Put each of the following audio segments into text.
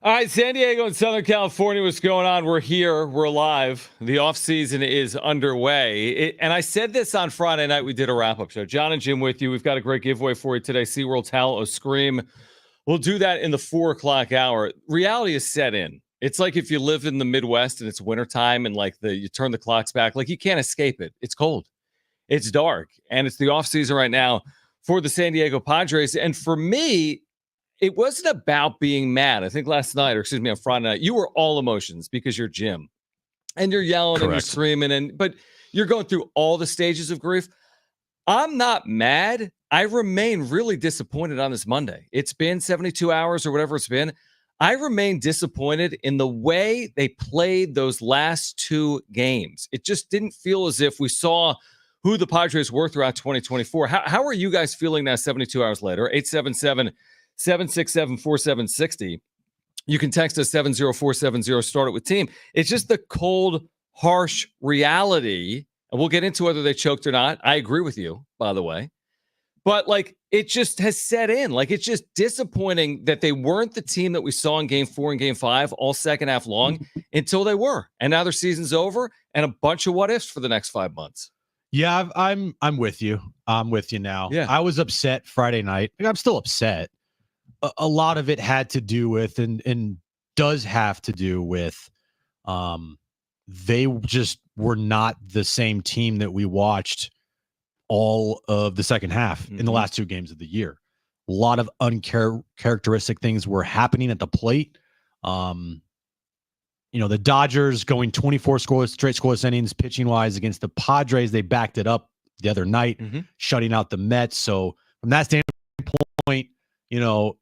All right, San Diego and Southern California, what's going on? We're here. We're live. The offseason is underway. And I said this on Friday night. We did a wrap-up show. Jon and Jim with you. We've got a great giveaway for you today. SeaWorld's Hallow Scream. We'll do that in the 4 o'clock hour. Reality is set in. It's like if you live in the Midwest and it's wintertime and you turn the clocks back, you can't escape it. It's cold. It's dark. And it's the offseason right now for the San Diego Padres. And for me, it wasn't about being mad. I think last night, on Friday night, you were all emotions because you're Jim. And you're yelling and you're screaming, but you're going through all the stages of grief. I'm not mad. I remain really disappointed on this Monday. It's been 72 hours or whatever it's been. I remain disappointed in the way they played those last 2 games. It just didn't feel as if we saw who the Padres were throughout 2024. How are you guys feeling now 72 hours later? 877-767-4760. You can text us 70470, start it with team. It's just the cold, harsh reality. And we'll get into whether they choked or not. I agree with you, by the way. But it just has set in. It's just disappointing that they weren't the team that we saw in Game 4 and Game 5 all second half long until they were. And now their season's over and a bunch of what ifs for the next 5 months. Yeah, I'm with you. I'm with you now. Yeah. I was upset Friday night. I'm still upset. A lot of it had to do with and does have to do with they just were not the same team that we watched all of the second half in the last 2 games of the year. A lot of uncharacteristic things were happening at the plate. The Dodgers going 24 straight scoreless innings pitching wise against the Padres. They backed it up the other night, shutting out the Mets. So from that standpoint,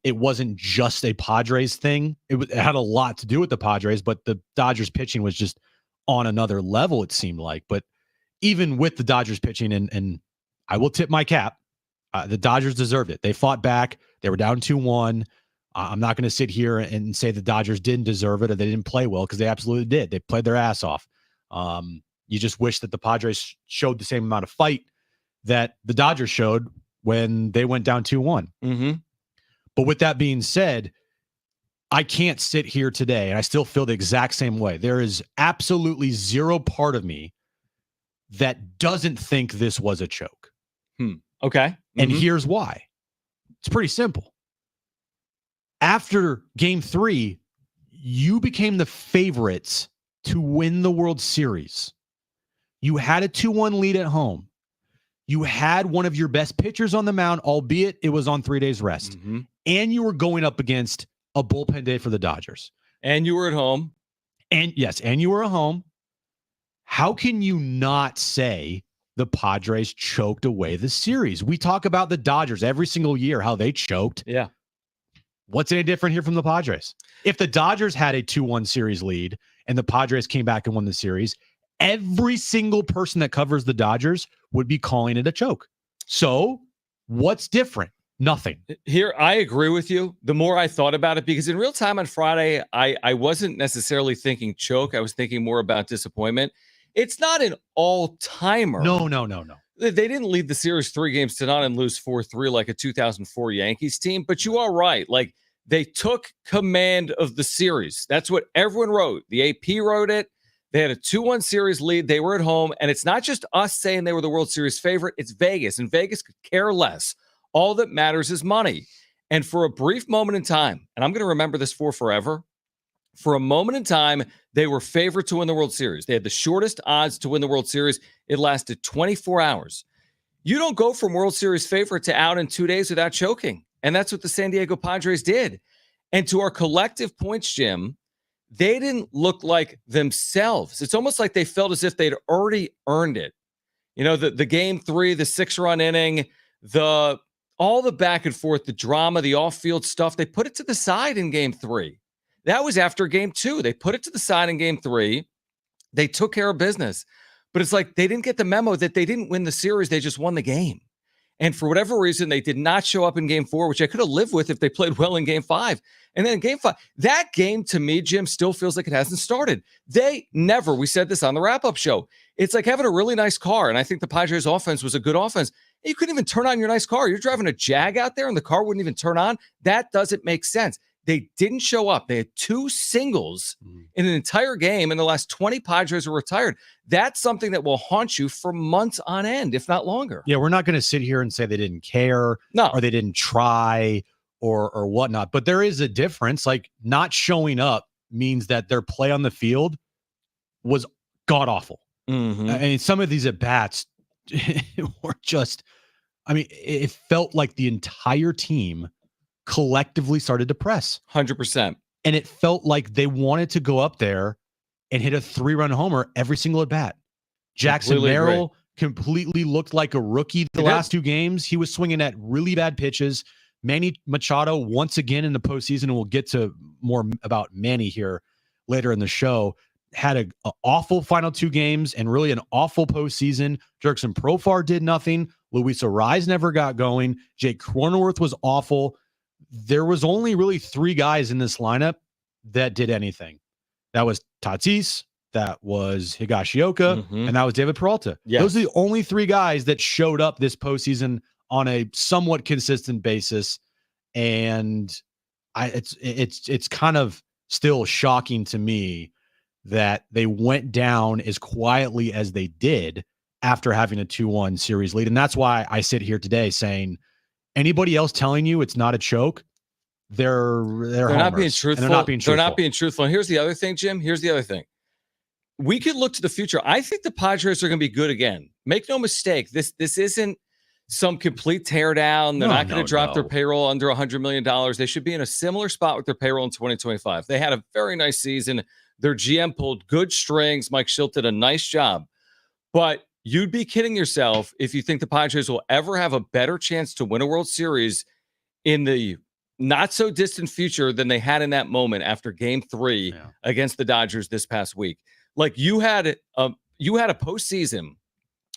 it wasn't just a Padres thing. It had a lot to do with the Padres, but the Dodgers pitching was just on another level, it seemed like. But even with the Dodgers pitching, and I will tip my cap, the Dodgers deserved it. They fought back. They were down 2-1. I'm not going to sit here and say the Dodgers didn't deserve it or they didn't play well, because they absolutely did. They played their ass off. You just wish that the Padres showed the same amount of fight that the Dodgers showed when they went down 2-1. But with that being said, I can't sit here today, and I still feel the exact same way. There is absolutely zero part of me that doesn't think this was a choke. Okay. And here's why. It's pretty simple. After Game 3, you became the favorites to win the World Series. You had a 2-1 lead at home. You had one of your best pitchers on the mound, albeit it was on 3 days rest. And you were going up against a bullpen day for the Dodgers. And you were at home. And yes, and you were at home. How can you not say the Padres choked away the series? We talk about the Dodgers every single year, how they choked. Yeah. What's any different here from the Padres? If the Dodgers had a 2-1 series lead and the Padres came back and won the series, every single person that covers the Dodgers would be calling it a choke. So what's different? Nothing. Here, I agree with you. The more I thought about it, because in real time on Friday, I wasn't necessarily thinking choke. I was thinking more about disappointment. It's not an all-timer. No. They didn't lead the series 3-0 and lose 4-3 like a 2004 Yankees team, but you are right. They took command of the series. That's what everyone wrote. The AP wrote it. They had a 2-1 series lead. They were at home, and it's not just us saying they were the World Series favorite. It's Vegas, and Vegas could care less. All that matters is money. And for a brief moment in time, and I'm going to remember this for forever, for a moment in time, they were favored to win the World Series. They had the shortest odds to win the World Series. It lasted 24 hours. You don't go from World Series favorite to out in 2 days without choking. And that's what the San Diego Padres did. And to our collective points, Jim, they didn't look like themselves. It's almost like they felt as if they'd already earned it. The Game 3, the 6-run inning, all the back and forth, the drama, the off-field stuff, they put it to the side in Game 3. That was after Game 2. They put it to the side in Game 3. They took care of business. But it's like they didn't get the memo that they didn't win the series. They just won the game. And for whatever reason, they did not show up in Game 4, which I could have lived with if they played well in Game 5. And then in Game 5, that game to me, Jim, still feels like it hasn't started. We said this on the wrap-up show. It's like having a really nice car. And I think the Padres offense was a good offense. You couldn't even turn on your nice car. You're driving a Jag out there and the car wouldn't even turn on. That doesn't make sense. They didn't show up. They had 2 singles in an entire game, and the last 20 Padres were retired. That's something that will haunt you for months on end, if not longer. Yeah, we're not going to sit here and say they didn't care or they didn't try or whatnot, but there is a difference. Like, not showing up means that their play on the field was god awful. I mean, some of these at bats were just, I mean, it felt like the entire team collectively started to press 100%. And it felt like they wanted to go up there and hit a 3-run homer every single at bat. Jackson Merrill completely looked like a rookie the last 2 games. He was swinging at really bad pitches. Manny Machado, once again in the postseason, and we'll get to more about Manny here later in the show, had an awful final 2 games and really an awful postseason. Jurickson Profar did nothing. Luis Arraez never got going. Jake Cronenworth was awful. There was only really 3 guys in this lineup that did anything. That was Tatis, that was Higashioka, and that was David Peralta. Yes. Those are the only 3 guys that showed up this postseason on a somewhat consistent basis. And it's kind of still shocking to me that they went down as quietly as they did after having a 2-1 series lead. And that's why I sit here today saying, anybody else telling you it's not a choke, they're not being truthful. They're not being truthful. They're not being truthful. And here's the other thing, Jim. Here's the other thing. We could look to the future. I think the Padres are going to be good again. Make no mistake. This isn't some complete teardown. They're not going to drop their payroll under $100 million. They should be in a similar spot with their payroll in 2025. They had a very nice season. Their GM pulled good strings. Mike Schilt did a nice job. But you'd be kidding yourself if you think the Padres will ever have a better chance to win a World Series in the not so distant future than they had in that moment after Game 3 against the Dodgers this past week. Like, you had a postseason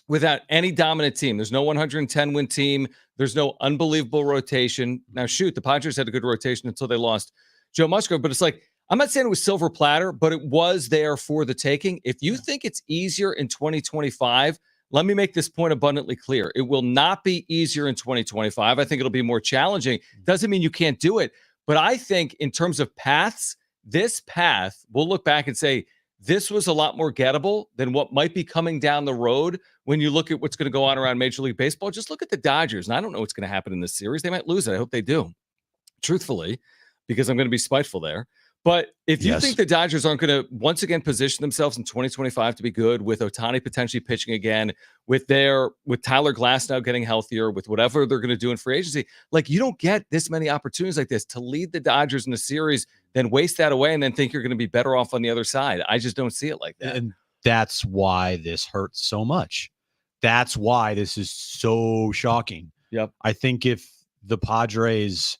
without any dominant team. There's no 110 win team. There's no unbelievable rotation. Now, shoot, the Padres had a good rotation until they lost Joe Musgrove. But it's like, I'm not saying it was silver platter, but it was there for the taking. If you think it's easier in 2025, let me make this point abundantly clear. It will not be easier in 2025. I think it'll be more challenging. Doesn't mean you can't do it. But I think in terms of paths, this path, we'll look back and say, this was a lot more gettable than what might be coming down the road when you look at what's going to go on around Major League Baseball. Just look at the Dodgers. And I don't know what's going to happen in this series. They might lose it. I hope they do, truthfully, because I'm going to be spiteful there. But if you think the Dodgers aren't going to once again position themselves in 2025 to be good, with Ohtani potentially pitching again, with Tyler Glass now getting healthier, with whatever they're going to do in free agency, like, you don't get this many opportunities like this to lead the Dodgers in a series, then waste that away and then think you're going to be better off on the other side. I just don't see it like that. And that's why this hurts so much. That's why this is so shocking. Yep. I think if the Padres,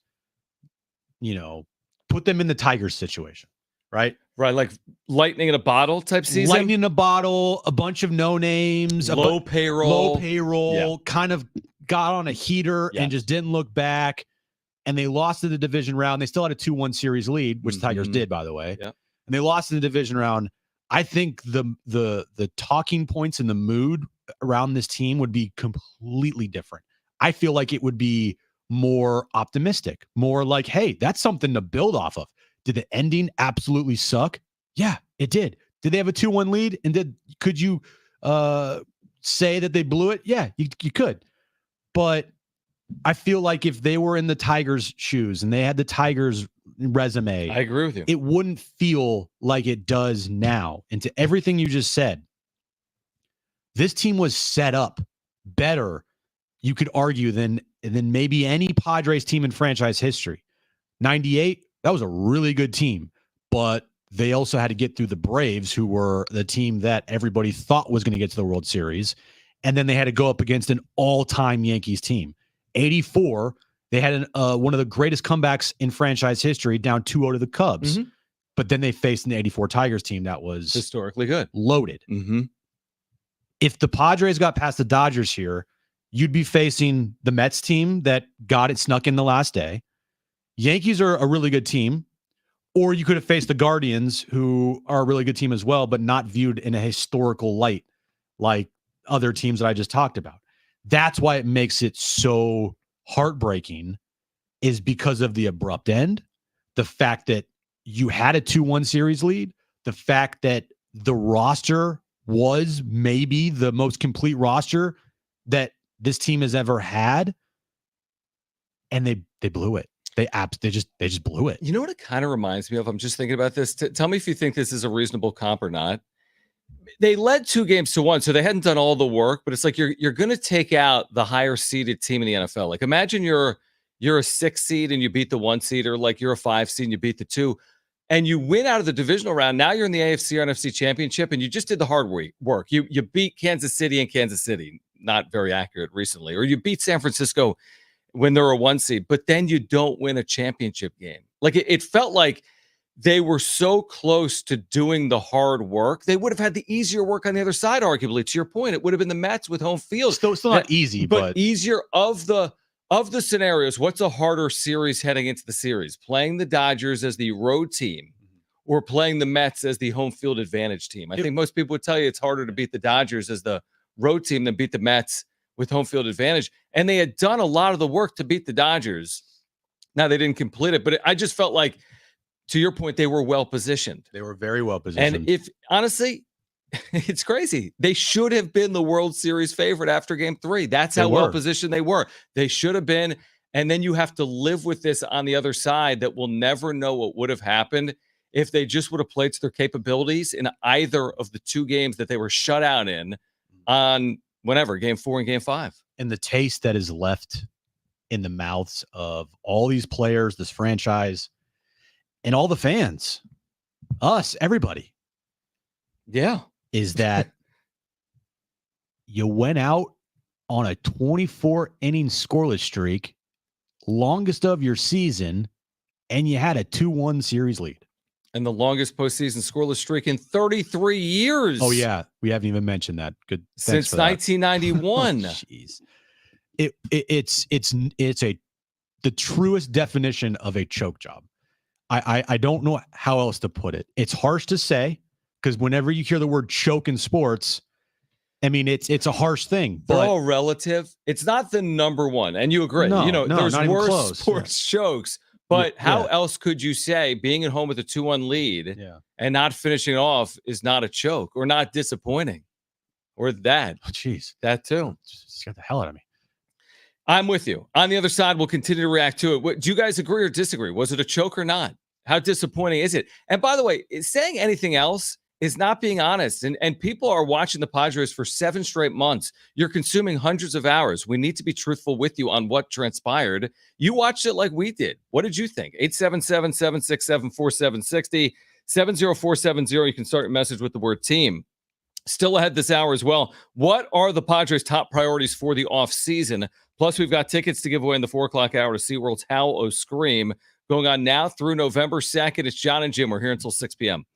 put them in the Tigers situation, right? Right, like lightning in a bottle type season. Lightning in a bottle, a bunch of no names, low payroll, kind of got on a heater and just didn't look back. And they lost in the division round. They still had a 2-1 series lead, which the Tigers did, by the way. Yeah. And they lost in the division round. I think the talking points and the mood around this team would be completely different. I feel like it would be more optimistic, more like, hey, that's something to build off of. Did the ending absolutely suck? Yeah, it did. Did they have a 2-1 lead? And could you say that they blew it? Yeah, you could. But I feel like if they were in the Tigers' shoes and they had the Tigers' resume, I agree with you. It wouldn't feel like it does now. And to everything you just said, this team was set up better, you could argue, than maybe any Padres team in franchise history. 98, that was a really good team, but they also had to get through the Braves, who were the team that everybody thought was going to get to the World Series. And then they had to go up against an all-time Yankees team. 84, they had one of the greatest comebacks in franchise history, down 2-0 to the Cubs. But then they faced an 84 Tigers team that was historically good, loaded. If the Padres got past the Dodgers here, you'd be facing the Mets team that got it snuck in the last day. Yankees are a really good team. Or you could have faced the Guardians, who are a really good team as well, but not viewed in a historical light like other teams that I just talked about. That's why it makes it so heartbreaking, is because of the abrupt end, the fact that you had a 2-1 series lead, the fact that the roster was maybe the most complete roster that this team has ever had, and they blew it. They just blew it. You know what it kind of reminds me of? I'm just thinking about this. Tell me if you think this is a reasonable comp or not. They led 2-1, so they hadn't done all the work, but it's like you're going to take out the higher seeded team in the NFL. Like imagine you're a 6 seed and you beat the 1 seed, or like you're a 5 seed and you beat the 2, and you win out of the divisional round. Now you're in the AFC or NFC championship, and you just did the hard work. You beat Kansas City in Kansas City, not very accurate recently, or you beat San Francisco when they're a 1 seed, but then you don't win a championship game. Like it felt like they were so close to doing the hard work. They would have had the easier work on the other side, arguably. To your point, it would have been the Mets with home field. Still not easy, but easier of the scenarios. What's a harder series heading into the series? Playing the Dodgers as the road team or playing the Mets as the home field advantage team? I think most people would tell you it's harder to beat the Dodgers as the road team than beat the Mets with home field advantage. And they had done a lot of the work to beat the Dodgers. Now they didn't complete it, but I just felt like, to your point, they were well positioned. They were very well positioned. And if honestly, it's crazy. They should have been the World Series favorite after Game 3. That's how well positioned they were. They should have been. And then you have to live with this on the other side that we'll never know what would have happened if they just would have played to their capabilities in either of the 2 games that they were shut out in on whenever, Game 4 and Game 5. And the taste that is left in the mouths of all these players, this franchise, and all the fans, us, everybody. Yeah. Is that you went out on a 24 inning scoreless streak, longest of your season, and you had a 2-1 series lead. And the longest postseason scoreless streak in 33 years. Oh, yeah. We haven't even mentioned that. Good. Since 1991. Jeez. It's the truest definition of a choke job. I don't know how else to put it. It's harsh to say, because whenever you hear the word choke in sports, I mean, it's a harsh thing. They're all relative. It's not the number one. And you agree. No, there's worse close. sports chokes. But how else could you say being at home with a 2-1 lead and not finishing off is not a choke or not disappointing? Or that. Oh, jeez. That too. Scared the hell out of me. I'm with you. On the other side, we'll continue to react to it. Do you guys agree or disagree? Was it a choke or not? How disappointing is it? And by the way, saying anything else is not being honest. And people are watching the Padres for 7 straight months. You're consuming hundreds of hours. We need to be truthful with you on what transpired. You watched it like we did. What did you think? 877-767-4760, 70470. You can start your message with the word team. Still ahead this hour as well. What are the Padres' top priorities for the offseason? Plus, we've got tickets to give away in the 4 o'clock hour to SeaWorld's Howl O Scream going on now through November 2nd. It's Jon and Jim. We're here until 6 p.m.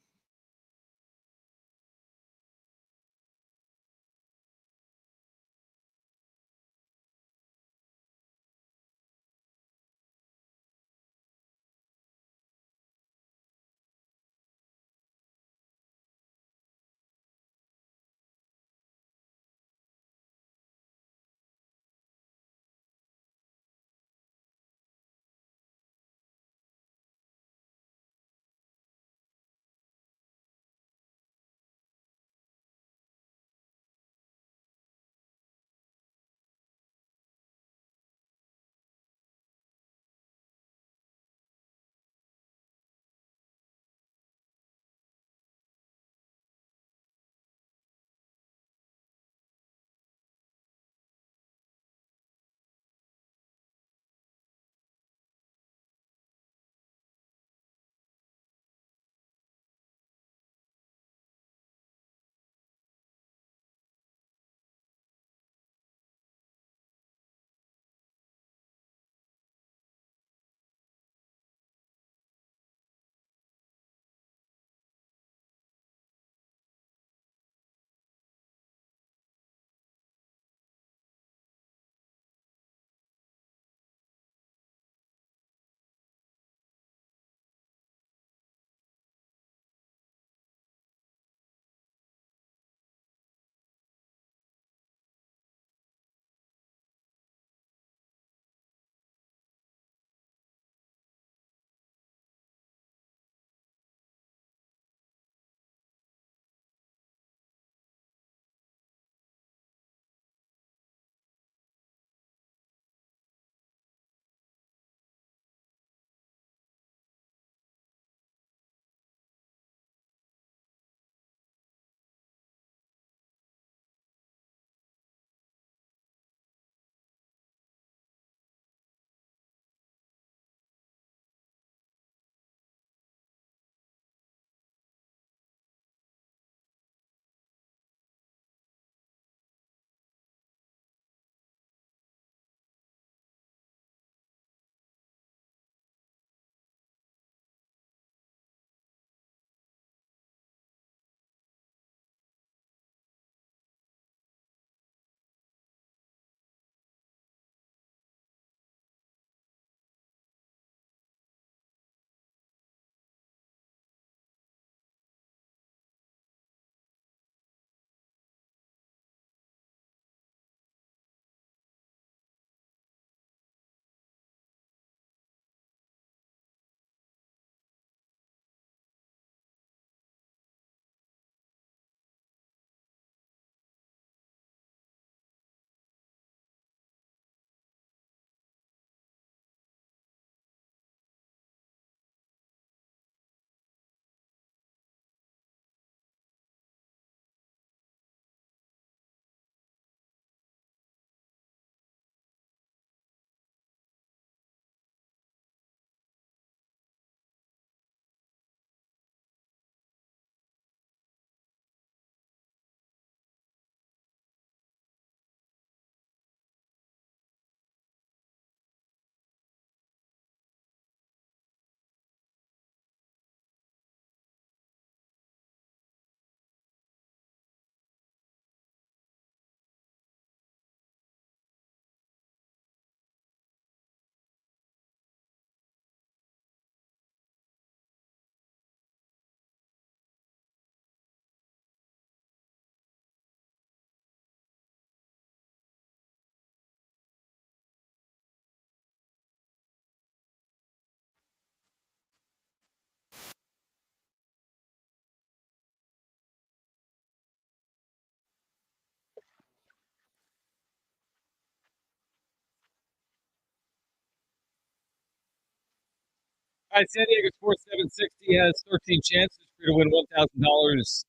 All right, San Diego Sports 760 has 13 chances for you to win $1,000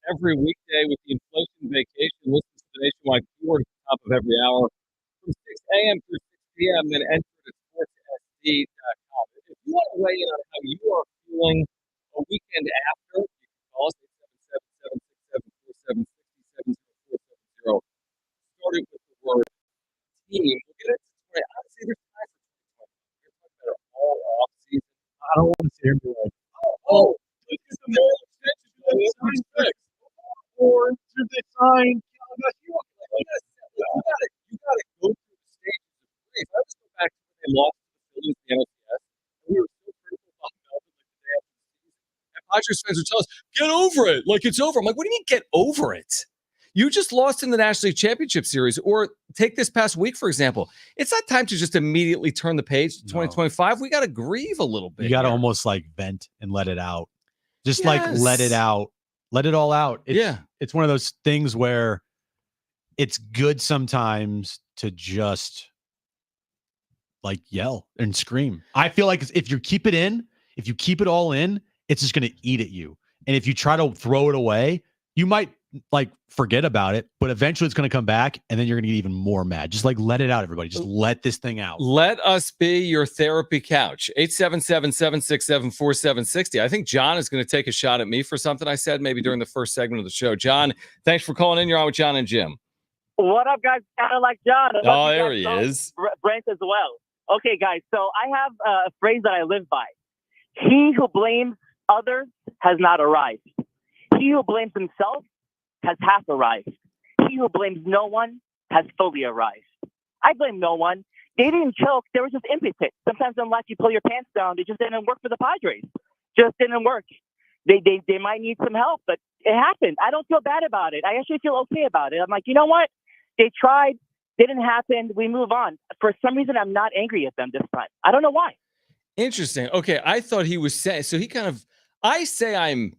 every weekday with the inflation vacation. Listen to the nationwide keyword at the top of every hour from 6 a.m. through 6 p.m. Then enter at sportssd.com. If you want to weigh in on how you are feeling a weekend after, you can call us at 777-767-4760. Starting with the word team. We'll get into it. Honestly, there's time for 2020. We're talking about it all off season. I don't want to sit here and be like, This is the mail extension. or should they sign? You gotta go through the stages of grief. I just go back to when they lost to the Phillies in the NLCS. And we were so critical about Melvin like the day after the season. And Padres fans would tell us, get over it. Like it's over. I'm like, what do you mean get over it? You just lost in the National League Championship Series. Or take this past week, for example. It's not time to just immediately turn the page to 2025. We got to grieve a little bit. You got to almost like vent and let it out. Just like Yes. let it out. Let it all out. Yeah. It's one of those things where it's good sometimes to just like yell and scream. I feel like if you keep it all in, it's just going to eat at you. And if you try to throw it away, you might like forget about it, but eventually it's going to come back and then you're going to get even more mad. Just like let it out, everybody. Just let this thing out. Let us be your therapy couch. 877-767-4760. I think John is going to take a shot at me for something I said maybe during the first segment of the show. John, thanks for calling in. You're on with Jon and Jim. What up, guys? Kind of like John. Oh, there he is. Brent as well. Okay, guys. So I have a phrase that I live by. He who blames others has not arrived. He who blames himself has half arrived. He who blames no one has fully arrived. I blame no one. They didn't choke. There was just impetus. Sometimes in life you pull your pants down. It just didn't work for the Padres. Just didn't work. They might need some help, but it happened. I don't feel bad about it. I actually feel okay about it. I'm like, you know what? They tried. Didn't happen. We move on. For some reason, I'm not angry at them this time. I don't know why. Interesting. Okay, I thought he was saying, so he kind of, I say I'm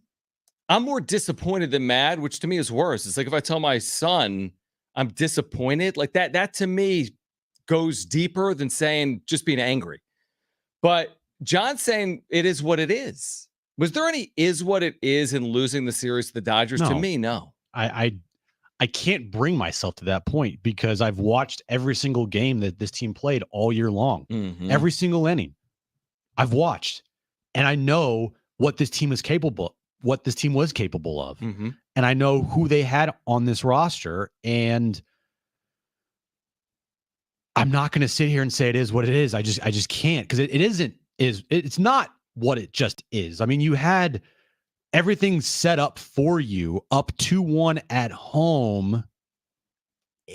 more disappointed than mad, which to me is worse. It's like if I tell my son I'm disappointed, like that to me goes deeper than saying just being angry. But John's saying it is what it is. Was there any is what it is in losing the series to the Dodgers? No. To me, no. I can't bring myself to that point because I've watched every single game that this team played all year long. Mm-hmm. Every single inning I've watched, and I know what this team is capable, what this team was capable of. Mm-hmm. And I know who they had on this roster. And I'm not going to sit here and say it is what it is. I just can't, because it's not what it just is. I mean, you had everything set up for you, up 2-1 at home,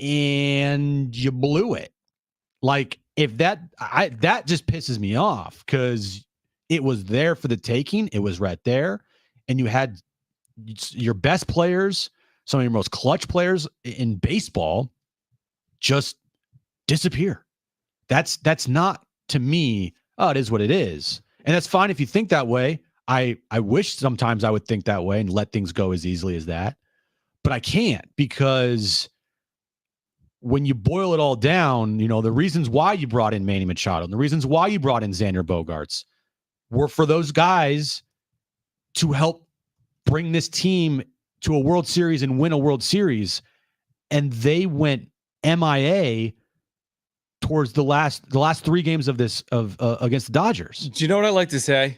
and you blew it. Like, if that just pisses me off, because it was there for the taking. It was right there. And you had your best players, some of your most clutch players in baseball, just disappear. That's not, to me, it is what it is. And that's fine if you think that way. I wish sometimes I would think that way and let things go as easily as that. But I can't, because when you boil it all down, the reasons why you brought in Manny Machado and the reasons why you brought in Xander Bogaerts were for those guys to help bring this team to a World Series and win a World Series. And they went MIA towards the last 3 games of this against the Dodgers. Do you know what I like to say?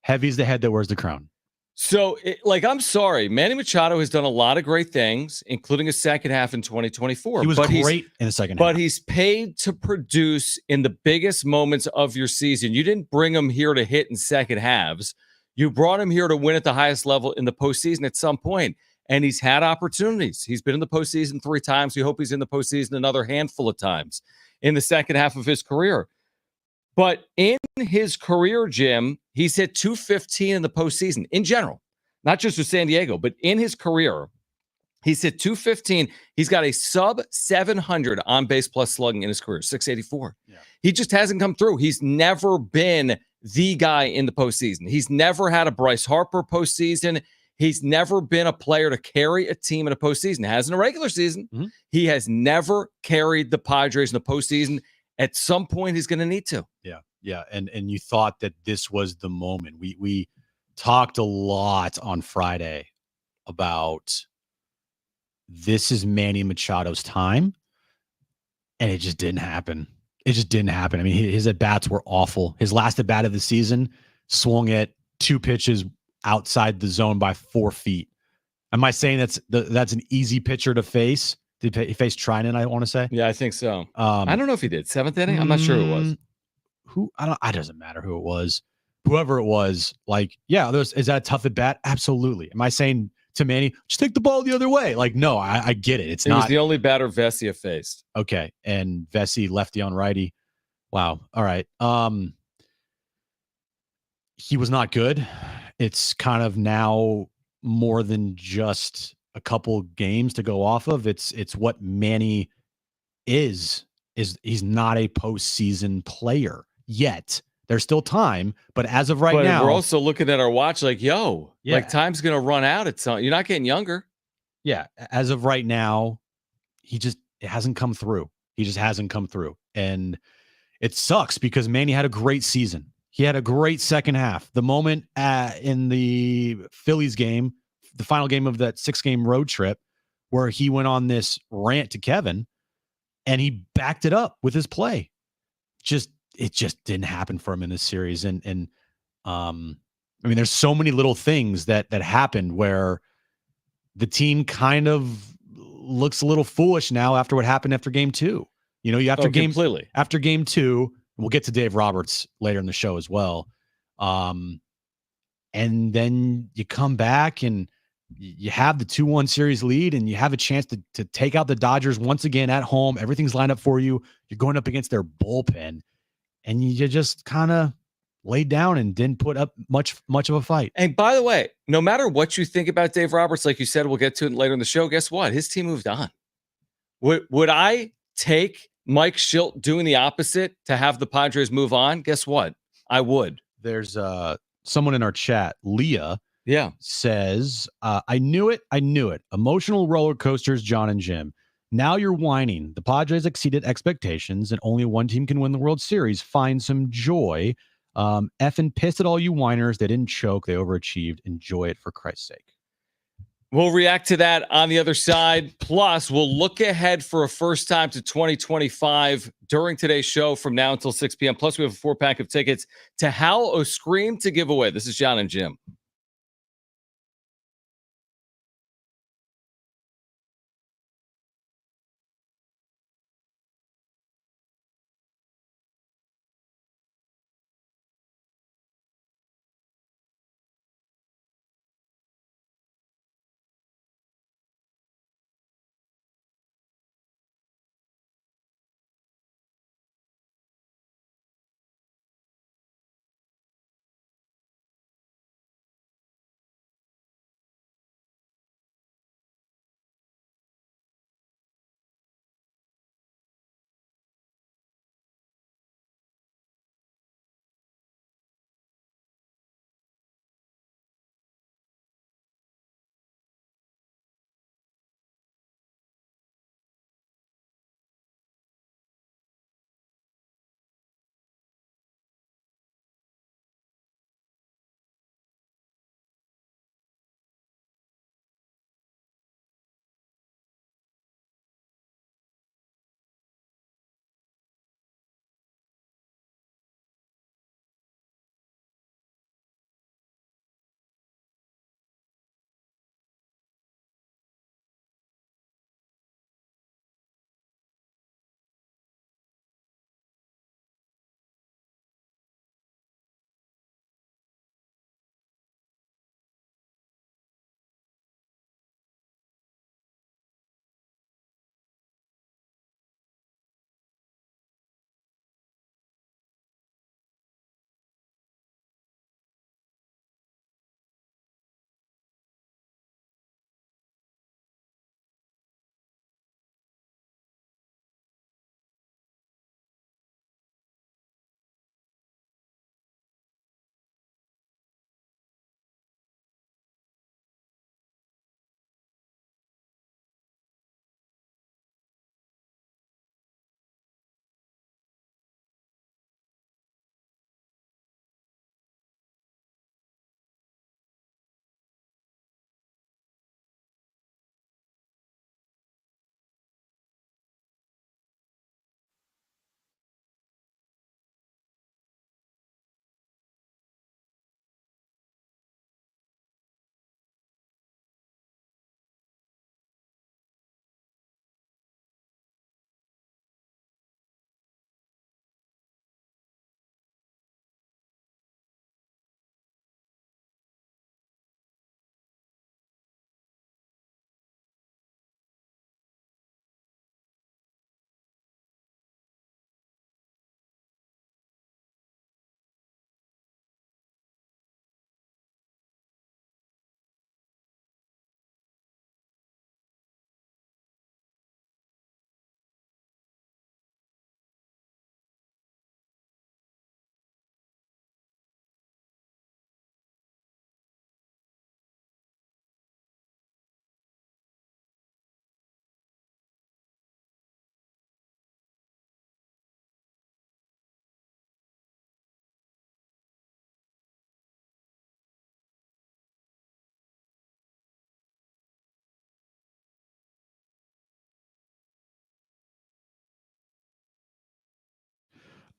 Heavy's the head that wears the crown. So, I'm sorry. Manny Machado has done a lot of great things, including a second half in 2024. He was great in the second half. But he's paid to produce in the biggest moments of your season. You didn't bring him here to hit in second halves. You brought him here to win at the highest level in the postseason at some point. And he's had opportunities. He's been in the postseason 3 times. We hope he's in the postseason another handful of times in the second half of his career. But in his career, Jim, he's hit .215 in the postseason in general, not just with San Diego, but in his career, he's hit .215. He's got a sub 700 on base plus slugging in his career, 684. Yeah. He just hasn't come through. He's never been the guy in the postseason. He's never had a Bryce Harper postseason. He's never been a player to carry a team in a postseason. Has in a regular season. Mm-hmm. He has never carried the Padres in the postseason. At some point, he's going to need to. Yeah. Yeah, and you thought that this was the moment. We talked a lot on Friday about this is Manny Machado's time, and it just didn't happen. It just didn't happen. I mean, his at-bats were awful. His last at-bat of the season swung at 2 pitches outside the zone by 4 feet. Am I saying that's an easy pitcher to face? Did he face Trinan, I want to say? Yeah, I think so. I don't know if he did. 7th inning? I'm not sure who it was. It doesn't matter who it was. Whoever it was, like, yeah, is that a tough at bat? Absolutely. Am I saying to Manny, just take the ball the other way? Like, no, I get it. It was the only batter Vesia faced. Okay. And Vesey lefty on righty. Wow. All right. He was not good. It's kind of now more than just a couple games to go off of. It's what Manny is he's not a postseason player yet. There's still time, but as of right now, we're also looking at our watch like, like time's going to run out at some. You're not getting younger. Yeah, as of right now, it hasn't come through. He just hasn't come through, and it sucks because Manny had a great season. He had a great second half. The moment in the Phillies game, the final game of that 6-game road trip, where he went on this rant to Kevin, and he backed it up with his play. It just didn't happen for him in this series. And I mean, there's so many little things that happened where the team kind of looks a little foolish now after what happened after game 2. You know, after game 2, we'll get to Dave Roberts later in the show as well. And then you come back and you have the 2-1 series lead, and you have a chance to take out the Dodgers once again at home. Everything's lined up for you. You're going up against their bullpen, and you just kind of laid down and didn't put up much of a fight. And by the way, no matter what you think about Dave Roberts, like you said, we'll get to it later in the show. Guess what? His team moved on. Would I take Mike Schilt doing the opposite to have the Padres move on? Guess what? I would. There's someone in our chat, Leah, says, I knew it. Emotional roller coasters, Jon and Jim. Now you're whining. The Padres exceeded expectations, and only one team can win the World Series. Find some joy. Effing pissed at all you whiners. They didn't choke. They overachieved. Enjoy it for Christ's sake. We'll react to that on the other side. Plus, we'll look ahead for a first time to 2025 during today's show from now until 6 p.m. Plus, we have a 4-pack of tickets to Howl O Scream to give away. This is Jon and Jim.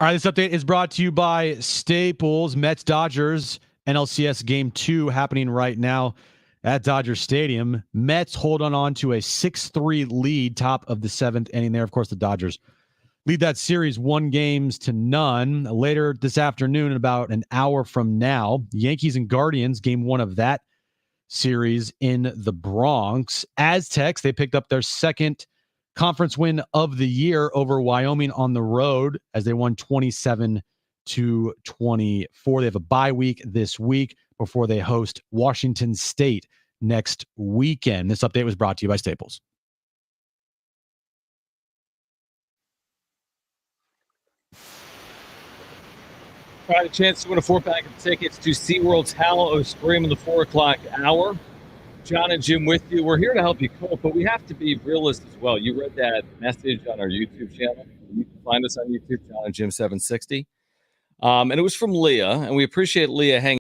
All right, this update is brought to you by Staples. Mets Dodgers NLCS Game 2 happening right now at Dodger Stadium. Mets hold on to a 6-3 lead, top of the 7th inning there. Of course, the Dodgers lead that series 1-0. Later this afternoon, about an hour from now, Yankees and Guardians, Game 1 of that series in the Bronx. Aztecs, they picked up their second conference win of the year over Wyoming on the road as they won 27-24. They have a bye week this week before they host Washington State next weekend. This update was brought to you by Staples. All right, a chance to win a 4-pack of tickets to SeaWorld's Hallow Scream in the 4 o'clock hour. Jon and Jim with you. We're here to help you cope, but we have to be realistic as well. You read that message on our YouTube channel. You can find us on YouTube, Jon and Jim 760. And it was from Leah, and we appreciate Leah hanging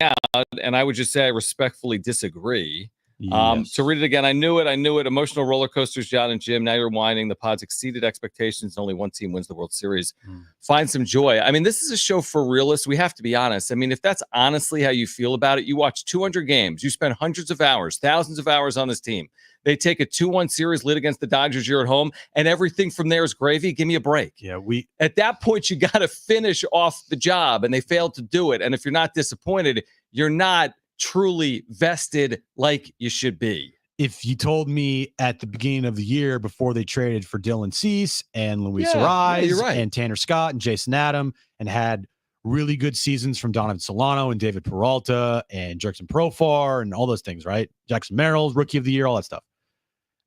out. And I would just say I respectfully disagree. Yes. To read it again, I knew it. Emotional roller coasters, Jon and Jim. Now you're whining. The Pods exceeded expectations. Only one team wins the World Series. Find some joy. I mean, this is a show for realists. We have to be honest. I mean, if that's honestly how you feel about it, you watch 200 games. You spend hundreds of hours, thousands of hours on this team. They take a 2-1 series lead against the Dodgers. You're at home, and everything from there is gravy. Give me a break. Yeah, at that point, you got to finish off the job, and they failed to do it. And if you're not disappointed, you're not truly vested like you should be. If you told me at the beginning of the year before they traded for Dylan Cease and Luis Ariz you're right. and Tanner Scott and Jason Adam and had really good seasons from Donovan Solano and David Peralta and Jerkson Profar and all those things, right? Jackson Merrill's rookie of the year, all that stuff.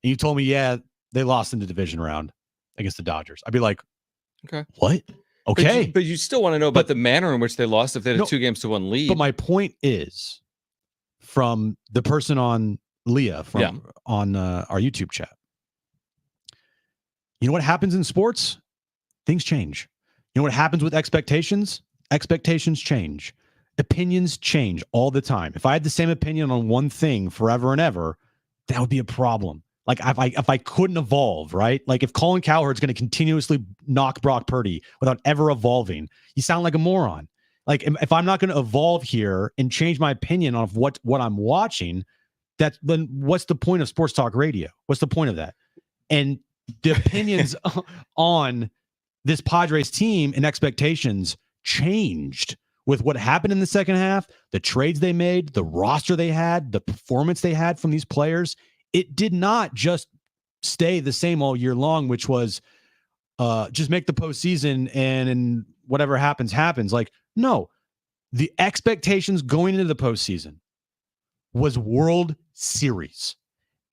And you told me, they lost in the division round against the Dodgers. I'd be like, okay, what? Okay. But you still want to know about the manner in which they lost if they had a 2-1 lead. But my point is, from the person on Leah on our YouTube chat, you know what happens in sports? Things change. You know what happens with expectations? Expectations change. Opinions change all the time. If I had the same opinion on one thing forever and ever, that would be a problem. Like if I couldn't evolve, right? Like if Colin Cowherd's going to continuously knock Brock Purdy without ever evolving, you sound like a moron. Like if I'm not going to evolve here and change my opinion on what I'm watching, then what's the point of sports talk radio? What's the point of that? And the opinions on this Padres team and expectations changed with what happened in the second half, the trades they made, the roster they had, the performance they had from these players. It did not just stay the same all year long, which was just make the postseason and whatever happens. Like, no, the expectations going into the postseason was World Series.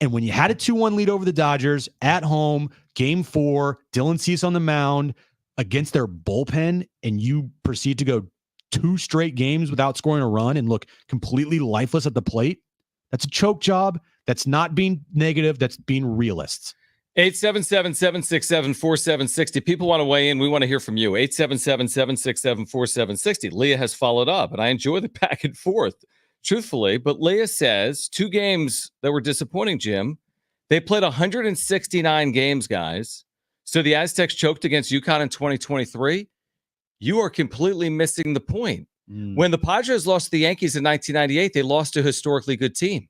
And when you had a 2-1 lead over the Dodgers at home, Game 4, Dylan Cease on the mound against their bullpen, and you proceed to go 2 straight games without scoring a run and look completely lifeless at the plate, that's a choke job. That's not being negative. That's being realists. 877-767-4760. People want to weigh in. We want to hear from you. 877-767-4760. Leah has followed up, and I enjoy the back and forth, truthfully. But Leah says 2 games that were disappointing, Jim. They played 169 games, guys. So the Aztecs choked against UConn in 2023. You are completely missing the point. When the Padres lost to the Yankees in 1998, they lost to a historically good team.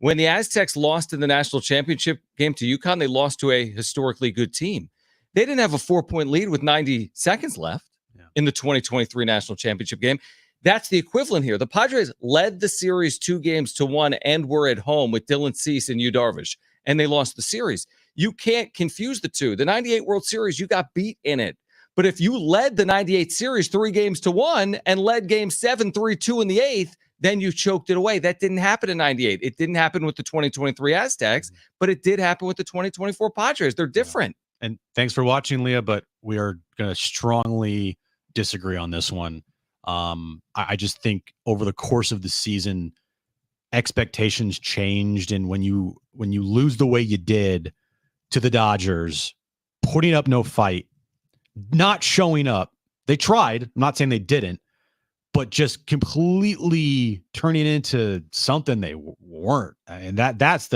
When the Aztecs lost in the national championship game to UConn, they lost to a historically good team. They didn't have a 4-point lead with 90 seconds left in the 2023 national championship game. That's the equivalent here. The Padres led the series 2-1 and were at home with Dylan Cease and Yu Darvish, and they lost the series. You can't confuse the two. The 98 World Series, you got beat in it. But if you led the 98 series 3-1 and led Game 7 3-2 in the 8th, then you choked it away. That didn't happen in 98. It didn't happen with the 2023 Aztecs, but it did happen with the 2024 Padres. They're different. And thanks for watching, Leah, but we are going to strongly disagree on this one. I just think over the course of the season, expectations changed. And when you lose the way you did to the Dodgers, putting up no fight, not showing up, they tried. I'm not saying they didn't, but just completely turning into something they weren't. And that's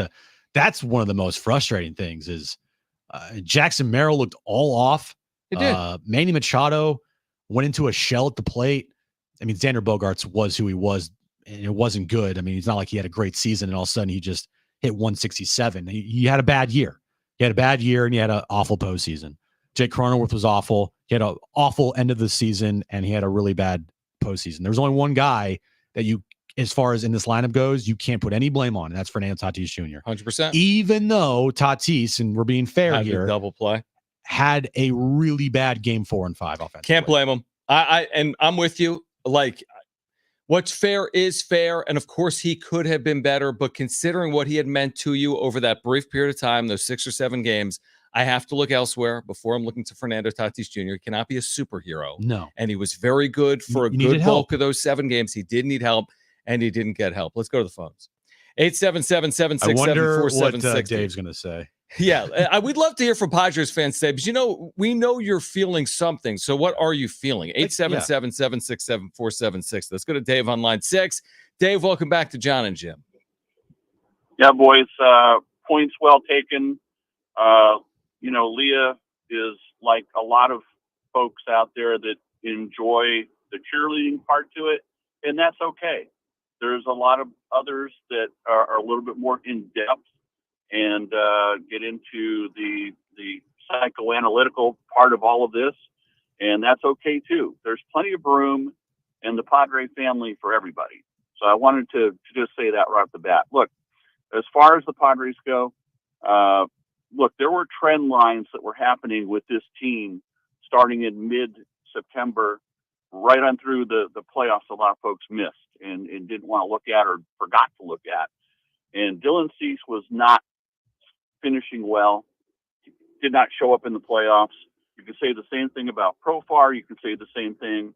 one of the most frustrating things is Jackson Merrill looked all off It did. Manny Machado went into a shell at the plate. I mean, Xander Bogaerts was who he was, and it wasn't good. I mean, it's not like he had a great season and all of a sudden he just hit 167. He had a bad year. He had a bad year and he had an awful postseason. Jake Cronenworth was awful. He had an awful end of the season and he had a really bad postseason. There's only one guy that you, as far as in this lineup goes, you can't put any blame on, and that's Fernando Tatis Jr. 100%. Even though Tatis, and we're being fair here, double play, had a really bad game 4 and 5 offensively. Can't blame him. And I'm with you. Like, what's fair is fair, and of course he could have been better. But considering what he had meant to you over that brief period of time, those 6 or 7 games, I have to look elsewhere before I'm looking to Fernando Tatis Jr. He cannot be a superhero. No, and he was very good for a good bulk of those 7 games. He did need help, and he didn't get help. Let's go to the phones. 877-767-4760. I wonder what Dave's going to say. Yeah, we'd love to hear from Padres fans today, but we know you're feeling something. So what are you feeling? 877-767-4760. Let's go to Dave on line 6. Dave, welcome back to Jon and Jim. Yeah, boys, points well taken. Leah is like a lot of folks out there that enjoy the cheerleading part to it, and that's okay. There's a lot of others that are a little bit more in depth and get into the psychoanalytical part of all of this, and that's okay too. There's plenty of room in the Padre family for everybody. So I wanted to just say that right off the bat. Look, as far as the Padres go, there were trend lines that were happening with this team starting in mid-September, right on through the playoffs. A lot of folks missed and didn't want to look at or forgot to look at. And Dylan Cease was not finishing well, did not show up in the playoffs. You can say the same thing about Profar. You can say the same thing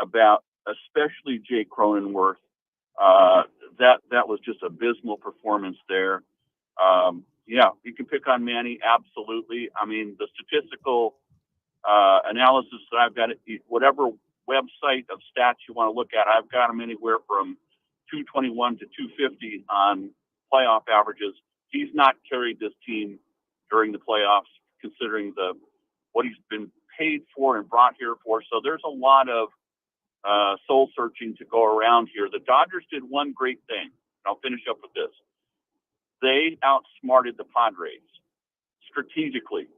about especially Jake Cronenworth. That was just abysmal performance there. You can pick on Manny, absolutely. I mean, the statistical analysis that I've got, whatever website of stats you want to look at, I've got him anywhere from 221 to 250 on playoff averages. He's not carried this team during the playoffs, considering what he's been paid for and brought here for. So there's a lot of soul searching to go around here. The Dodgers did one great thing, and I'll finish up with this. They outsmarted the Padres strategically.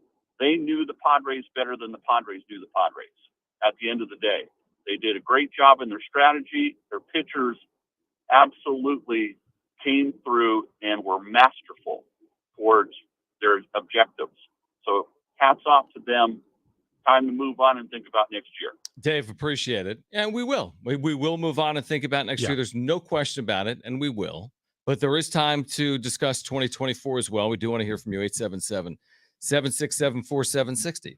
They knew the Padres better than the Padres knew the Padres at the end of the day. They did a great job in their strategy. Their pitchers absolutely came through and were masterful towards their objectives. So hats off to them. Time to move on and think about next year. Dave, appreciate it. And we will. We will move on and think about next year. There's no question about it, and we will. But there is time to discuss 2024 as well. We do want to hear from you, 877-767-4760.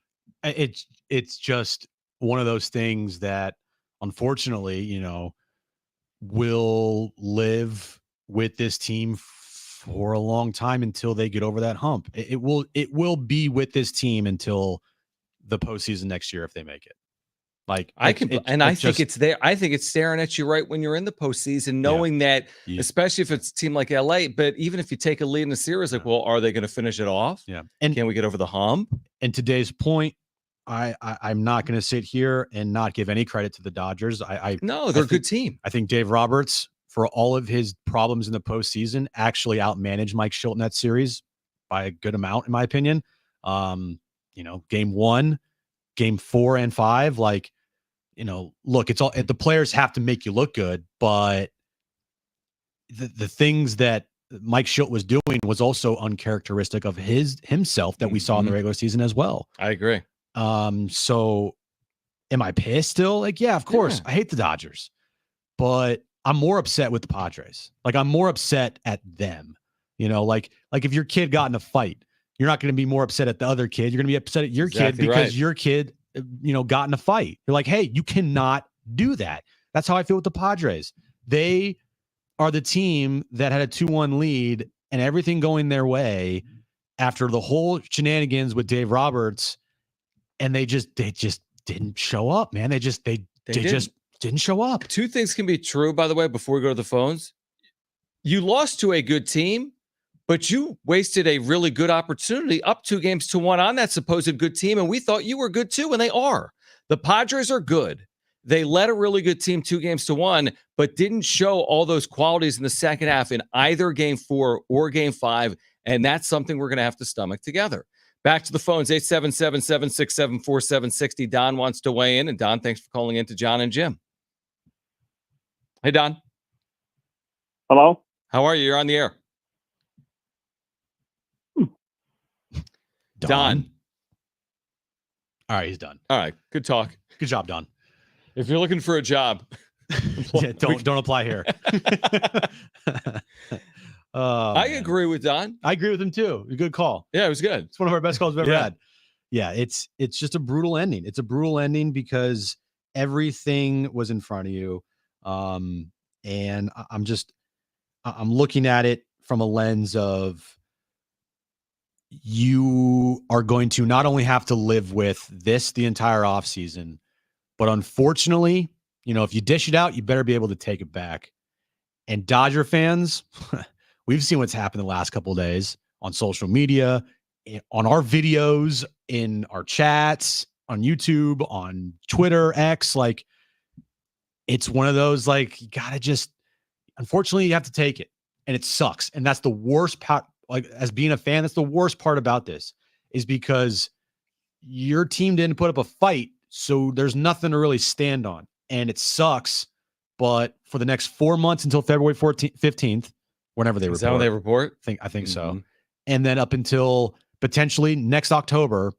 It's just one of those things that, unfortunately, will live with this team for a long time until they get over that hump. It will be with this team until the postseason next year if they make it. Like I think it's there. I think it's staring at you right when you're in the postseason, knowing that, especially if it's a team like LA. But even if you take a lead in the series, like, well, are they going to finish it off? Yeah, and can we get over the hump? And today's point, I'm not going to sit here and not give any credit to the Dodgers. No, they're a good team. I think Dave Roberts, for all of his problems in the postseason, actually outmanaged Mike Shildt in that series by a good amount, in my opinion. Game 1, game 4 and 5, look, it's all, the players have to make you look good, but the things that Mike Shildt was doing was also uncharacteristic of himself that we saw in the regular season as well. I agree. So am I pissed still? Yeah, of course. I hate the Dodgers, but I'm more upset with the Padres. I'm more upset at them. If your kid got in a fight, you're not going to be more upset at the other kid. You're going to be upset at your kid because your kid got in a fight. You're like, hey, you cannot do that. That's how I feel with the Padres. They are the team that had a 2-1 lead and everything going their way after the whole shenanigans with Dave Roberts, and they just didn't show up, man. They just didn't show up. Two things can be true, by the way, before we go to the phones. You lost to a good team, But you wasted a really good opportunity up 2-1 on that supposed good team, and we thought you were good too, and they are. The Padres are good. They led a really good team 2-1, but didn't show all those qualities in the second half in either Game 4 or Game 5, and that's something we're going to have to stomach together. Back to the phones, 877-767-4760. Don wants to weigh in, and Don, thanks for calling in to Jon and Jim. Hey, Don. Hello? How are you? You're on the air. Don. All right, he's done. All right, good talk. Good job, Don. If you're looking for a job, yeah, don't apply here. I agree with Don. I agree with him too. A good call. Yeah, it was good. It's one of our best calls we've ever had. Yeah, it's just a brutal ending. It's a brutal ending because everything was in front of you. And I'm looking at it from a lens of you are going to not only have to live with this the entire offseason, but unfortunately, if you dish it out, you better be able to take it back. And Dodger fans, we've seen what's happened the last couple of days on social media, on our videos, in our chats, on YouTube, on Twitter, X. Like, it's one of those, like, you gotta just, unfortunately, you have to take it. And it sucks. And that's the worst part. Like, as being a fan, that's the worst part about this, is because your team didn't put up a fight. So there's nothing to really stand on. And it sucks. But for the next 4 months until February 15th, whenever they report. Is that when they report? I think so. And then up until potentially next October,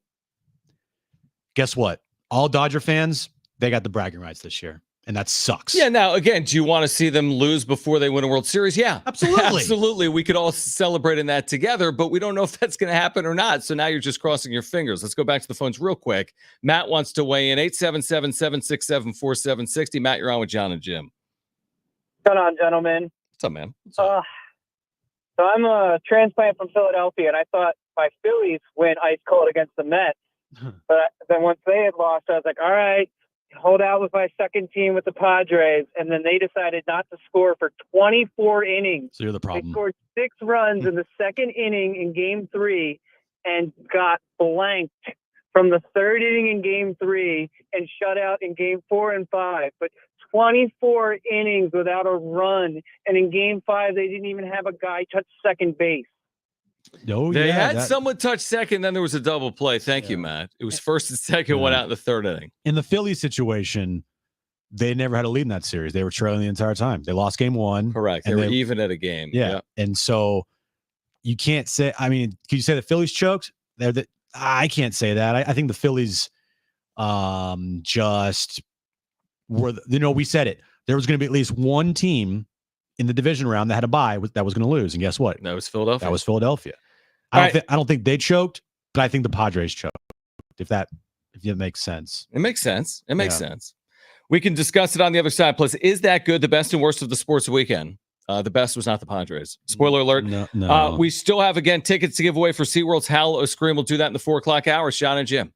guess what? All Dodger fans, they got the bragging rights this year. And that sucks. Yeah. Now, again, do you want to see them lose before they win a World Series? Yeah, absolutely. Absolutely. We could all celebrate in that together, but we don't know if that's going to happen or not. So now you're just crossing your fingers. Let's go back to the phones real quick. Matt wants to weigh in. 877-767-4760. Matt, you're on with Jon and Jim. What's going on, gentlemen? What's up, man? So I'm a transplant from Philadelphia, and I thought my Phillies went ice cold against the Mets. But then once they had lost, I was like, all right, hold out with my second team with the Padres. And then they decided not to score for 24 innings. So you're the problem. They scored 6 runs in the second inning in Game 3 and got blanked from the third inning in Game 3 and shut out in Game 4 and 5. But 24 innings without a run. And in Game 5, they didn't even have a guy touch second base. They had someone touch second, then there was a double play. Thank you, Matt. It was first and second, went out in the third inning. In the Phillies situation, they never had a lead in that series. They were trailing the entire time. They lost Game 1. Correct. They were even at a game. Yeah. And so you can't say, I mean, can you say the Phillies choked? I can't say that. I think the Phillies just were, we said it. There was going to be at least one team in the division round that had a bye that was going to lose. And guess what? That was Philadelphia. That was Philadelphia. I don't think they choked, but I think the Padres choked. If that makes sense. It makes sense. It makes sense. We can discuss it on the other side. Plus, is that good? The best and worst of the sports weekend. The best was not the Padres. Spoiler alert. No. We still have, again, tickets to give away for SeaWorld's Howl or Scream. We'll do that in the 4 o'clock hour. Jon and Jim.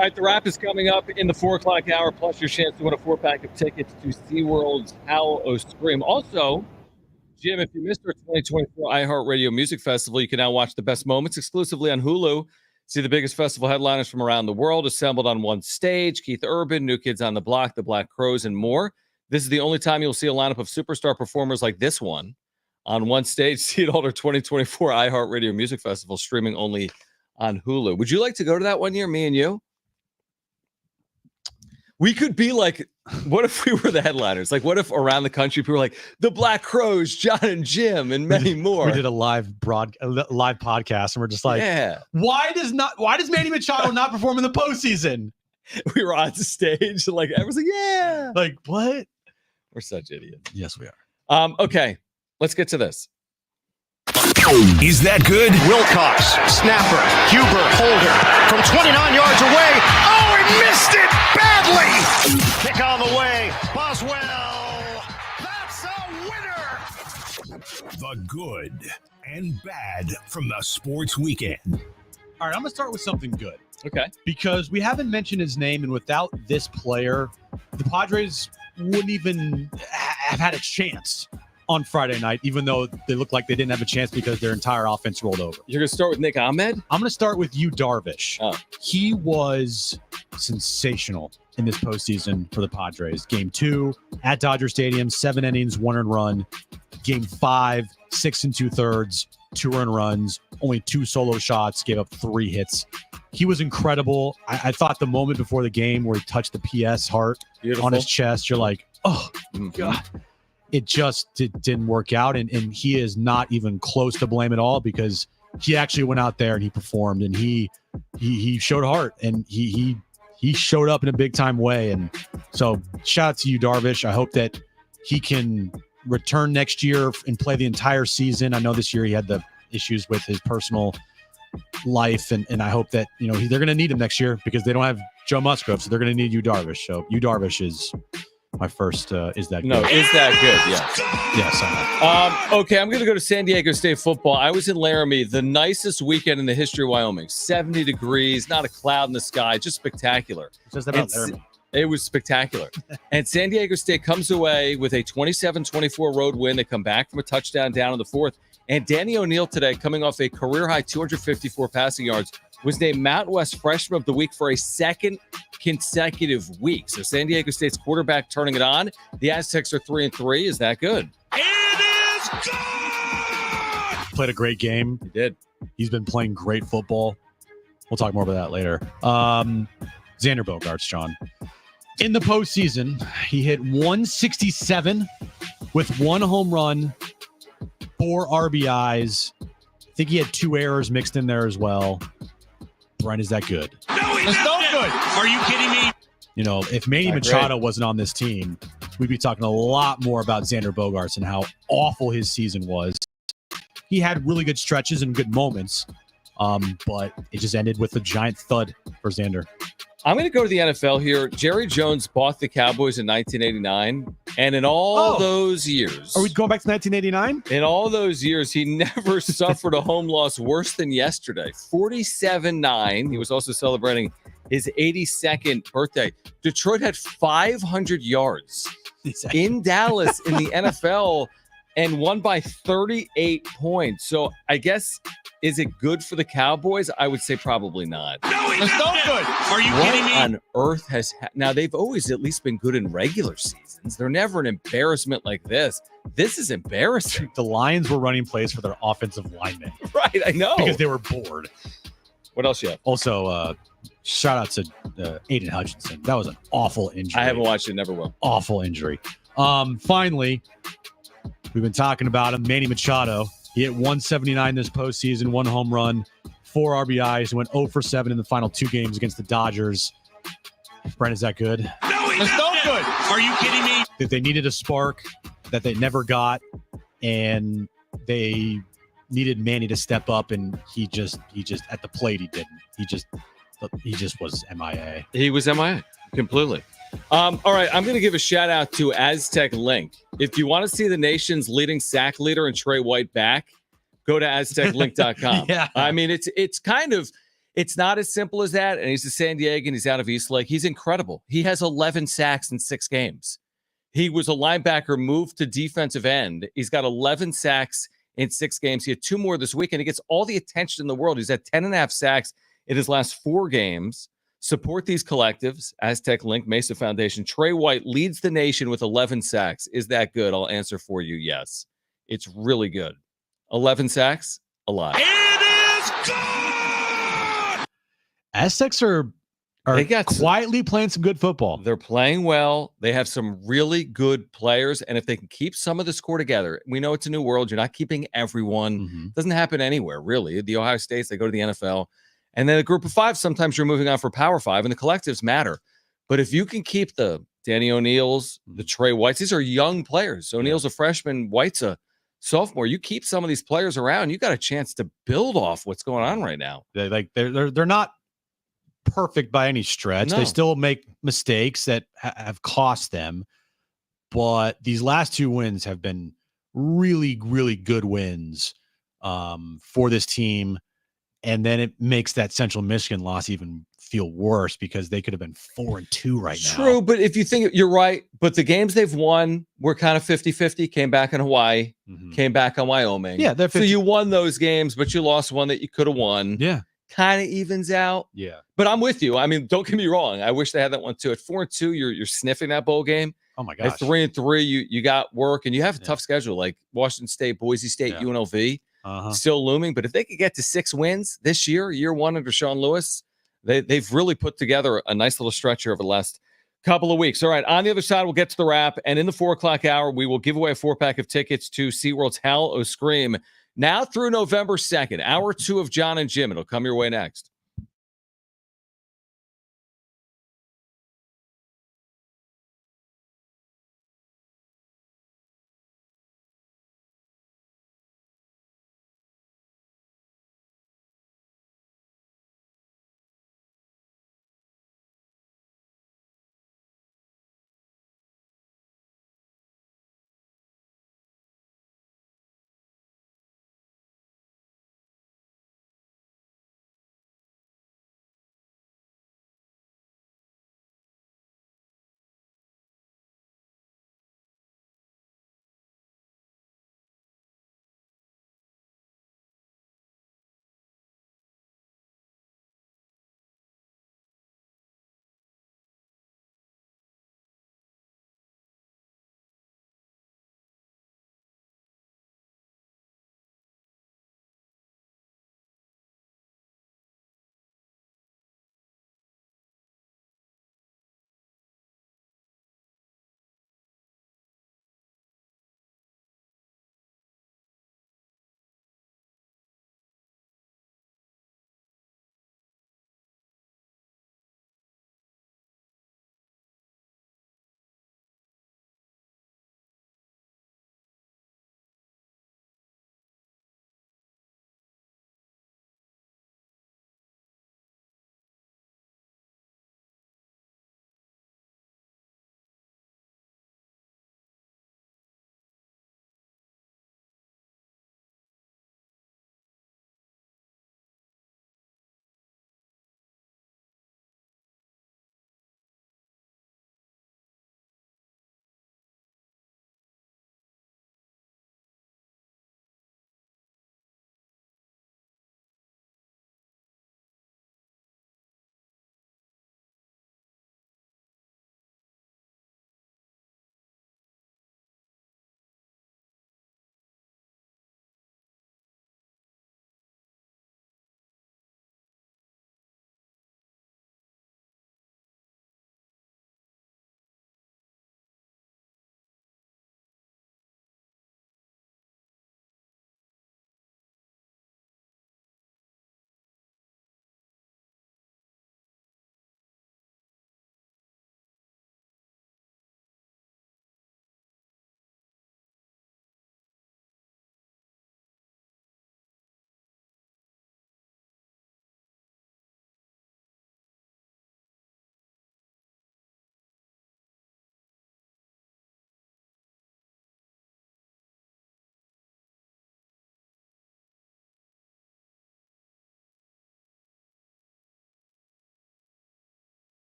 All right, the wrap is coming up in the 4 o'clock hour, plus your chance to win a 4-pack of tickets to SeaWorld's Howl O Scream. Also, Jim, if you missed our 2024 iHeartRadio Music Festival, you can now watch the best moments exclusively on Hulu. See the biggest festival headliners from around the world assembled on one stage. Keith Urban, New Kids on the Block, the Black Crowes, and more. This is the only time you'll see a lineup of superstar performers like this one on one stage. See it all our 2024 iHeartRadio Music Festival, streaming only on Hulu. Would you like to go to that one year, me and you? We could be like, what if we were the headliners? Like, what if around the country people were like, the Black Crowes, Jon and Jim, and many more? We did a live podcast, and we're just like, yeah. Why does Manny Machado not perform in the postseason? We were on stage, like everyone's like, yeah. Like, what? We're such idiots. Yes, we are. Okay, let's get to this. Is that good? Wilcox, snapper, Huber, holder, from 29 yards away. Oh, he missed it badly. Kick on the way. Boswell. That's a winner. The good and bad from the sports weekend. All right, I'm going to start with something good. Okay. Because we haven't mentioned his name, and without this player, the Padres wouldn't even have had a chance on Friday night, even though they looked like they didn't have a chance because their entire offense rolled over. You're going to start with Nick Ahmed? I'm going to start with Yu Darvish. Oh. He was sensational in this postseason for the Padres. Game 2 at Dodger Stadium, 7 innings, 1 earned run. Game 5, 6 2/3, 2 earned runs, only 2 solo shots, gave up 3 hits. He was incredible. I thought the moment before the game where he touched the PS heart on his chest, you're like, oh, God. It just didn't work out, and he is not even close to blame at all because he actually went out there and he performed, and he showed heart, and he showed up in a big time way. And so shout out to you, Darvish. I hope that he can return next year and play the entire season. I know this year he had the issues with his personal life, and I hope that they're going to need him next year because they don't have Joe Musgrove, so they're going to need you, Darvish. So you, Darvish, is my first. Is that good? No, is that good? Yeah. Yes. Okay, I'm going to go to San Diego State football. I was in Laramie, the nicest weekend in the history of Wyoming. 70 degrees, not a cloud in the sky, just spectacular. Just about Laramie. It was spectacular. And San Diego State comes away with a 27-24 road win. They come back from a touchdown down in the 4th. And Danny O'Neal today, coming off a career-high 254 passing yards, was named Mountain West Freshman of the Week for a second consecutive week. So San Diego State's quarterback turning it on. The Aztecs are 3-3. Is that good? It is good! Played a great game. He did. He's been playing great football. We'll talk more about that later. Xander Bogaerts, John. In the postseason, he hit 167 with 1 home run, 4 RBIs. I think he had 2 errors mixed in there as well. Brent, is that good? No, it's not good. Are you kidding me? If Manny Machado wasn't on this team, we'd be talking a lot more about Xander Bogaerts and how awful his season was. He had really good stretches and good moments, but it just ended with a giant thud for Xander. I'm going to go to the NFL here. Jerry Jones bought the Cowboys in 1989, and in all those years... Are we going back to 1989? In all those years, he never suffered a home loss worse than yesterday. 47-9. He was also celebrating his 82nd birthday. Detroit had 500 yards in Dallas in the NFL and won by 38 points. So I guess... Is it good for the Cowboys? I would say probably not. No, it's not good. Are you kidding me? What on earth has now? They've always at least been good in regular seasons. They're never an embarrassment like this. This is embarrassing. The Lions were running plays for their offensive linemen. Right, I know. Because they were bored. What else you have? Also, shout out to Aiden Hutchinson. That was an awful injury. I haven't watched it. Never will. Awful injury. Finally, we've been talking about him. Manny Machado. He hit 179 this postseason, 1 home run, 4 RBIs, and went 0 for 7 in the final 2 games against the Dodgers. Brent, is that good? No, it's not good. Are you kidding me? That they needed a spark that they never got, and they needed Manny to step up, and he just at the plate he didn't. He just was MIA. He was MIA completely. All right, I'm going to give a shout out to Aztec Link. If you want to see the nation's leading sack leader and Trey White back, go to azteclink.com. Yeah. I mean, it's kind of It's not as simple as that. And he's a San Diego and he's out of Eastlake. He's incredible. He has 11 sacks in 6 games. He was a linebacker, moved to defensive end. He's got 11 sacks in 6 games. He had 2 more this week, and he gets all the attention in the world. He's had 10.5 sacks in his last 4 games. Support these collectives. Aztec Link, Mesa Foundation. Trey White leads the nation with 11 sacks. Is that good? I'll answer for you, yes. It's really good. 11 sacks? A lot. It is good! Aztecs are quietly playing some good football. They're playing well. They have some really good players. And if they can keep some of the score together, we know it's a new world. You're not keeping everyone. It doesn't happen anywhere, really. The Ohio States, they go to the NFL. And then a group of 5, sometimes you're moving on for Power 5, and the collectives matter. But if you can keep the Danny O'Neills, the Trey Whites, these are young players. O'Neill's a freshman, White's a sophomore. You keep some of these players around, you got a chance to build off what's going on right now. They're not perfect by any stretch. No. They still make mistakes that have cost them, but these last 2 wins have been really, really good wins for this team. And then it makes that Central Michigan loss even feel worse because they could have been 4-2 right now. True, but if you think you're right, but the games they've won were kind of 50-50, came back in Hawaii, came back on Wyoming. Yeah, so you won those games, but you lost one that you could have won. Yeah. Kind of evens out. Yeah. But I'm with you. I mean, don't get me wrong. I wish they had that one too. At 4-2, you're sniffing that bowl game. Oh my gosh. At 3-3, you got work and you have a tough schedule like Washington State, Boise State, UNLV. Still looming. But if they could get to 6 wins this year 1 under Sean Lewis, they've really put together a nice little stretch here over the last couple of weeks. All right, on the other side, we'll get to the wrap. And in the 4 o'clock hour, we will give away a 4-pack of tickets to SeaWorld's Howl O Scream now through November 2nd. Hour 2 of Jon and Jim. It'll come your way next.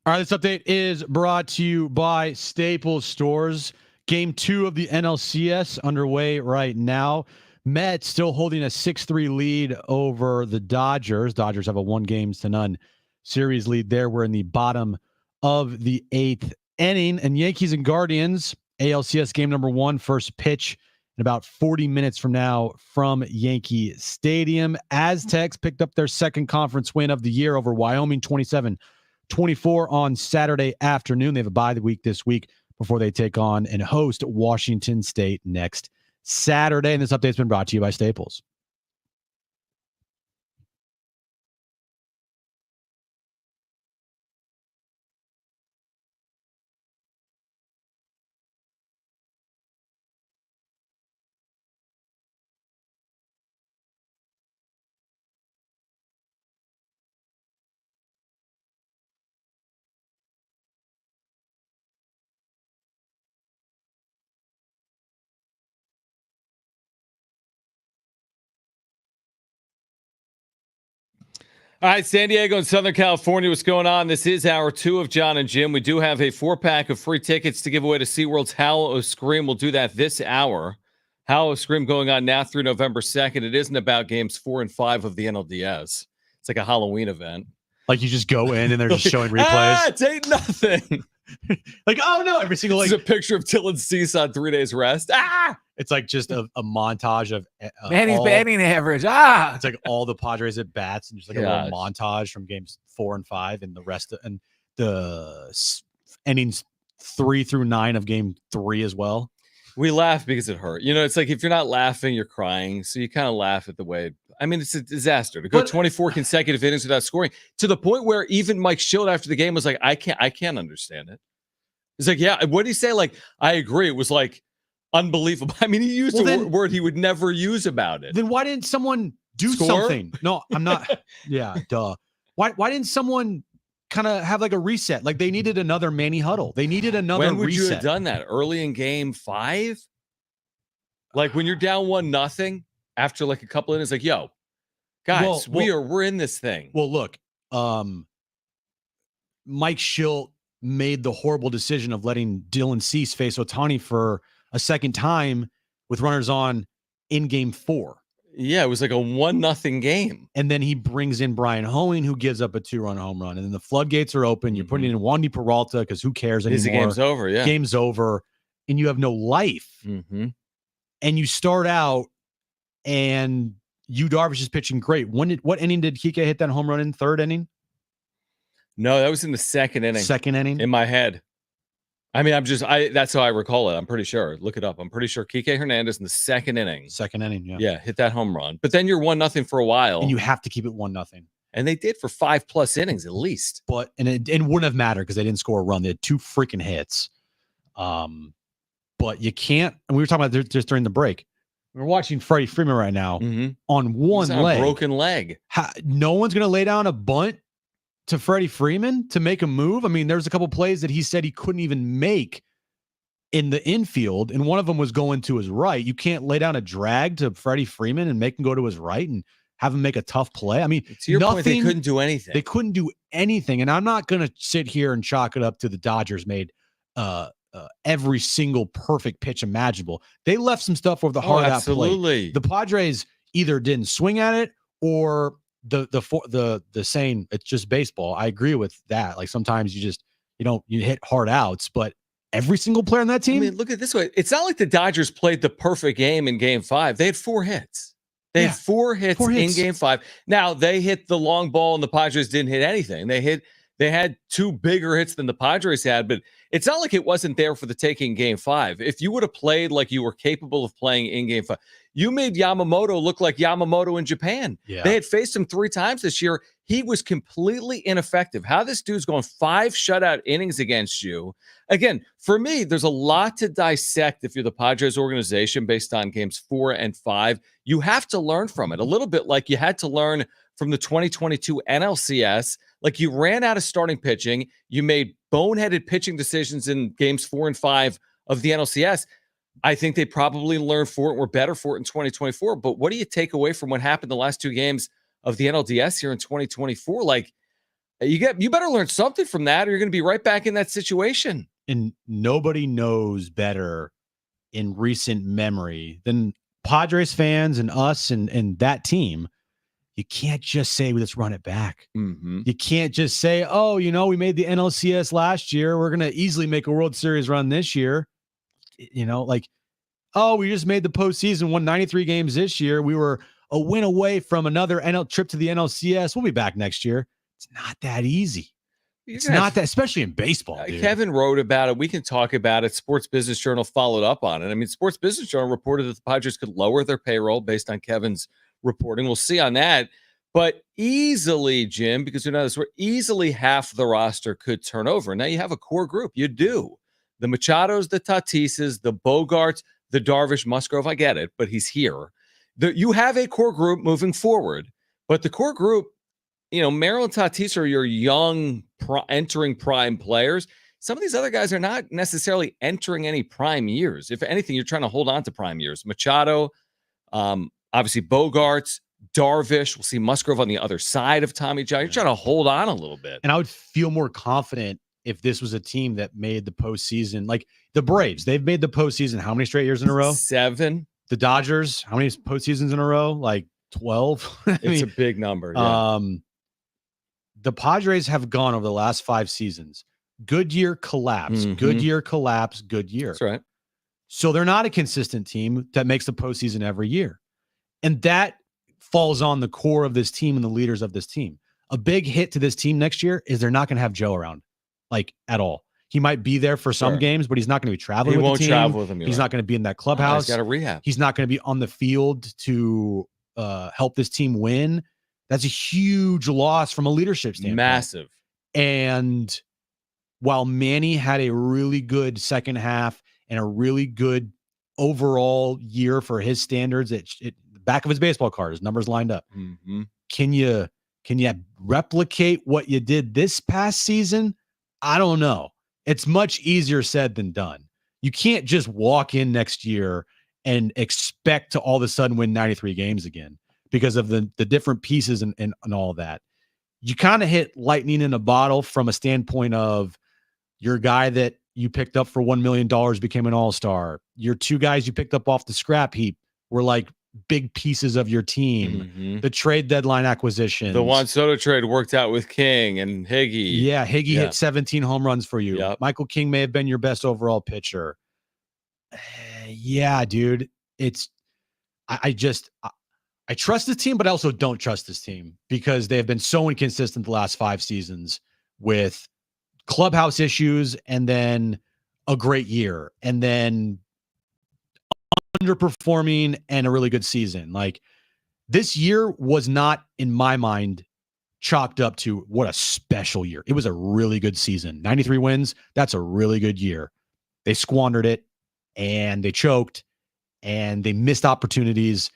All right, this update is brought to you by Staples Stores. Game 2 of the NLCS underway right now. Mets still holding a 6-3 lead over the Dodgers. Dodgers have a 1-0 series lead there. We're in the bottom of the 8th inning. And Yankees and Guardians, ALCS game number 1, first pitch in about 40 minutes from now from Yankee Stadium. Aztecs picked up their second conference win of the year over Wyoming, 27-24 on Saturday afternoon. They have a bye week this week before they take on and host Washington State next Saturday. And this update's been brought to you by Staples. All right, San Diego and Southern California, what's going on? This is hour 2 of Jon and Jim. We do have a 4-pack of free tickets to give away to SeaWorld's Howl of Scream. We'll do that this hour. Howl of Scream going on now through November 2nd. It isn't about games 4 and 5 of the NLDS. It's like a Halloween event. Like you just go in and they're just showing replays. It ain't nothing. Like, oh no, every single There's a picture of Dylan Cease on 3 days rest. It's like just a montage of Manny's batting average. It's like all the Padres at bats and just like a little Gosh. montage from games 4 and 5 and the rest of, and the innings 3 through 9 of game 3 as well. We laugh because it hurt. You know, it's like if you're not laughing, you're crying. So you kind of laugh at the way. I mean, it's a disaster to go 24 consecutive innings without scoring, to the point where even Mike Schilt after the game was like, I can't understand it. He's like, yeah, what did he say? Like, I agree. It was like unbelievable. I mean, he used a word he would never use about it. Then why didn't someone do Score? something? No, I'm not. Yeah, duh. Why didn't someone kind of have like a reset? Like they needed another Manny huddle. They needed another When would reset. you have done that? Early in game 5? Like when you're down 1-0 after like a couple innings, like, yo, guys, we're in this thing. Well, look, Mike Schilt made the horrible decision of letting Dylan Cease face Ohtani for a second time with runners on in game 4. Yeah, it was like a 1-0 game. And then he brings in Brian Hoeing, who gives up a 2-run home run. And then the floodgates are open. You're putting in Wandy Peralta because who cares anymore? The game's over, yeah. Game's over. And you have no life. Mm-hmm. And you start out and Yu Darvish is pitching great. What inning did Kike hit that home run in? 3rd inning? No, that was in the 2nd inning. 2nd inning? In my head. I mean, that's how I recall it. I'm pretty sure. Look it up. I'm pretty sure Kike Hernandez in the 2nd inning. 2nd inning, yeah. Yeah, hit that home run. But then you're 1-0 for a while. And you have to keep it 1-0. And they did for 5+ innings at least. But it wouldn't have mattered because they didn't score a run. They had 2 freaking hits. But you can't, and we were talking about just during the break. We're watching Freddie Freeman right now on one leg. A broken leg. No one's going to lay down a bunt to Freddie Freeman to make a move. I mean, there's a couple plays that he said he couldn't even make in the infield, and one of them was going to his right. You can't lay down a drag to Freddie Freeman and make him go to his right and have him make a tough play. I mean, to your point, they couldn't do anything. They couldn't do anything, and I'm not going to sit here and chalk it up to the Dodgers made every single perfect pitch imaginable. They left some stuff over the hard out plate. The Padres either didn't swing at it or the saying it's just baseball. I agree with that. Like sometimes you hit hard outs, but every single player on that team. I mean, look at it this way. It's not like the Dodgers played the perfect game in game 5. They had 4 hits. They had 4 hits in game 5. Now they hit the long ball and the Padres didn't hit anything. They had 2 bigger hits than the Padres had, but it's not like it wasn't there for the taking game 5. If you would have played like you were capable of playing in game 5, you made Yamamoto look like Yamamoto in Japan. Yeah. They had faced him 3 times this year. He was completely ineffective. How this dude's going 5 shutout innings against you. Again, for me, there's a lot to dissect if you're the Padres organization based on games 4 and 5. You have to learn from it a little bit like you had to learn from the 2022 NLCS. Like you ran out of starting pitching. You made boneheaded pitching decisions in games 4 and 5 of the NLCS. I think they probably learned for it and were better for it in 2024. But what do you take away from what happened the last 2 games of the NLDS here in 2024? Like, You better learn something from that, or you're going to be right back in that situation. And nobody knows better in recent memory than Padres fans and us and that team. You can't just say, let's run it back. Mm-hmm. You can't just say, oh, we made the NLCS last year. We're going to easily make a World Series run this year. Oh, we just made the postseason, won 93 games this year. We were a win away from another trip to the NLCS. We'll be back next year. It's not that easy. It's not that, especially in baseball. Dude. Kevin wrote about it. We can talk about it. Sports Business Journal followed up on it. I mean, Sports Business Journal reported that the Padres could lower their payroll based on Kevin's reporting. We'll see on that. But easily, Jim, because easily half the roster could turn over. Now you have a core group. You do. The Machados, the Tatises, the Bogarts, the Darvish, Musgrove. I get it, but he's here. You have a core group moving forward. But the core group, Merrill and Tatis are your young, entering prime players. Some of these other guys are not necessarily entering any prime years. If anything, you're trying to hold on to prime years. Machado, obviously Bogarts, Darvish. We'll see Musgrove on the other side of Tommy John. You're trying to hold on a little bit. And I would feel more confident if this was a team that made the postseason. Like the Braves, they've made the postseason how many straight years in a row? 7. The Dodgers, how many postseasons in a row? Like 12. It's a big number. Yeah. The Padres have gone over the last 5 seasons. Good year, collapse. Mm-hmm. Good year, collapse. Good year. That's right. So they're not a consistent team that makes the postseason every year. And that falls on the core of this team and the leaders of this team. A big hit to this team next year is they're not going to have Joe around, like, at all. He might be there for some games, but he's not going to be traveling with the team. He won't travel with him. He's not going to be in that clubhouse. He's got a rehab. He's not going to be on the field to help this team win. That's a huge loss from a leadership standpoint. Massive. And while Manny had a really good second half and a really good overall year for his standards, the back of his baseball card, his numbers lined up. Mm-hmm. Can you replicate what you did this past season? I don't know. It's much easier said than done. You can't just walk in next year and expect to all of a sudden win 93 games again because of the different pieces and all that. You kind of hit lightning in a bottle from a standpoint of your guy that you picked up for $1 million became an all-star. Your 2 guys you picked up off the scrap heap were like big pieces of your team. Mm-hmm. The trade deadline acquisition. The Juan Soto trade worked out with King and Higgy. Yeah, Higgy hit 17 home runs for you. Yep. Michael King may have been your best overall pitcher. Yeah, dude. I trust this team, but I also don't trust this team because they have been so inconsistent the last 5 seasons with clubhouse issues and then a great year and then underperforming and a really good season. Like, this year was not, in my mind, chalked up to what a special year. It was a really good season. 93 wins. That's a really good year. They squandered it and they choked and they missed opportunities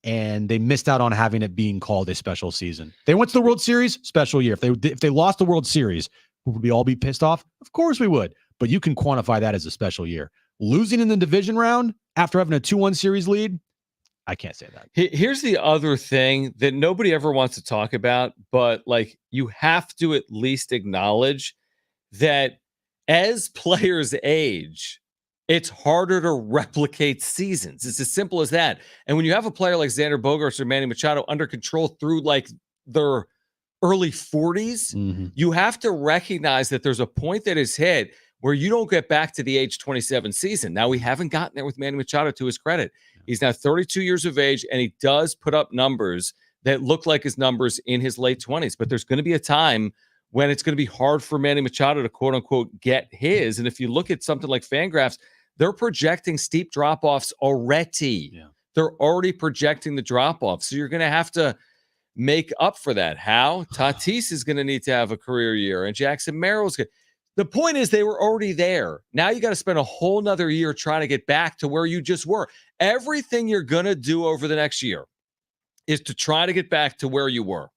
and they missed out on having it being called a special season. They went to the World Series, special year. If they lost the World Series, would we all be pissed off? Of course we would. But you can quantify that as a special year. Losing in the division round after having a 2-1 series lead, I can't say that. Here's the other thing that nobody ever wants to talk about, but like you have to at least acknowledge that as players age, it's harder to replicate seasons. It's as simple as that. And when you have a player like Xander Bogaerts or Manny Machado under control through like their early 40s, you have to recognize that there's a point that is hit where you don't get back to the age 27 season. Now, we haven't gotten there with Manny Machado, to his credit. He's now 32 years of age, and he does put up numbers that look like his numbers in his late 20s. But there's going to be a time when it's going to be hard for Manny Machado to, quote unquote, get his. And if you look at something like Fangraphs, they're projecting steep drop-offs already. Yeah. They're already projecting the drop-off. So you're going to have to make up for that. How? Tatis is going to need to have a career year, and Jackson Merrill's going to. The point is they were already there. Now you got to spend a whole nother year trying to get back to where you just were. Everything you're going to do over the next year is to try to get back to where you were.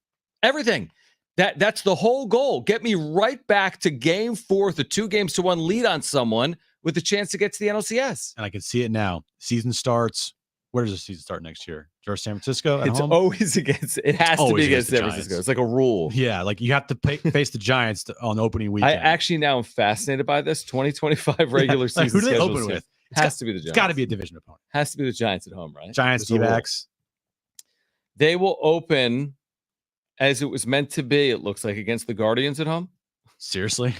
Everything. That's the whole goal. Get me right back to game 4, the 2-1 lead on someone with a chance to get to the NLCS. And I can see it now. Season starts. Where does the season start next year? George San Francisco at It's home? always against. It has to Always be against against the San Francisco. Giants. It's like a rule. Yeah, like you have to face the Giants on opening I weekend. actually now am fascinated by this 2025 regular Like, season. who do they schedule open soon. with? Has to be the Giants. It's got to be a division opponent. Has to be the Giants at home, right? Giants, There's a rule. D-backs. They will open as it was meant to be. It looks like against the Guardians at home. Seriously?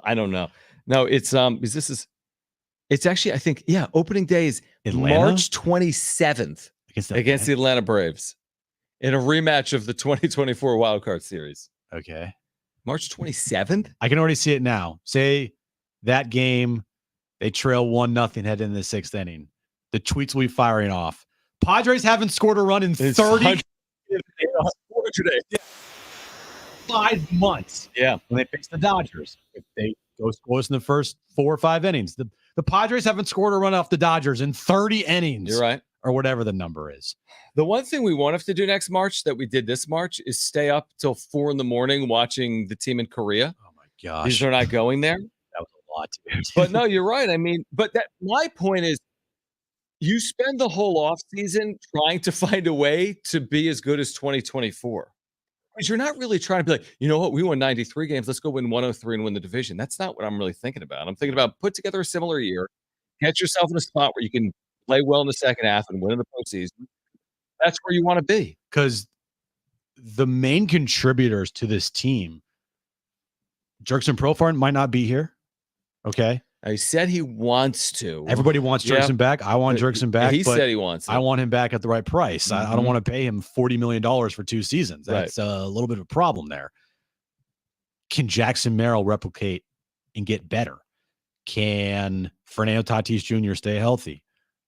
I don't know. No, it's it's actually, I think, opening day is Atlanta? March 27th against the Atlanta Braves in a rematch of the 2024 Wild Card Series. Okay. March 27th? I can already see it now. Say that game, they trail 1-0 heading into the 6th inning. The tweets will be firing off. Padres haven't scored a run in 30 5 months. Yeah. When they face the Dodgers. If they go scoreless in the first 4 or 5 innings. The Padres haven't scored a run off the Dodgers in 30 innings. You're right. Or whatever the number is. The one thing we won't have to do next March that we did this March is stay up till 4 a.m. watching the team in Korea. Oh my gosh. Because they're not going there. That was a lot, dude. But no, you're right. I mean, my point is you spend the whole offseason trying to find a way to be as good as 2024. Because you're not really trying to be like, you know what, we won 93 games. Let's go win 103 and win the division. That's not what I'm really thinking about. I'm thinking about put together a similar year, get yourself in a spot where you can play well in the second half and win in the postseason. That's where you want to be. Because the main contributors to this team, Jurickson Profar might not be here. Okay. He said he wants to. Everybody wants Jurickson back. I want Jurickson back. He but said he wants it. I want him back at the right price. I don't want to pay him $40 million for 2 seasons. That's a little bit of a problem there. Can Jackson Merrill replicate and get better? Can Fernando Tatis Jr. stay healthy?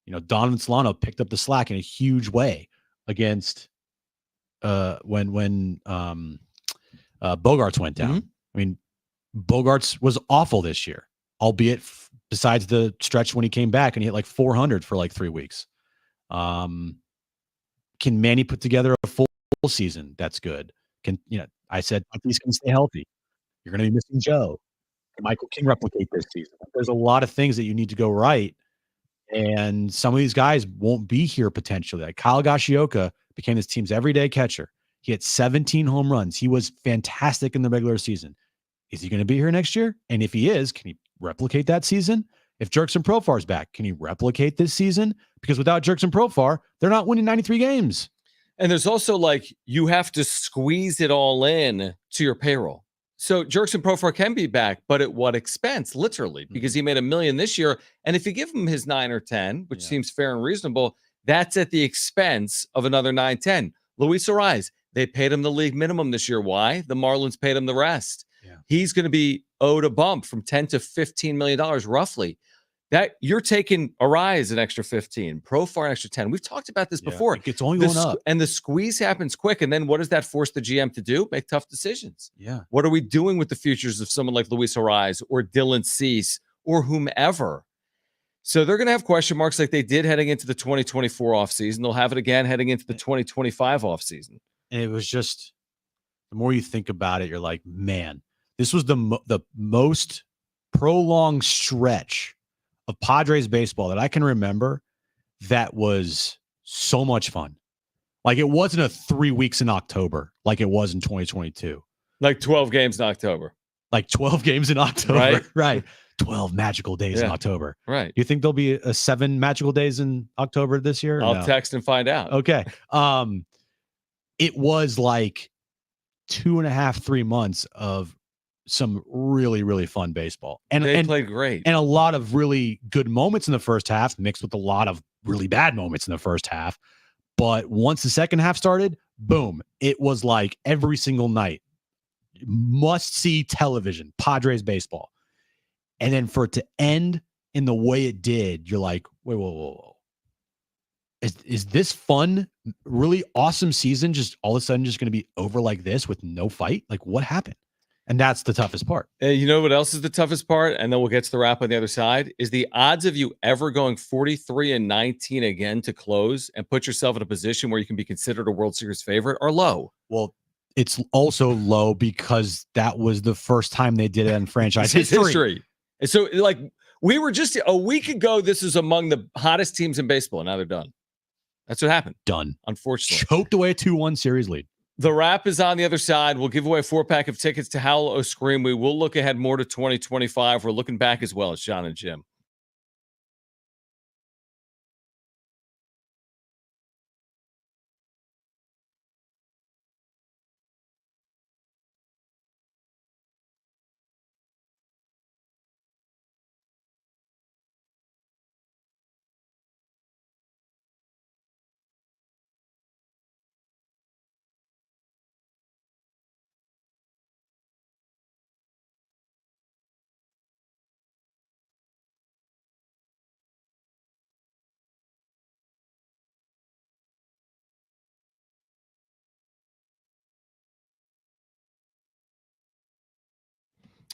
You know, Donovan Solano picked up the slack in a huge way against when Bogarts went down. I mean, Bogarts was awful this year, albeit besides the stretch when he came back and he hit like 400 for like 3 weeks. Can Manny put together a full season? That's good. I said Tatis can stay healthy. You're going to be missing Joe. Can Michael King replicate this season? There's a lot of things that you need to go right. And some of these guys won't be here potentially. Like Kyle Gashioka became this team's everyday catcher. He had 17 home runs. He was fantastic in the regular season. Is he going to be here next year? And if he is, can he replicate that season? If Jurickson Profar is back, can he replicate this season? Because without Jurickson Profar, they're not winning 93 games. And there's also you have to squeeze it all in to your payroll. So Jurickson Profar can be back, but at what expense? Literally, because he made $1 million this year. And if you give him his 9 or 10, which seems fair and reasonable, that's at the expense of another 9, 10. Luis Ariz, they paid him the league minimum this year. Why? The Marlins paid him the rest. Yeah. He's going to be owed a bump from $10 to $15 million roughly. That you're taking Ariz an extra 15, Profar an extra 10. We've talked about this before. It's only going up. And the squeeze happens quick. And then what does that force the GM to do? Make tough decisions. Yeah. What are we doing with the futures of someone like Luis Ariz or Dylan Cease or whomever? So they're going to have question marks like they did heading into the 2024 offseason. They'll have it again heading into the 2025 offseason. And it was just, the more you think about it, you're like, man, this was the most prolonged stretch of Padres baseball that I can remember that was so much fun. Like it wasn't a 3 weeks in October like it was in 2022. Like 12 games in October. Like 12 games in October. Right. 12 magical days in October. Right. Do you think there'll be a 7 magical days in October this year? I'll text and find out. Okay. It was like 2.5, 3 months of some really, really fun baseball. And they played great. And a lot of really good moments in the first half mixed with a lot of really bad moments in the first half. But once the second half started, boom, it was like every single night, must-see television, Padres baseball. And then for it to end in the way it did, you're like, whoa. Is this fun, really awesome season just all of a sudden just going to be over like this with no fight? Like what happened? And that's the toughest part. You know what else is the toughest part? And then we'll get to the wrap on the other side is the odds of you ever going 43-19 again to close and put yourself in a position where you can be considered a World Series favorite are low. Well, it's also low because that was the first time they did it in franchise history. And so we were just a week ago, this is among the hottest teams in baseball. And now they're done. That's what happened. Done. Unfortunately. Choked away a 2-1 series lead. The wrap is on the other side. We'll give away a 4-pack of tickets to Howl O Scream. We will look ahead more to 2025. We're looking back as well as Jon and Jim.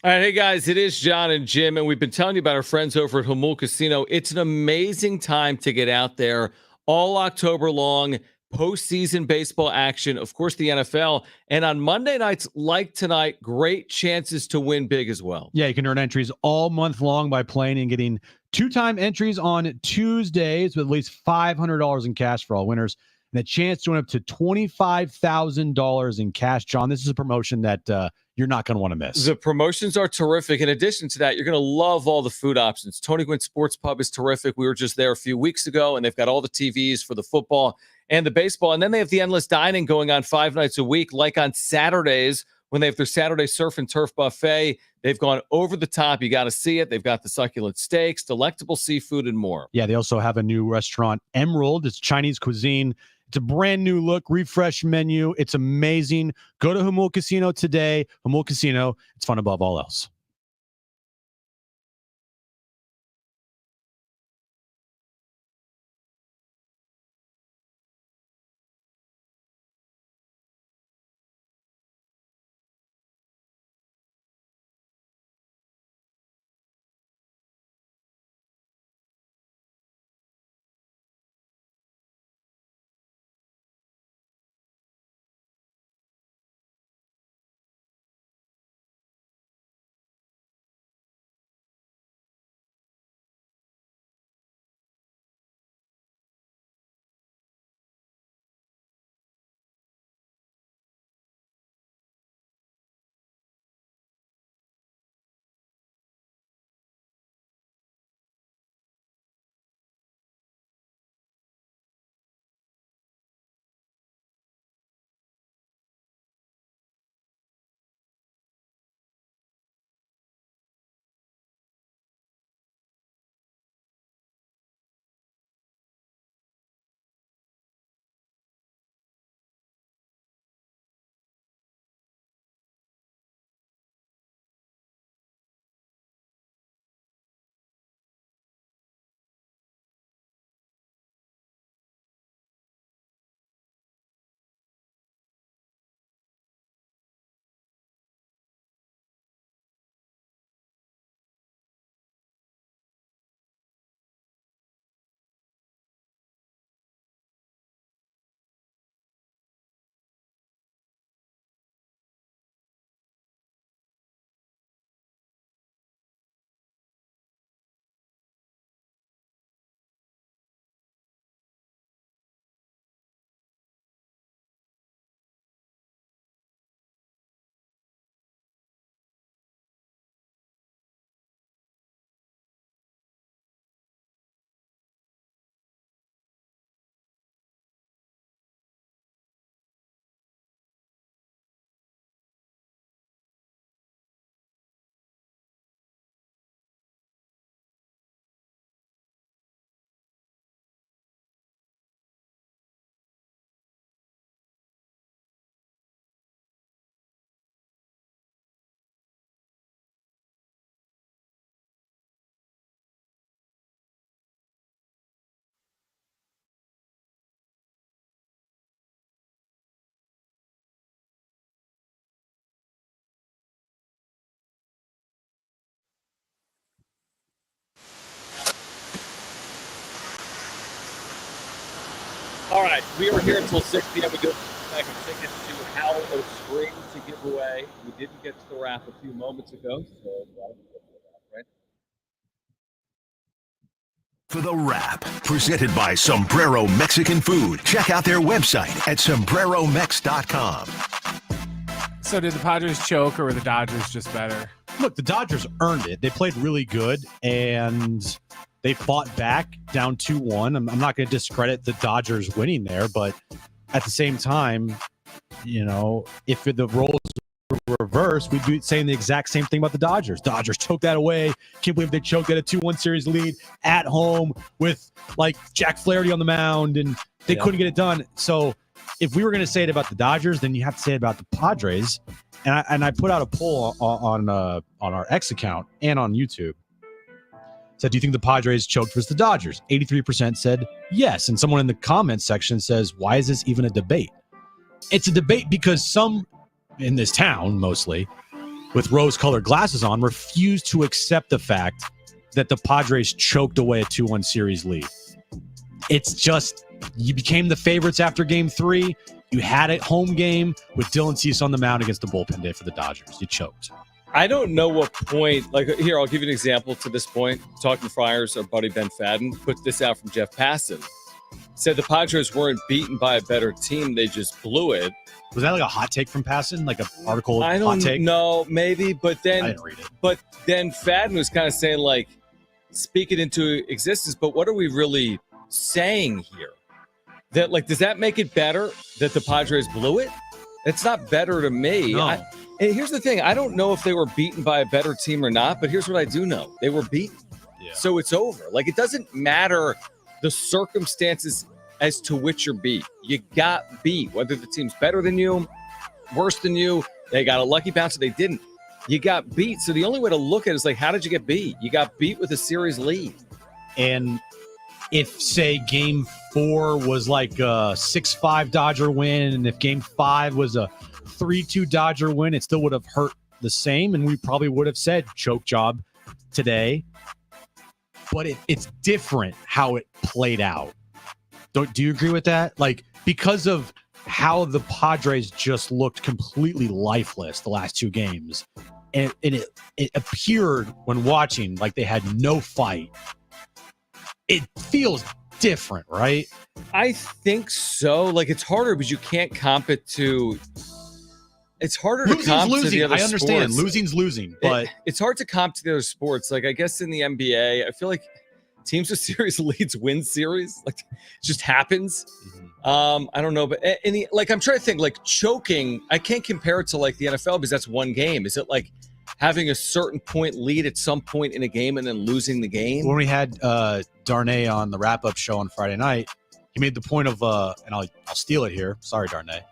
All right, hey guys, it is Jon and Jim, and we've been telling you about our friends over at Hamu Casino. It's an amazing time to get out there all October long, postseason baseball action, of course, the NFL, and on Monday nights like tonight, great chances to win big as well. Yeah, you can earn entries all month long by playing and getting 2-time entries on Tuesdays with at least $500 in cash for all winners and a chance to win up to $25,000 in cash. Jon, this is a promotion that you're not going to want to miss. The promotions are terrific. In addition to that, you're going to love all the food options. Tony Gwynn Sports Pub is terrific. We were just there a few weeks ago, and they've got all the TVs for the football and the baseball. And then they have the endless dining going on 5 nights a week, like on Saturdays when they have their Saturday surf and turf buffet. They've gone over the top. You got to see it. They've got the succulent steaks, delectable seafood, and more. Yeah, they also have a new restaurant, Emerald. It's Chinese cuisine. It's a brand new look, refreshed menu. It's amazing. Go to Hamu Casino today. Hamu Casino. It's fun above all else. All right, we are here until 6 p.m. We go back and tickets to Howl O Scream to give away. We didn't get to the wrap a few moments ago, so right? For the wrap, presented by Sombrero Mexican Food. Check out their website at sombreromex.com. So did the Padres choke, or were the Dodgers just better? Look, the Dodgers earned it. They played really good, and they fought back down 2-1. I'm not going to discredit the Dodgers winning there, but at the same time, if the roles were reversed, we'd be saying the exact same thing about the Dodgers. Dodgers choked that away. Can't believe they choked at a 2-1 series lead at home with Jack Flaherty on the mound, and they couldn't get it done. So if we were going to say it about the Dodgers, then you have to say it about the Padres. And I put out a poll on our X account and on YouTube. Said, do you think the Padres choked versus the Dodgers? 83% said yes. And someone in the comments section says, why is this even a debate? It's a debate because some in this town, mostly, with rose-colored glasses on, refuse to accept the fact that the Padres choked away a 2-1 series lead. It's just, you became the favorites after Game 3. You had a home game with Dylan Cease on the mound against the bullpen day for the Dodgers. You choked. I don't know what point, here, I'll give you an example to this point. Talking Friars, our buddy Ben Fadden put this out from Jeff Passan. Said the Padres weren't beaten by a better team, they just blew it. Was that like a hot take from Passan? Like an article I hot take? don't know, maybe, but then I didn't read it. But then Fadden was kind of saying, speak it into existence, but what are we really saying here? That, does that make it better that the Padres blew it? It's not better to me. No. And here's the thing. I don't know if they were beaten by a better team or not, but here's what I do know. They were beaten. Yeah. So it's over. It doesn't matter the circumstances as to which you're beat. You got beat, whether the team's better than you, worse than you, they got a lucky bounce or they didn't. You got beat. So the only way to look at it is how did you get beat? You got beat with a series lead. And if, say, Game 4 was a 6-5 Dodger win, and if Game 5 was a 3-2 Dodger win, it still would have hurt the same, and we probably would have said choke job today. But it's different how it played out. Do you agree with that? Because of how the Padres just looked completely lifeless the last two games, and it appeared when watching like they had no fight. It feels different, right? I think so. It's harder because you can't comp it to. It's harder to comp to the other I understand. sports. Losing's losing, but it's hard to comp to the other sports. I guess in the NBA, I feel like teams with series leads win series. It just happens. I don't know, but I'm trying to think. Choking, I can't compare it to the NFL because that's one game. Is it having a certain point lead at some point in a game and then losing the game? When we had Darnay on the wrap-up show on Friday night, he made the point of, and I'll steal it here. Sorry, Darnay.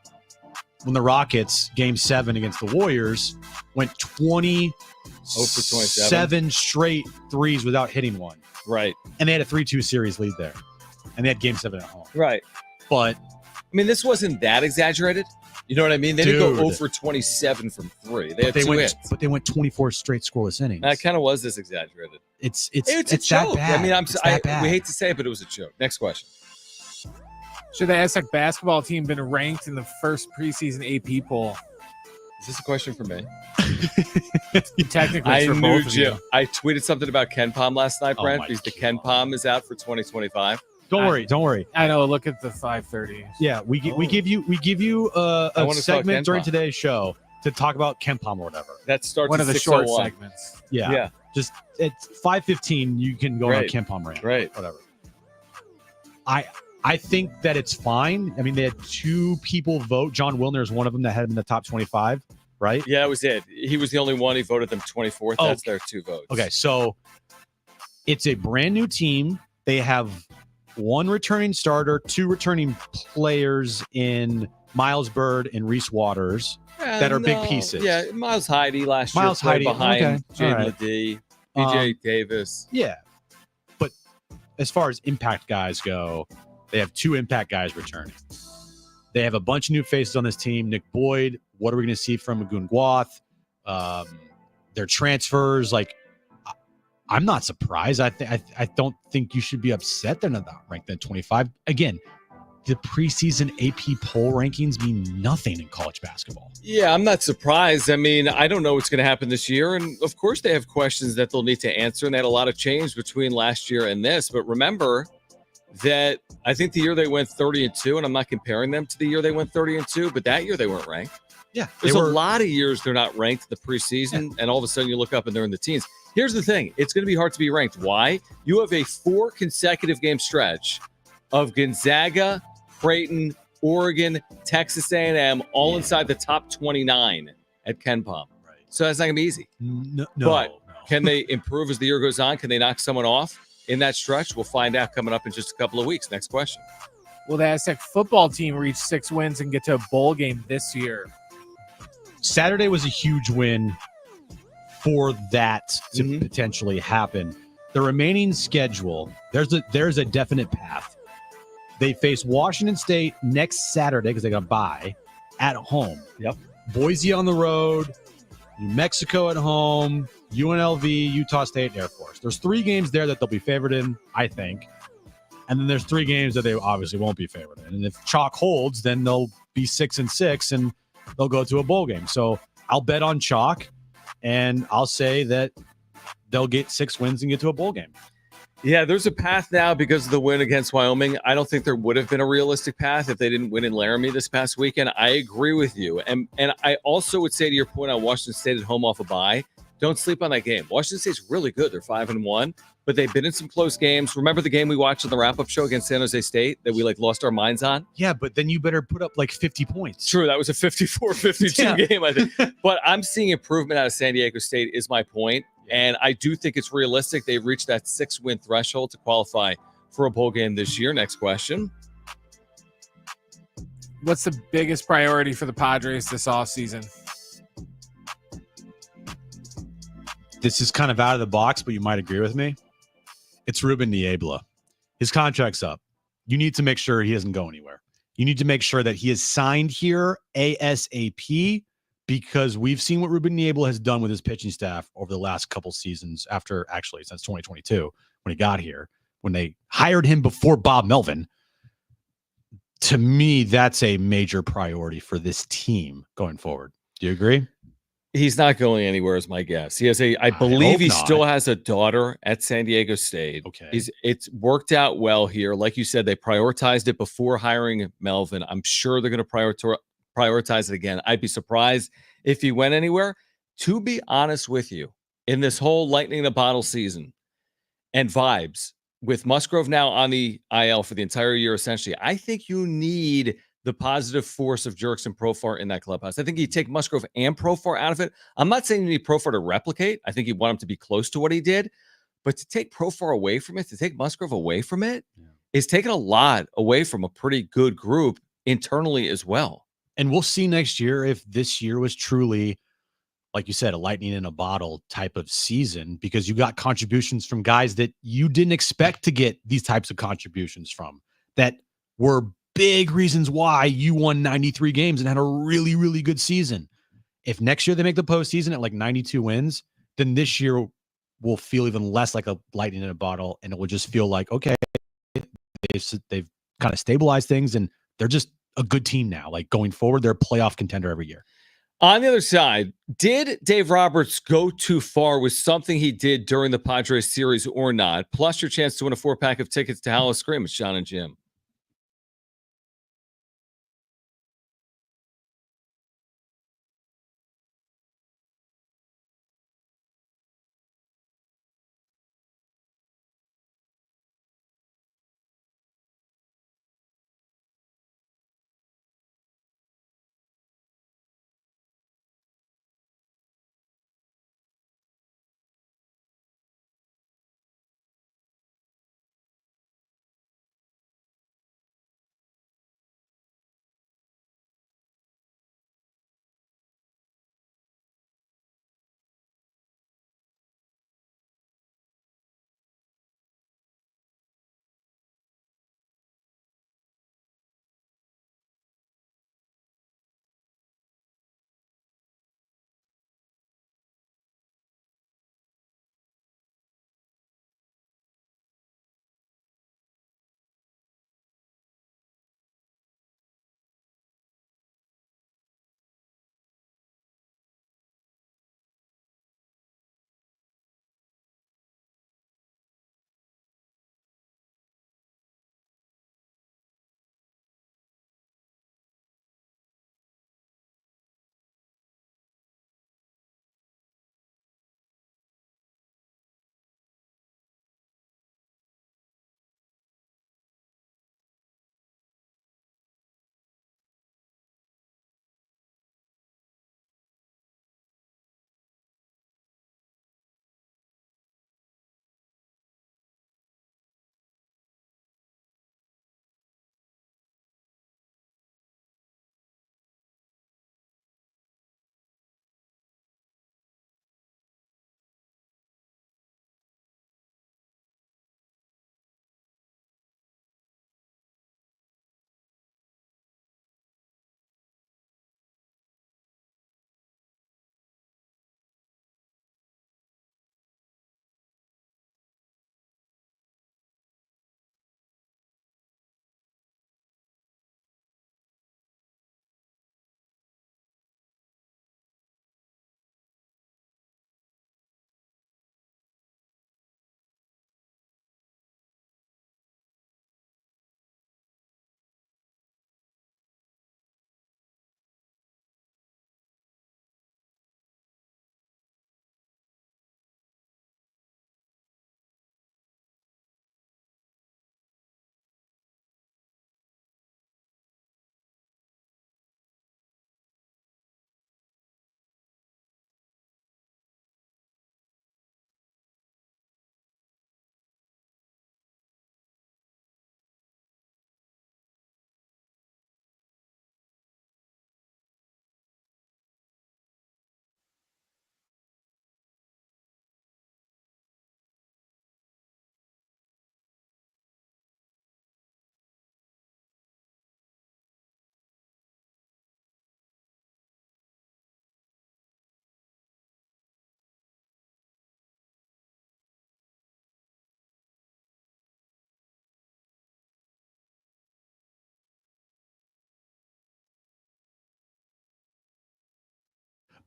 When the Rockets, Game 7 against the Warriors, went 27 straight threes without hitting one. Right. And they had a 3-2 series lead there. And they had Game 7 at home. Right. But this wasn't that exaggerated. You know what I mean? They didn't go 0 for 27 from 3. They had two hits. But they went 24 straight scoreless innings. That kind of was this exaggerated. It's a choke. That bad. We hate to say it, but it was a choke. Next question. Should the Aztec basketball team been ranked in the first preseason AP poll? Is this a question for me? Technically, I it's for knew both of Jim. you. I tweeted something about Ken Pom last night, Brent, because the Ken Pom is out for 2025. Don't worry. I know. Look at the 5:30. Yeah, we give you a segment during today's show to talk about KenPom or whatever. That starts one at of the short 6:01. segments. Yeah. Just at 5:15, you can go on KenPom rant. Right. Whatever. I think that it's fine. They had two people vote. John Wilner is one of them that had him in the top 25, right? Yeah, it was it. He was the only one. He voted them 24th. That's their two votes. Okay, so it's a brand new team. They have one returning starter, two returning players in Miles Bird and Reese Waters that are big pieces. Yeah, Miles Heide last year played behind Jaden Ledee, DJ Davis. Yeah, but as far as impact guys go, they have two impact guys returning. They have a bunch of new faces on this team. Nick Boyd, what are we going to see from Magoon Guath? Their transfers, I'm not surprised. I don't think you should be upset they're not ranked at 25. Again, the preseason AP poll rankings mean nothing in college basketball. Yeah, I'm not surprised. I mean, I don't know what's going to happen this year. And of course, they have questions that they'll need to answer. And they had a lot of change between last year and this. But remember that I think the year they went 30-2, and I'm not comparing them to the year they went 30-2, but that year they weren't ranked. Yeah. There's a lot of years they're not ranked in the preseason, and all of a sudden you look up and they're in the teens. Here's the thing. It's going to be hard to be ranked. Why? You have a 4 consecutive game stretch of Gonzaga, Creighton, Oregon, Texas A&M, all inside the top 29 at KenPom. Right. So that's not going to be easy. No. Can they improve as the year goes on? Can they knock someone off in that stretch? We'll find out coming up in just a couple of weeks. Next question. Will the Aztec football team reach 6 wins and get to a bowl game this year? Saturday was a huge win for that to potentially happen. The remaining schedule, there's a definite path. They face Washington State next Saturday because they got a bye at home. Yep. Boise on the road, New Mexico at home, UNLV, Utah State, Air Force. There's 3 games there that they'll be favored in, I think. And then there's 3 games that they obviously won't be favored in. And if chalk holds, then they'll be 6-6 and they'll go to a bowl game. So I'll bet on chalk, and I'll say that they'll get 6 wins and get to a bowl game. Yeah, there's a path now because of the win against Wyoming. I don't think there would have been a realistic path if they didn't win in Laramie this past weekend. I agree with you. And I also would say to your point on Washington State at home off a bye, don't sleep on that game. Washington State's really good. They're 5-1, but they've been in some close games. Remember the game we watched on the wrap-up show against San Jose State that we lost our minds on? Yeah, but then you better put up 50 points. True, that was a 54-52 game, I think. But I'm seeing improvement out of San Diego State is my point. And I do think it's realistic. They've reached that 6-win threshold to qualify for a bowl game this year. Next question. What's the biggest priority for the Padres this offseason? This is kind of out of the box, but you might agree with me. It's Ruben Niebla. His contract's up. You need to make sure he doesn't go anywhere. You need to make sure that he is signed here ASAP, because we've seen what Ruben Niebla has done with his pitching staff over the last couple seasons, since 2022 when he got here, when they hired him before Bob Melvin. To me, that's a major priority for this team going forward. Do you agree? He's not going anywhere is my guess. He has I believe he still has a daughter at San Diego State. Okay. It's worked out well here. Like you said, they prioritized it before hiring Melvin. I'm sure they're going to prioritize it again. I'd be surprised if he went anywhere. To be honest with you, in this whole lightning in the bottle season and vibes with Musgrove now on the IL for the entire year, essentially, I think you need the positive force of Jerks and Profar in that clubhouse. I think you take Musgrove and Profar out of it. I'm not saying you need Profar to replicate. I think you want him to be close to what he did, but to take Profar away from it, to take Musgrove away from it, is taking a lot away from a pretty good group internally as well. And we'll see next year if this year was truly, like you said, a lightning in a bottle type of season, because you got contributions from guys that you didn't expect to get these types of contributions from, that were big reasons why you won 93 games and had a really, really good season. If next year they make the postseason at 92 wins, then this year will feel even less like a lightning in a bottle, and it will just feel like, okay, they've kind of stabilized things and they're just a good team now. Going forward, they're a playoff contender every year. On the other side, did Dave Roberts go too far with something he did during the Padres series or not? Plus your chance to win a 4-pack of tickets to Halloween Scream with Jon and Jim.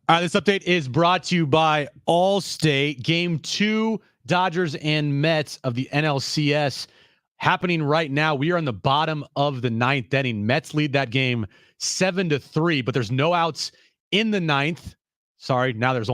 All right, this update is brought to you by Allstate. Game 2, Dodgers and Mets of the NLCS happening right now. We are in the bottom of the 9th inning. Mets lead that game 7-3, but there's no outs in the 9th. Sorry, now there's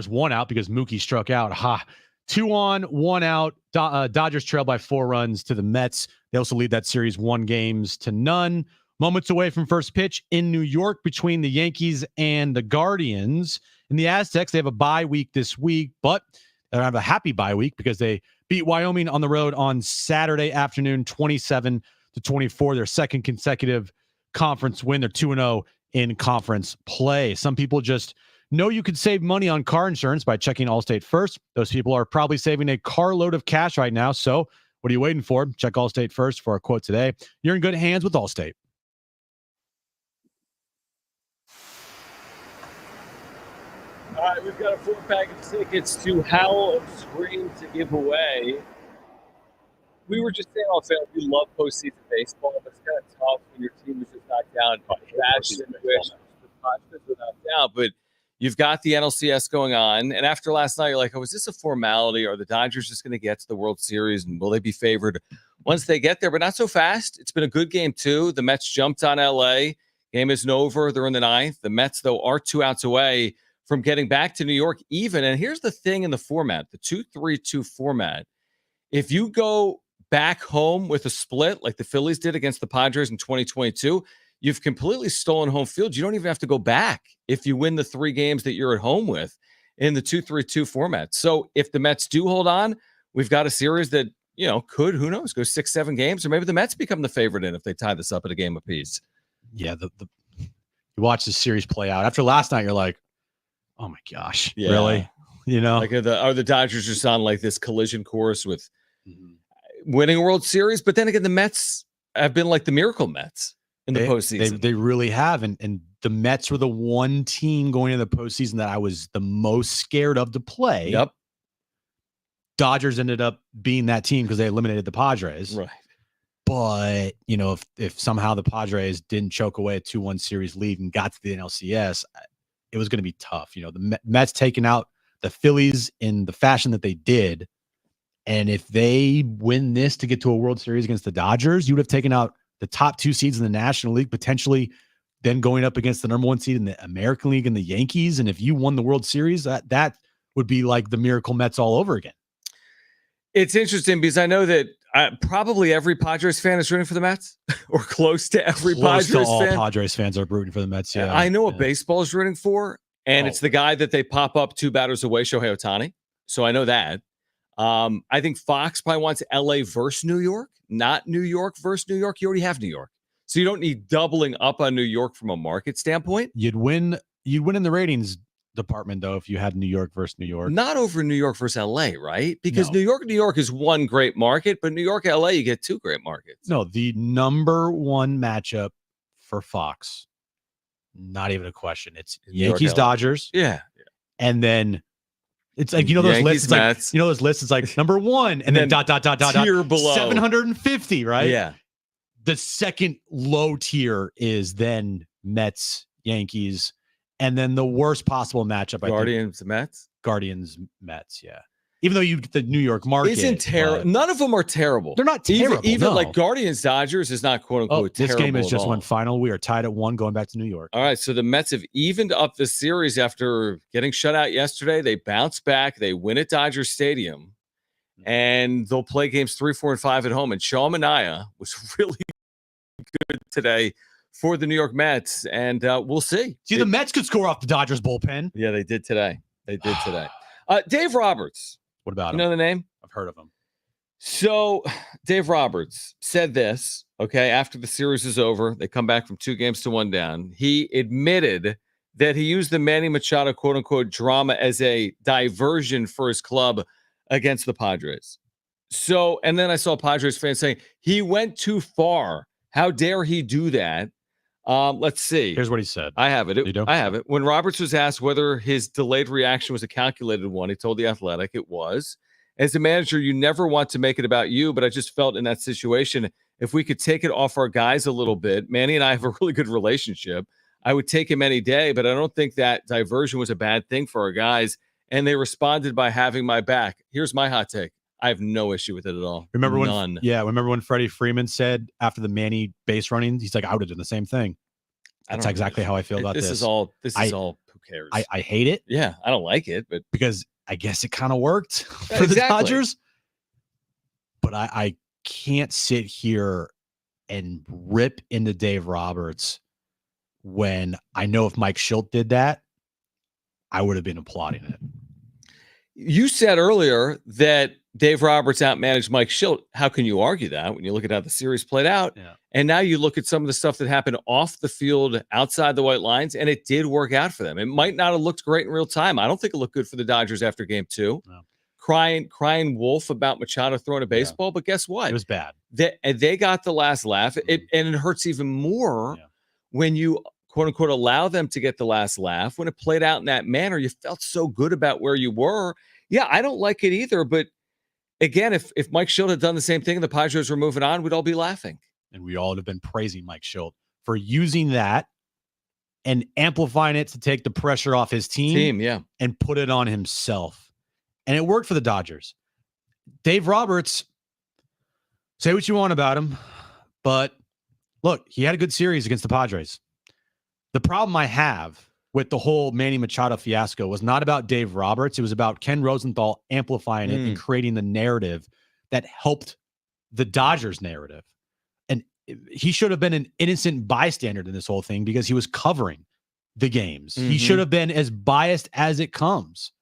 one out because Mookie struck out. 2 on, 1 out. Dodgers trail by 4 runs to the Mets. They also lead that series 1-0. Moments away from first pitch in New York between the Yankees and the Guardians. And the Aztecs, they have a bye week this week, but they have a happy bye week because they beat Wyoming on the road on Saturday afternoon, 27-24, their second consecutive conference win. They're 2-0 in conference play. Some people just know you could save money on car insurance by checking Allstate first. Those people are probably saving a carload of cash right now. So what are you waiting for? Check Allstate first for a quote today. You're in good hands with Allstate. All right, we've got a 4-pack of tickets to Howl and Scream to give away. We were just saying off air, we love postseason baseball, but it's kind of tough when your team is just knocked down by fashion, which the Padres were knocked down. But you've got the NLCS going on, and after last night, you're like, oh, is this a formality? Are the Dodgers just going to get to the World Series, and will they be favored once they get there? But not so fast. It's been a good game, too. The Mets jumped on LA. Game isn't over. They're in the 9th. The Mets, though, are 2 outs away from getting back to New York even. And here's the thing in the format, the 2-3-2 format. If you go back home with a split like the Phillies did against the Padres in 2022, you've completely stolen home field. You don't even have to go back if you win the 3 games that you're at home with in the 2-3-2 format. So if the Mets do hold on, we've got a series that, could, who knows, go 6-7 games, or maybe the Mets become the favorite in if they tie this up at a game apiece. Yeah, you watch the series play out. After last night, you're like, oh my gosh, really? Like are the Dodgers just on like this collision course with winning a World Series? But then again, the Mets have been like the miracle Mets in the postseason. They really have. And the Mets were the one team going into the postseason that I was the most scared of to play. Yep. Dodgers ended up being that team because they eliminated the Padres. Right. But, if somehow the Padres didn't choke away a 2-1 series lead and got to the NLCS, it was going to be tough. The Mets taking out the Phillies in the fashion that they did. And if they win this to get to a World Series against the Dodgers, you would have taken out the top 2 seeds in the National League, potentially then going up against the number 1 seed in the American League and the Yankees. And if you won the World Series, that would be like the miracle Mets all over again. It's interesting because I know that probably every Padres fan is rooting for the Mets or close to every Padres fan. All Padres fans are rooting for the Mets. Yeah, I know what baseball is rooting for, and it's the guy that they pop up 2 batters away, Shohei Ohtani. So I know that. I think Fox probably wants LA versus New York, not New York versus New York. You already have New York. So you don't need doubling up on New York from a market standpoint. You'd win in the ratings department, though, if you had New York versus New York. Not over New York versus LA, right? Because New York is one great market, but New York, LA, you get 2 great markets. No, the number 1 matchup for Fox, not even a question. It's Yankees, Dodgers. Yeah. And then it's like, those Yankees, lists, Mets. like, those lists, it's like number 1 and then dot, tier below 750, right? Yeah. The second low tier is then Mets, Yankees, and then the worst possible matchup, Guardians, Mets? Guardians, Mets, yeah. Even though the New York market isn't terrible. None of them are terrible. They're not terrible. Even like Guardians, Dodgers is not quote unquote terrible. This game is just one final. We are tied at 1 going back to New York. All right. So the Mets have evened up the series after getting shut out yesterday. They bounce back. They win at Dodger Stadium. And they'll play games 3, 4, and 5 at home. And Sean Manaea was really good today for the New York Mets. And we'll see. The Mets could score off the Dodgers bullpen. Yeah, they did today. Dave Roberts. What about him? You know the name? I've heard of him. So Dave Roberts said this, after the series is over, they come back from 2 games to 1 down. He admitted that he used the Manny Machado quote unquote drama as a diversion for his club against the Padres. So, and then I saw Padres fans saying he went too far. How dare he do that? Let's see. Here's what he said. I have it. I have it. When Roberts was asked whether his delayed reaction was a calculated one, he told The Athletic it was. As a manager, you never want to make it about you, but I just felt in that situation, if we could take it off our guys a little bit, Manny and I have a really good relationship. I would take him any day, but I don't think that diversion was a bad thing for our guys. And they responded by having my back. Here's my hot take. I have no issue with it at all. Remember None. remember when Freddie Freeman said after the Manny base running, he's like, I would have done the same thing. That's exactly how I feel about this. This is all, who cares? I hate it. Yeah, I don't like it, but because I guess it kind of worked for the Dodgers. But I can't sit here and rip into Dave Roberts when I know if Mike Schilt did that, I would have been applauding it. You said earlier that Dave Roberts outmanaged Mike Schilt. How can you argue that when you look at how the series played out? Yeah. And now you look at some of the stuff that happened off the field outside the white lines, and it did work out for them. It might not have looked great in real time. I don't think it looked good for the Dodgers after game 2. No. Crying wolf about Machado throwing a baseball, but guess what? It was bad. They got the last laugh. And it hurts even more when you, quote unquote, allow them to get the last laugh. When it played out in that manner, you felt so good about where you were. Yeah, I don't like it either. But again, if Mike Schilt had done the same thing and the Padres were moving on, we'd all be laughing. And we all would have been praising Mike Schilt for using that and amplifying it to take the pressure off his team and put it on himself. And it worked for the Dodgers. Dave Roberts, say what you want about him, but look, he had a good series against the Padres. The problem I have with the whole Manny Machado fiasco was not about Dave Roberts. It was about Ken Rosenthal amplifying it and creating the narrative that helped the Dodgers narrative. And he should have been an innocent bystander in this whole thing because he was covering the games. He should have been as biased as it comes.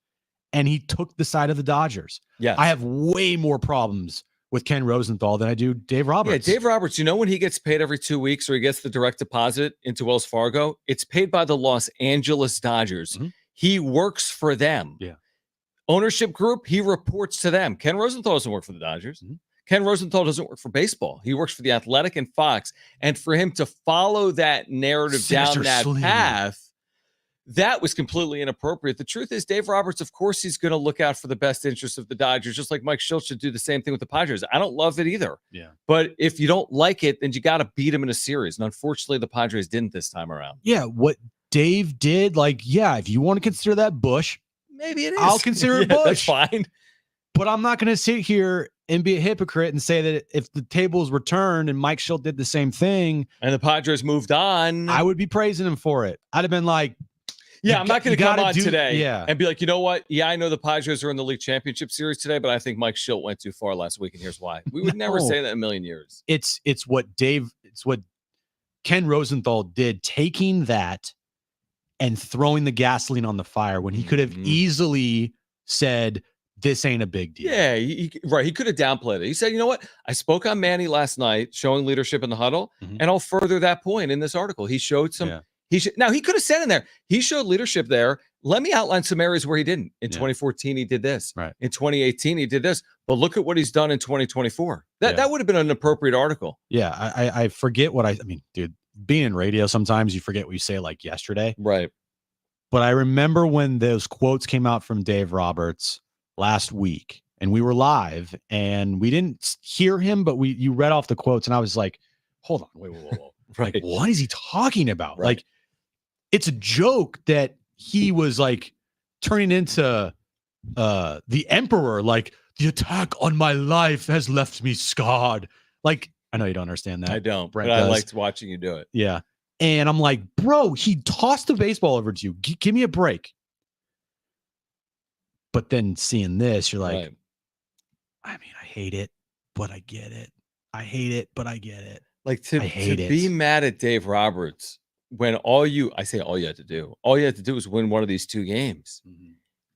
And he took the side of the Dodgers. Yeah, I have way more problems with Ken Rosenthal than I do Dave Roberts. Yeah, Dave Roberts, when he gets paid every 2 weeks or he gets the direct deposit into Wells Fargo, it's paid by the Los Angeles Dodgers. He works for them. Yeah. Ownership group, he reports to them. Ken Rosenthal doesn't work for the Dodgers. Ken Rosenthal doesn't work for baseball. He works for The Athletic and Fox. And for him to follow that narrative down that path, that was completely inappropriate. The truth is, Dave Roberts, of course, he's going to look out for the best interests of the Dodgers, just like Mike Schilt should do the same thing with the Padres. I don't love it either. Yeah. But if you don't like it, then you got to beat him in a series. And unfortunately, the Padres didn't this time around. Yeah, what Dave did, if you want to consider that Bush, maybe it is. I'll consider it Bush. That's fine. But I'm not going to sit here and be a hypocrite and say that if the tables were turned and Mike Schilt did the same thing and the Padres moved on, I would be praising him for it. I'd have been like, yeah, I'm not going to come on today and be like, you know what? Yeah, I know the Padres are in the league championship series today, but I think Mike Schilt went too far last week, and here's why. We would never say that in a million years. It's what Ken Rosenthal did, taking that and throwing the gasoline on the fire when he could have easily said, this ain't a big deal. Yeah, right. He could have downplayed it. He said, you know what? I spoke on Manny last night, showing leadership in the huddle, and I'll further that point in this article. He showed some. Yeah. Now, he could have said in there, he showed leadership there. Let me outline some areas where he didn't. In 2014, he did this. Right. In 2018, he did this. But look at what he's done in 2024. That would have been an appropriate article. Yeah, I forget what I mean, dude, being in radio, sometimes you forget what you say like yesterday. Right. But I remember when those quotes came out from Dave Roberts last week, and we were live, and we didn't hear him, but you read off the quotes, and I was like, hold on, wait. Right. Like, what is he talking about? Right. Like, it's a joke that he was like turning into the emperor, like the attack on my life has left me scarred. Like, I know you don't understand that. I don't, Brent but I does. liked watching you do it. Yeah. And I'm like, bro, he tossed the baseball over to you. Give me a break. But then seeing this, you're like, I mean, I hate it, but I get it. I hate it, but I get it. Like to be mad at Dave Roberts when all you had to do was win one of these 2 games.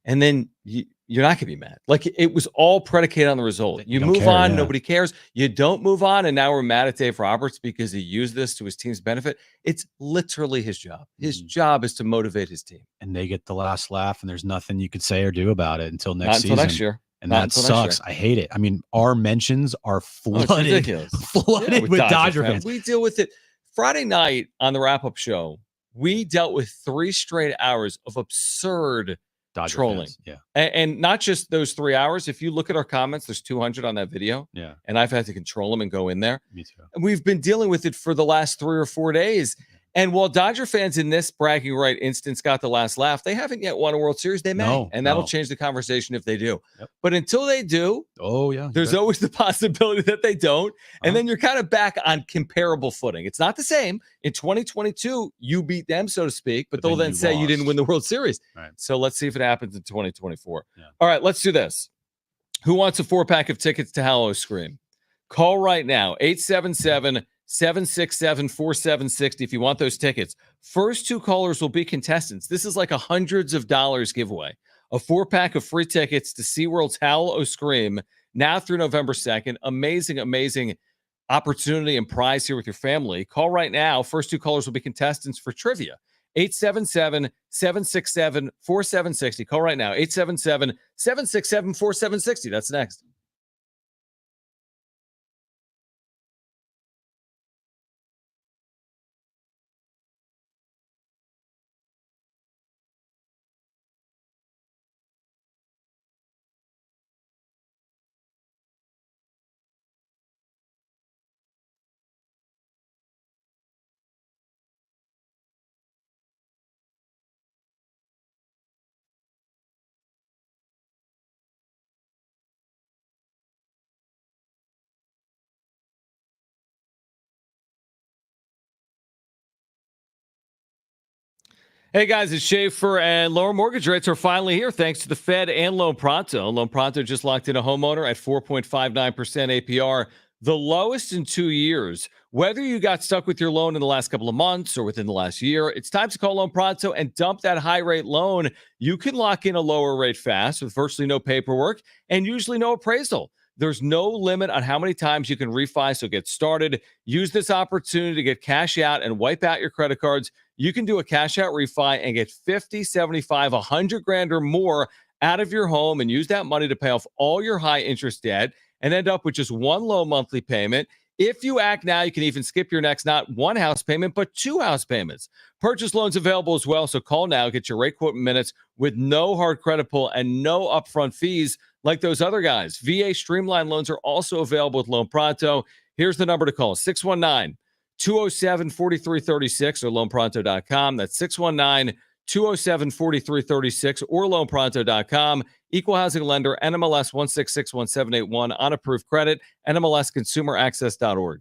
And then you're not going to be mad. Like, it was all predicated on the result. You move on, nobody cares. You don't move on, and now we're mad at Dave Roberts because he used this to his team's benefit. It's literally his job. His job is to motivate his team. And they get the last laugh, and there's nothing you could say or do about it until next season. Until next year. And that sucks. I hate it. I mean, our mentions are flooded with Dodger fans. We deal with it. Friday night on the wrap-up show, we dealt with 3 straight hours of absurd Dodger trolling. Fans. Yeah. And not just those 3 hours. If you look at our comments, there's 200 on that video. Yeah. And I've had to control them and go in there. Me too. And we've been dealing with it for the last 3 or 4 days. And while Dodger fans in this bragging right instance got the last laugh, they haven't yet won a World Series. They may, and that'll change the conversation if they do. Yep. But until they do, there's always the possibility that they don't. And then you're kind of back on comparable footing. It's not the same. In 2022, you beat them, so to speak, but they'll then say you didn't win the World Series. Right. So let's see if it happens in 2024. Yeah. All right, let's do this. Who wants a 4-pack of tickets to Hallow Scream? Call right now, 877-767-4760 if you want those tickets. First 2 callers will be contestants. This is like a hundreds of dollars giveaway. A 4-pack of free tickets to SeaWorld's Hallow Scream now through November 2nd. Amazing opportunity and prize here with your family. Call right now. First 2 callers will be contestants for trivia. 877-767-4760. Call right now. 877-767-4760. That's next. Hey guys, it's Schaefer, and lower mortgage rates are finally here thanks to the Fed and Loan Pronto. Loan Pronto just locked in a homeowner at 4.59% APR, the lowest in 2 years. Whether you got stuck with your loan in the last couple of months or within the last year, it's time to call Loan Pronto and dump that high rate loan. You can lock in a lower rate fast with virtually no paperwork and usually no appraisal. There's no limit on how many times you can refi, so get started. Use this opportunity to get cash out and wipe out your credit cards. You can do a cash out refi and get 50, 75, 100 grand or more out of your home and use that money to pay off all your high interest debt and end up with just one low monthly payment. If you act now, you can even skip your next not 1 house payment, but 2 house payments. Purchase loans available as well, so call now. Get your rate quote in minutes with no hard credit pull and no upfront fees like those other guys. VA Streamline loans are also available with Loan Pronto. Here's the number to call, 619-207-4336 or loanpronto.com. That's 619-207-4336 or loanpronto.com. Equal housing lender, NMLS 1661781 on approved credit, NMLSconsumeraccess.org.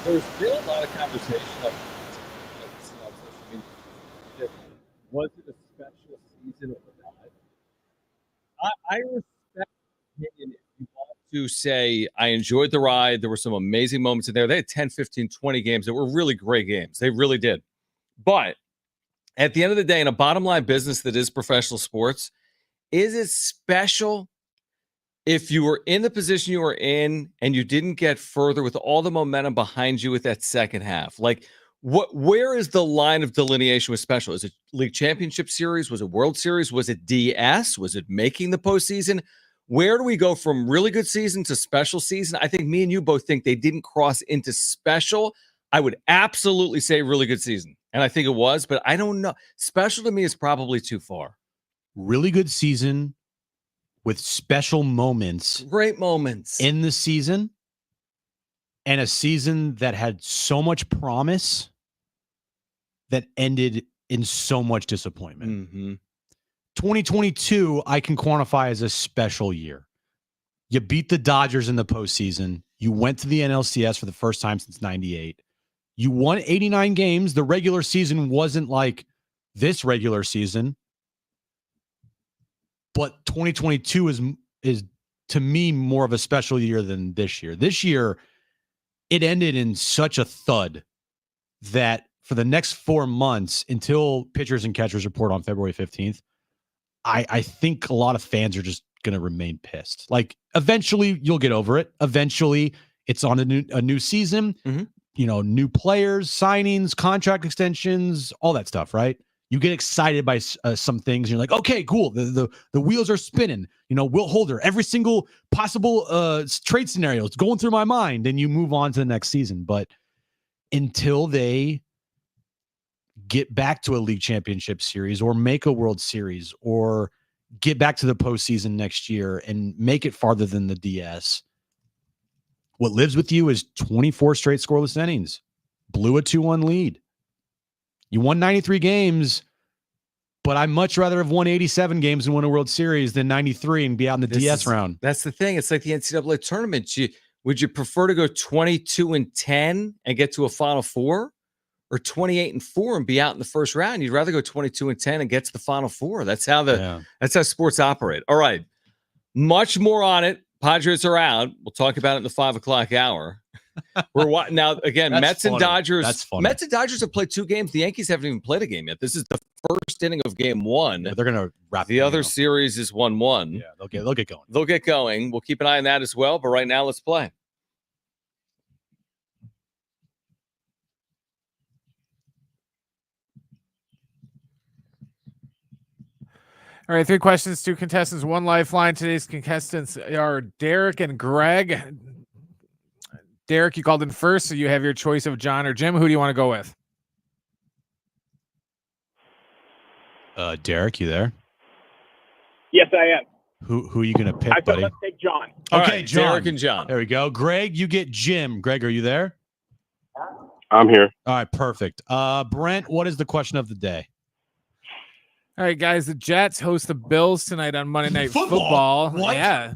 there's been a lot of conversation on social media. Was it a special season or not? I respect the opinion if you want to say, I enjoyed the ride. There were some amazing moments in there. They had 10, 15, 20 games that were really great games. They really did. But at the end of the day, in a bottom line business that is professional sports, is it special if you were in the position you were in and you didn't get further with all the momentum behind you with that second half? Like, where is the line of delineation with special? Is it League Championship Series? Was it World Series? Was it DS? Was it making the postseason? Where do we go from really good season to special season? I think me and you both think they didn't cross into special. I would absolutely say really good season. And I think it was, but I don't know. Special to me is probably too far. Really good season with special moments. Great moments. In the season. And a season that had so much promise that ended in so much disappointment. Mm-hmm. 2022, I can quantify as a special year. You beat the Dodgers in the postseason. You went to the NLCS for the first time since 98. You won 89 games. The regular season wasn't like this regular season. But 2022 is to me more of a special year than this year. This year, it ended in such a thud that for the next 4 months, until pitchers and catchers report on February 15th, I think a lot of fans are just going to remain pissed. Like, eventually, you'll get over it. Eventually, it's on a new season. Mm-hmm. You know, new players, signings, contract extensions, all that stuff, right? You get excited by some things. And you're like, okay, cool. The wheels are spinning. You know, Will Holder, every single possible trade scenario is going through my mind, and you move on to the next season. But until they get back to a league championship series or make a World Series or get back to the postseason next year and make it farther than the DS, what lives with you is 24 straight scoreless innings, blew a 2-1 lead. You won 93 games, but I'd much rather have won 87 games and win a World Series than 93 and be out in the DS round. That's the thing. It's like the NCAA tournament. Would you prefer to go 22-10 and get to a Final Four, or 28-4 and be out in the first round? You'd rather go 22-10 and get to the Final Four. That's how that's how sports operate. All right, much more on it. Padres are out. We'll talk about it in the 5 o'clock hour. We're now again. Mets and Dodgers. That's funny. Mets and Dodgers have played 2 games. The Yankees haven't even played a game yet. This is the first inning of game 1. But they're gonna wrap the other series is 1-1. Yeah, they'll get going. They'll get going. We'll keep an eye on that as well. But right now, let's play. All right, 3 questions, 2 contestants, 1 lifeline. Today's contestants are Derek and Greg. Derek, you called in first, so you have your choice of John or Jim. Who do you want to go with? Derek, you there? Yes, I am. Who are you going to pick, buddy? Let's take John. Okay, right, John. Derek and John. There we go. Greg, you get Jim. Greg, are you there? I'm here. All right, perfect. Brent, what is the question of the day? All right, guys, the Jets host the Bills tonight on Monday Night Football. What? Yeah.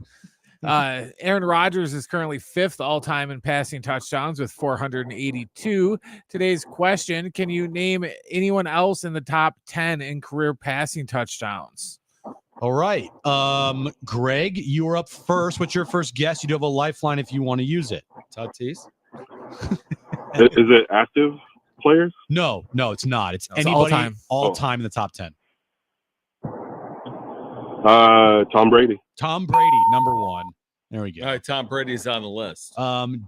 Aaron Rodgers is currently 5th all-time in passing touchdowns with 482. Today's question, can you name anyone else in the top 10 in career passing touchdowns? All right. Greg, you are up first. What's your first guess? You do have a lifeline if you want to use it. Tatis? Is it active players? No, it's not. It's It's anybody all-time. all time in the top 10. Tom Brady. Tom Brady, number 1. There we go. All right, Tom Brady's on the list.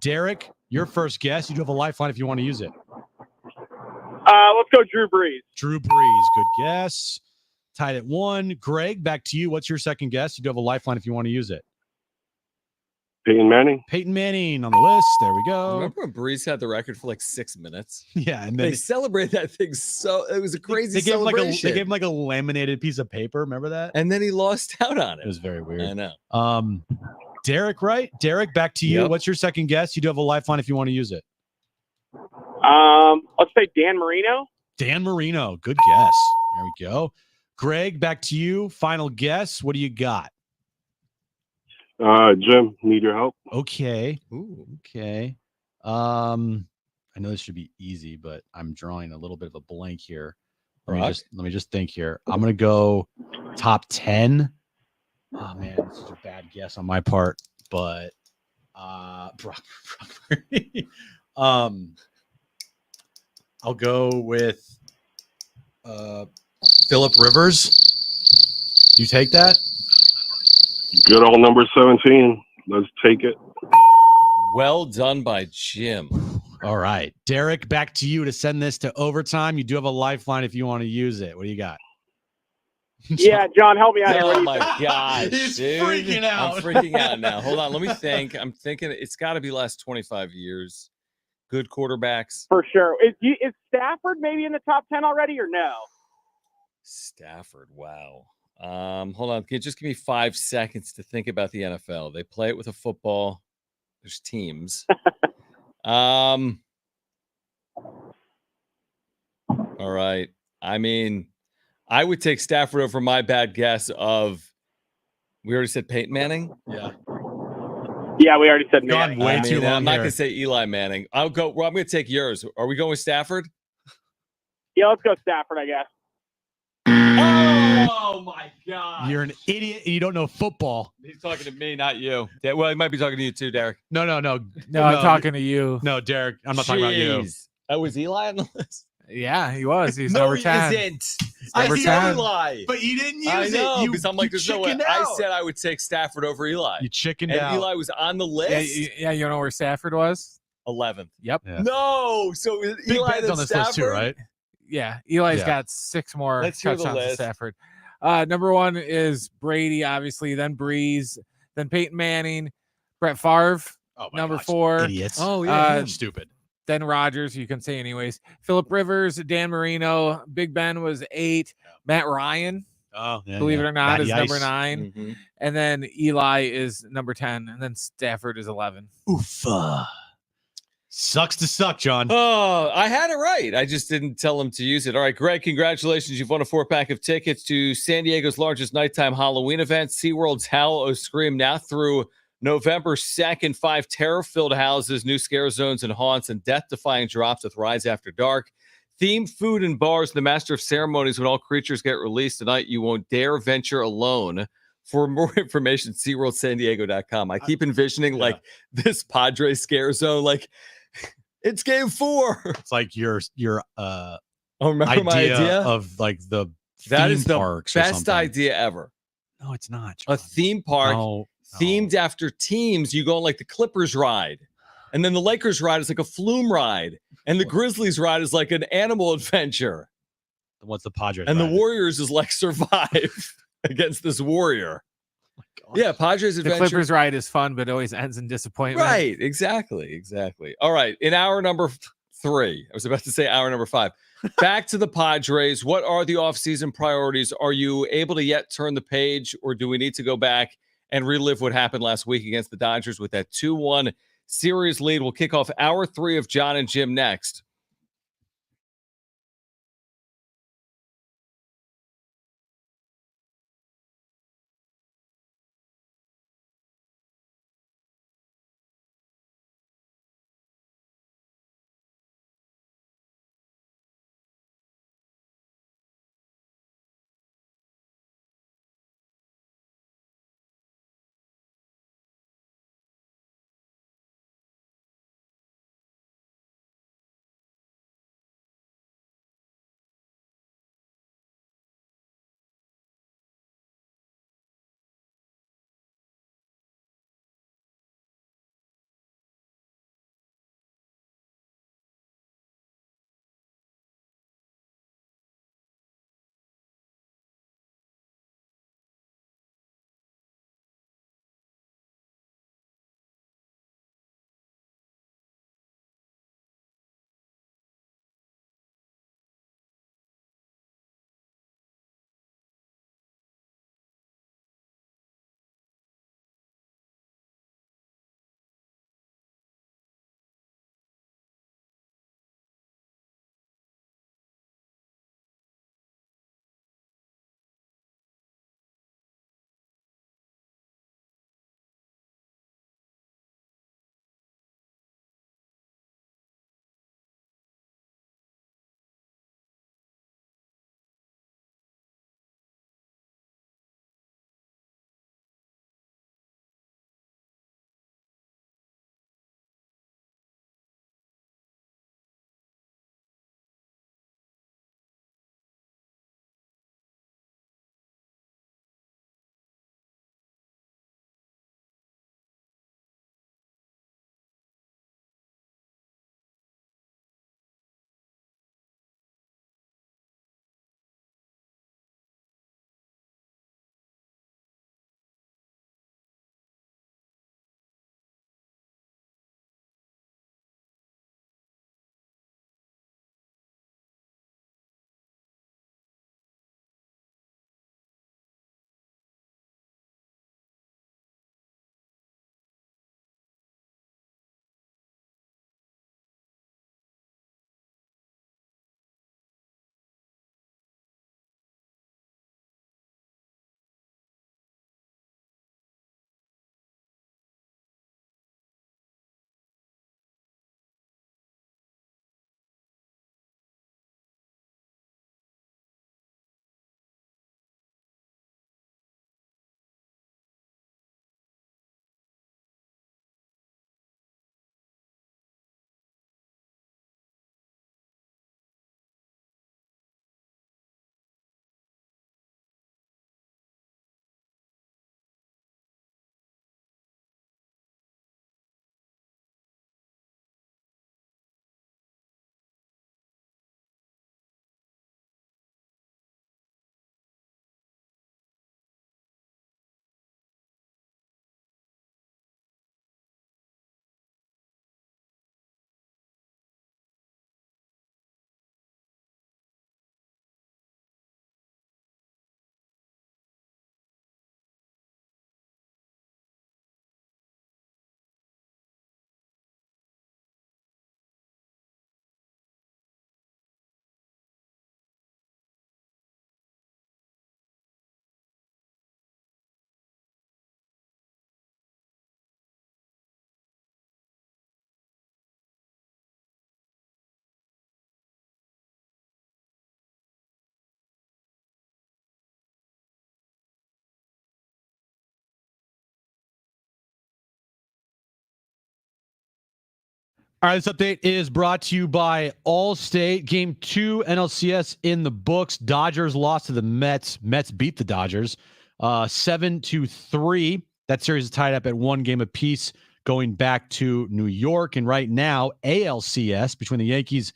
Derek, your first guess. You do have a lifeline if you want to use it. Let's go Drew Brees. Drew Brees, good guess. Tied at 1. Greg, back to you. What's your second guess? You do have a lifeline if you want to use it. Peyton Manning. Peyton Manning on the list. There we go. Remember when Breeze had the record for like 6 minutes? Yeah, and then They celebrated that thing so it was a crazy they gave him celebration. they gave him like a laminated piece of paper. Remember that? And then he lost out on It it. was very weird. I know. Derek, right? Derek, back to you. Yep. What's your second guess? You do have a lifeline if you want to use it. Let's say Dan Marino. Dan Marino, good guess. There we go. Greg, back to you. Final guess. What do you got? Jim, need your help? Okay. Ooh. Okay. I know this should be easy, but I'm drawing a little bit of a blank here. Let Brock? me just think here. I'm gonna go top 10. Oh man, this is a bad guess on my part, but Brock Purdy. I'll go with Phillip Rivers. You take that? Good old number 17. Let's take it. Well done by Jim. All right. Derek, back to you to send this to overtime. You do have a lifeline if you want to use it. What do you got? Yeah, John, help me out here. What Oh do you my think? gosh, He's dude. freaking out. I'm freaking out now. Hold on, let me think. I'm thinking it's got to be last 25 years. Good quarterbacks. For sure. Is Stafford maybe in the top 10 already or no? Stafford, wow. Hold on. Just give me 5 seconds to think about the NFL. They play it with a football. There's teams. All right. I mean, I would take Stafford over my bad guess of. We already said Peyton Manning. Yeah. Yeah, we already said Gone Manning. way I too mean, long I'm not here. going to say Eli Manning. I'll go. Well, I'm going to take yours. Are we going with Stafford? Yeah, let's go Stafford, I guess. Oh my God! You're an idiot and you don't know football. He's talking to me, not you. Yeah, well, he might be talking to you too, Derek. No. No, I'm talking to you. No, Derek. I'm not talking about you. Jeez. Oh, was Eli on the list? Yeah, he was. He's No, number he 10. isn't. Number I 10. know Eli. But you didn't use I know, it. You, because I'm like, you there's no way. chickened I out. said I would take Stafford over Eli. You chickened And out. Eli was on the Yeah, list. yeah, you know where Stafford was? 11th. Yep. Yeah. No, so Big Eli Ben's then on this Stafford? list too, right? Yeah, Eli's Yeah. got 6 more Let's hear the touchdowns than list. Stafford. Number 1 is Brady, obviously, then Breeze, then Peyton Manning, Brett Favre, Oh my number gosh, 4. idiots. Oh, yeah, Stupid. Then Rodgers, you can say anyways. Phillip Rivers, Dan Marino, Big Ben was 8. Matt Ryan, Oh, yeah, believe it or not, Matty is number Ice. 9. Mhm. And then Eli is number 10. And then Stafford is 11. Oof. Sucks to suck, John. Oh, I had it right. I just didn't tell him to use it. All right, Greg, congratulations. You've won a 4-pack of tickets to San Diego's largest nighttime Halloween event, SeaWorld's Howl O Scream, now through November 2nd. 5 terror-filled houses, new scare zones and haunts, and death-defying drops with rides after dark. Themed food and bars, the master of ceremonies when all creatures get released tonight. You won't dare venture alone. For more information, SeaWorldSanDiego.com. I keep envisioning like this Padres scare zone, like it's game 4. It's like your Oh, remember my idea of like the that theme is the parks or best something. idea ever. No, it's not. A John. theme park No. themed after teams. You go on like the Clippers ride, and then the Lakers ride is like a flume ride, and the Grizzlies ride is like an animal adventure, What's the Padres? and the ride? Warriors is like survive against this warrior. Yeah, Padres The adventure. Clippers ride is fun, but always ends in disappointment. Right, exactly. All right, in hour number 3, I was about to say hour number 5. Back to the Padres. What are the offseason priorities? Are you able to yet turn the page, or do we need to go back and relive what happened last week against the Dodgers with that 2-1 series lead? We'll kick off hour 3 of Jon and Jim next. All right, this update is brought to you by Allstate. Game 2 NLCS in the books. Dodgers lost to the Mets. Mets beat the Dodgers 7-3. That series is tied up at 1 game apiece going back to New York. And right now, ALCS between the Yankees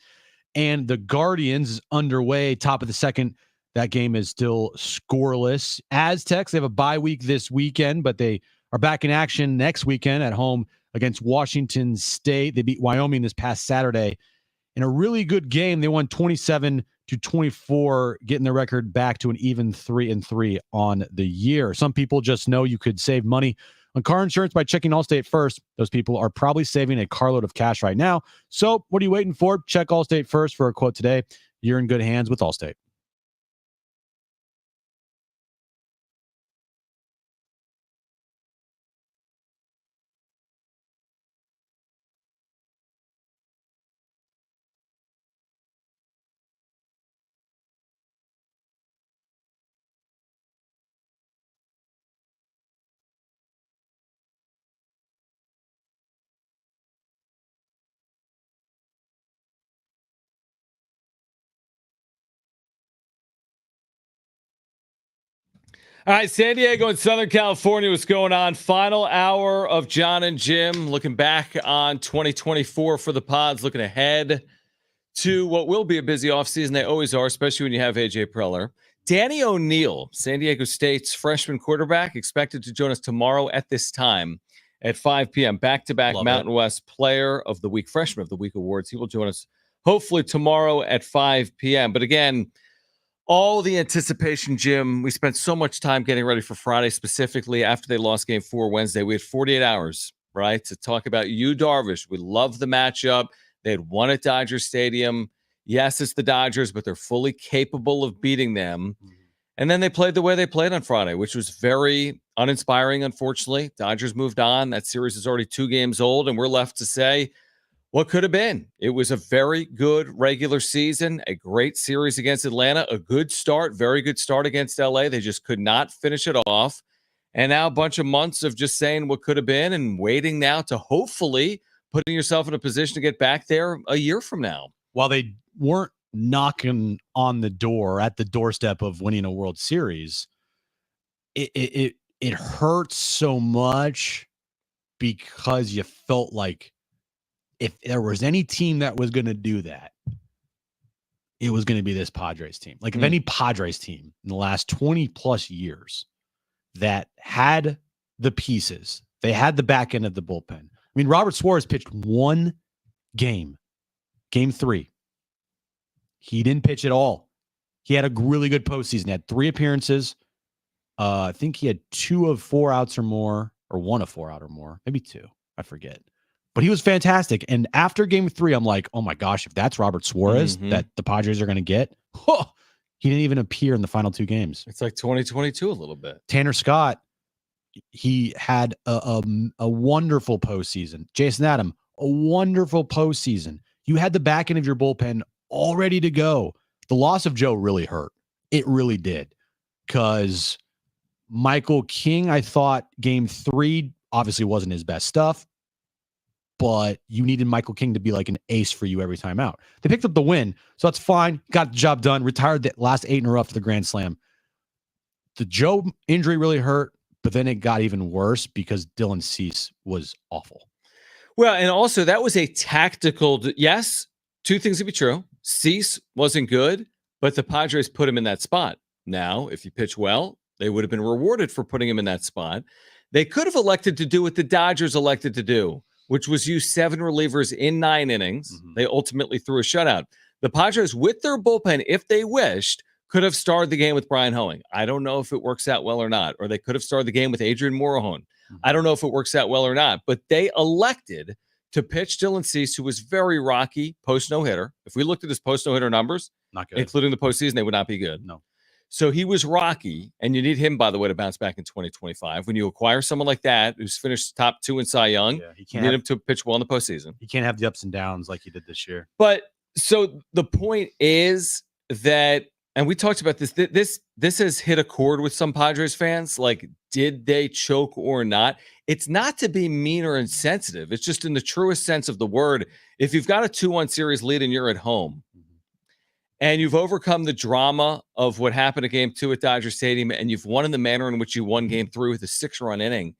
and the Guardians is underway. Top of the second. That game is still scoreless. Aztecs, they have a bye week this weekend, but they are back in action next weekend at home against Washington State. They beat Wyoming this past Saturday in a really good game. They won 27-24, getting their record back to an even 3-3 on the year. Some people just know you could save money on car insurance by checking Allstate first. Those people are probably saving a carload of cash right now. So what are you waiting for? Check Allstate first for a quote today. You're in good hands with Allstate. All right, San Diego and Southern California, what's going on? Final hour of Jon and Jim, looking back on 2024 for the Pods, looking ahead to what will be a busy offseason. They always are, especially when you have A.J. Preller. Danny O'Neal, San Diego State's freshman quarterback, expected to join us tomorrow at this time at 5 p.m. Back-to-back Mountain West Player of the Week, Freshman of the Week awards. He will join us hopefully tomorrow at 5 p.m. But again, all the anticipation, Jim. We spent so much time getting ready for Friday, specifically after they lost Game 4 Wednesday. We had 48 hours, right, to talk about Yu Darvish. We love the matchup. They had won at Dodger Stadium. Yes, it's the Dodgers, but they're fully capable of beating them. And then they played the way they played on Friday, which was very uninspiring, unfortunately. Dodgers moved on. That series is already 2 games old, and we're left to say, what could have been? It was a very good regular season, a great series against Atlanta, a good start, very good start against LA. They just could not finish it off. And now a bunch of months of just saying what could have been and waiting now to hopefully putting yourself in a position to get back there a year from now. While they weren't knocking on the door at the doorstep of winning a World Series, it hurts so much because you felt like if there was any team that was going to do that, it was going to be this Padres team. Like if any Padres team in the last 20 plus years that had the pieces, they had the back end of the bullpen. I mean, Robert Suarez pitched 1 game, Game 3. He didn't pitch at all. He had a really good postseason. He had 3 appearances. I think he had 2 of 4 outs or more, or 1 of 4 out or more, maybe 2. I forget. But he was fantastic. And after Game 3, I'm like, oh my gosh, if that's Robert Suarez that the Padres are going to get, he didn't even appear in the final 2 games. It's like 2022 a little bit. Tanner Scott, he had a wonderful postseason. Jason Adam, a wonderful postseason. You had the back end of your bullpen all ready to go. The loss of Joe really hurt. It really did. Because Michael King, I thought Game 3 obviously wasn't his best stuff, but you needed Michael King to be like an ace for you every time out. They picked up the win, so that's fine. Got the job done. Retired the last 8 in a row after the Grand Slam. The Joe injury really hurt, but then it got even worse because Dylan Cease was awful. Well, and also that was a tactical. Yes, 2 things to be true. Cease wasn't good, but the Padres put him in that spot. Now, if you pitch well, they would have been rewarded for putting him in that spot. They could have elected to do what the Dodgers elected to do, which was use 7 relievers in 9 innings. They ultimately threw a shutout. The Padres, with their bullpen, if they wished, could have started the game with Brian Hoeing. I don't know if it works out well or not. Or they could have started the game with Adrian Morejon. I don't know if it works out well or not. But they elected to pitch Dylan Cease, who was very rocky post no-hitter. If we looked at his post no-hitter numbers, not good, including the postseason, they would not be good. No. So he was rocky, and you need him, by the way, to bounce back in 2025. When you acquire someone like that, who's finished top 2 in Cy Young, you need him to pitch well in the postseason. He can't have the ups and downs like he did this year. But so the point is that, and we talked about this. This has hit a chord with some Padres fans. Like, did they choke or not? It's not to be mean or insensitive. It's just in the truest sense of the word. If you've got a 2-1 series lead and you're at home, and you've overcome the drama of what happened at Game 2 at Dodger Stadium, and you've won in the manner in which you won Game 3 with a 6-run inning,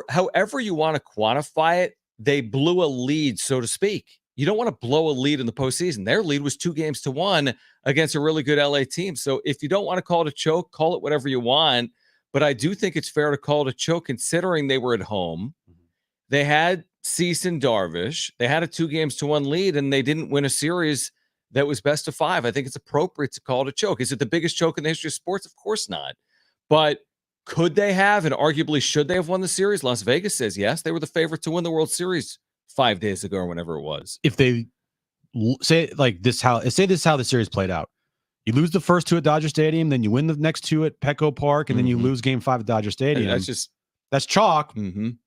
however you want to quantify it, they blew a lead, so to speak. You don't want to blow a lead in the postseason. Their lead was 2-1 against a really good LA team. So if you don't want to call it a choke, call it whatever you want. But I do think it's fair to call it a choke considering they were at home. They had Cease and Darvish. They had a 2-1 lead, and they didn't win a series that was best of 5. I think it's appropriate to call it a choke. Is it the biggest choke in the history of sports? Of course not. But could they have, and arguably should they have won the series? Las Vegas says yes. They were the favorite to win the World Series 5 days ago or whenever it was. If they say this how the series played out. You lose the first 2 at Dodger Stadium, then you win the next 2 at Petco Park, and then you lose Game 5 at Dodger Stadium. That's chalk,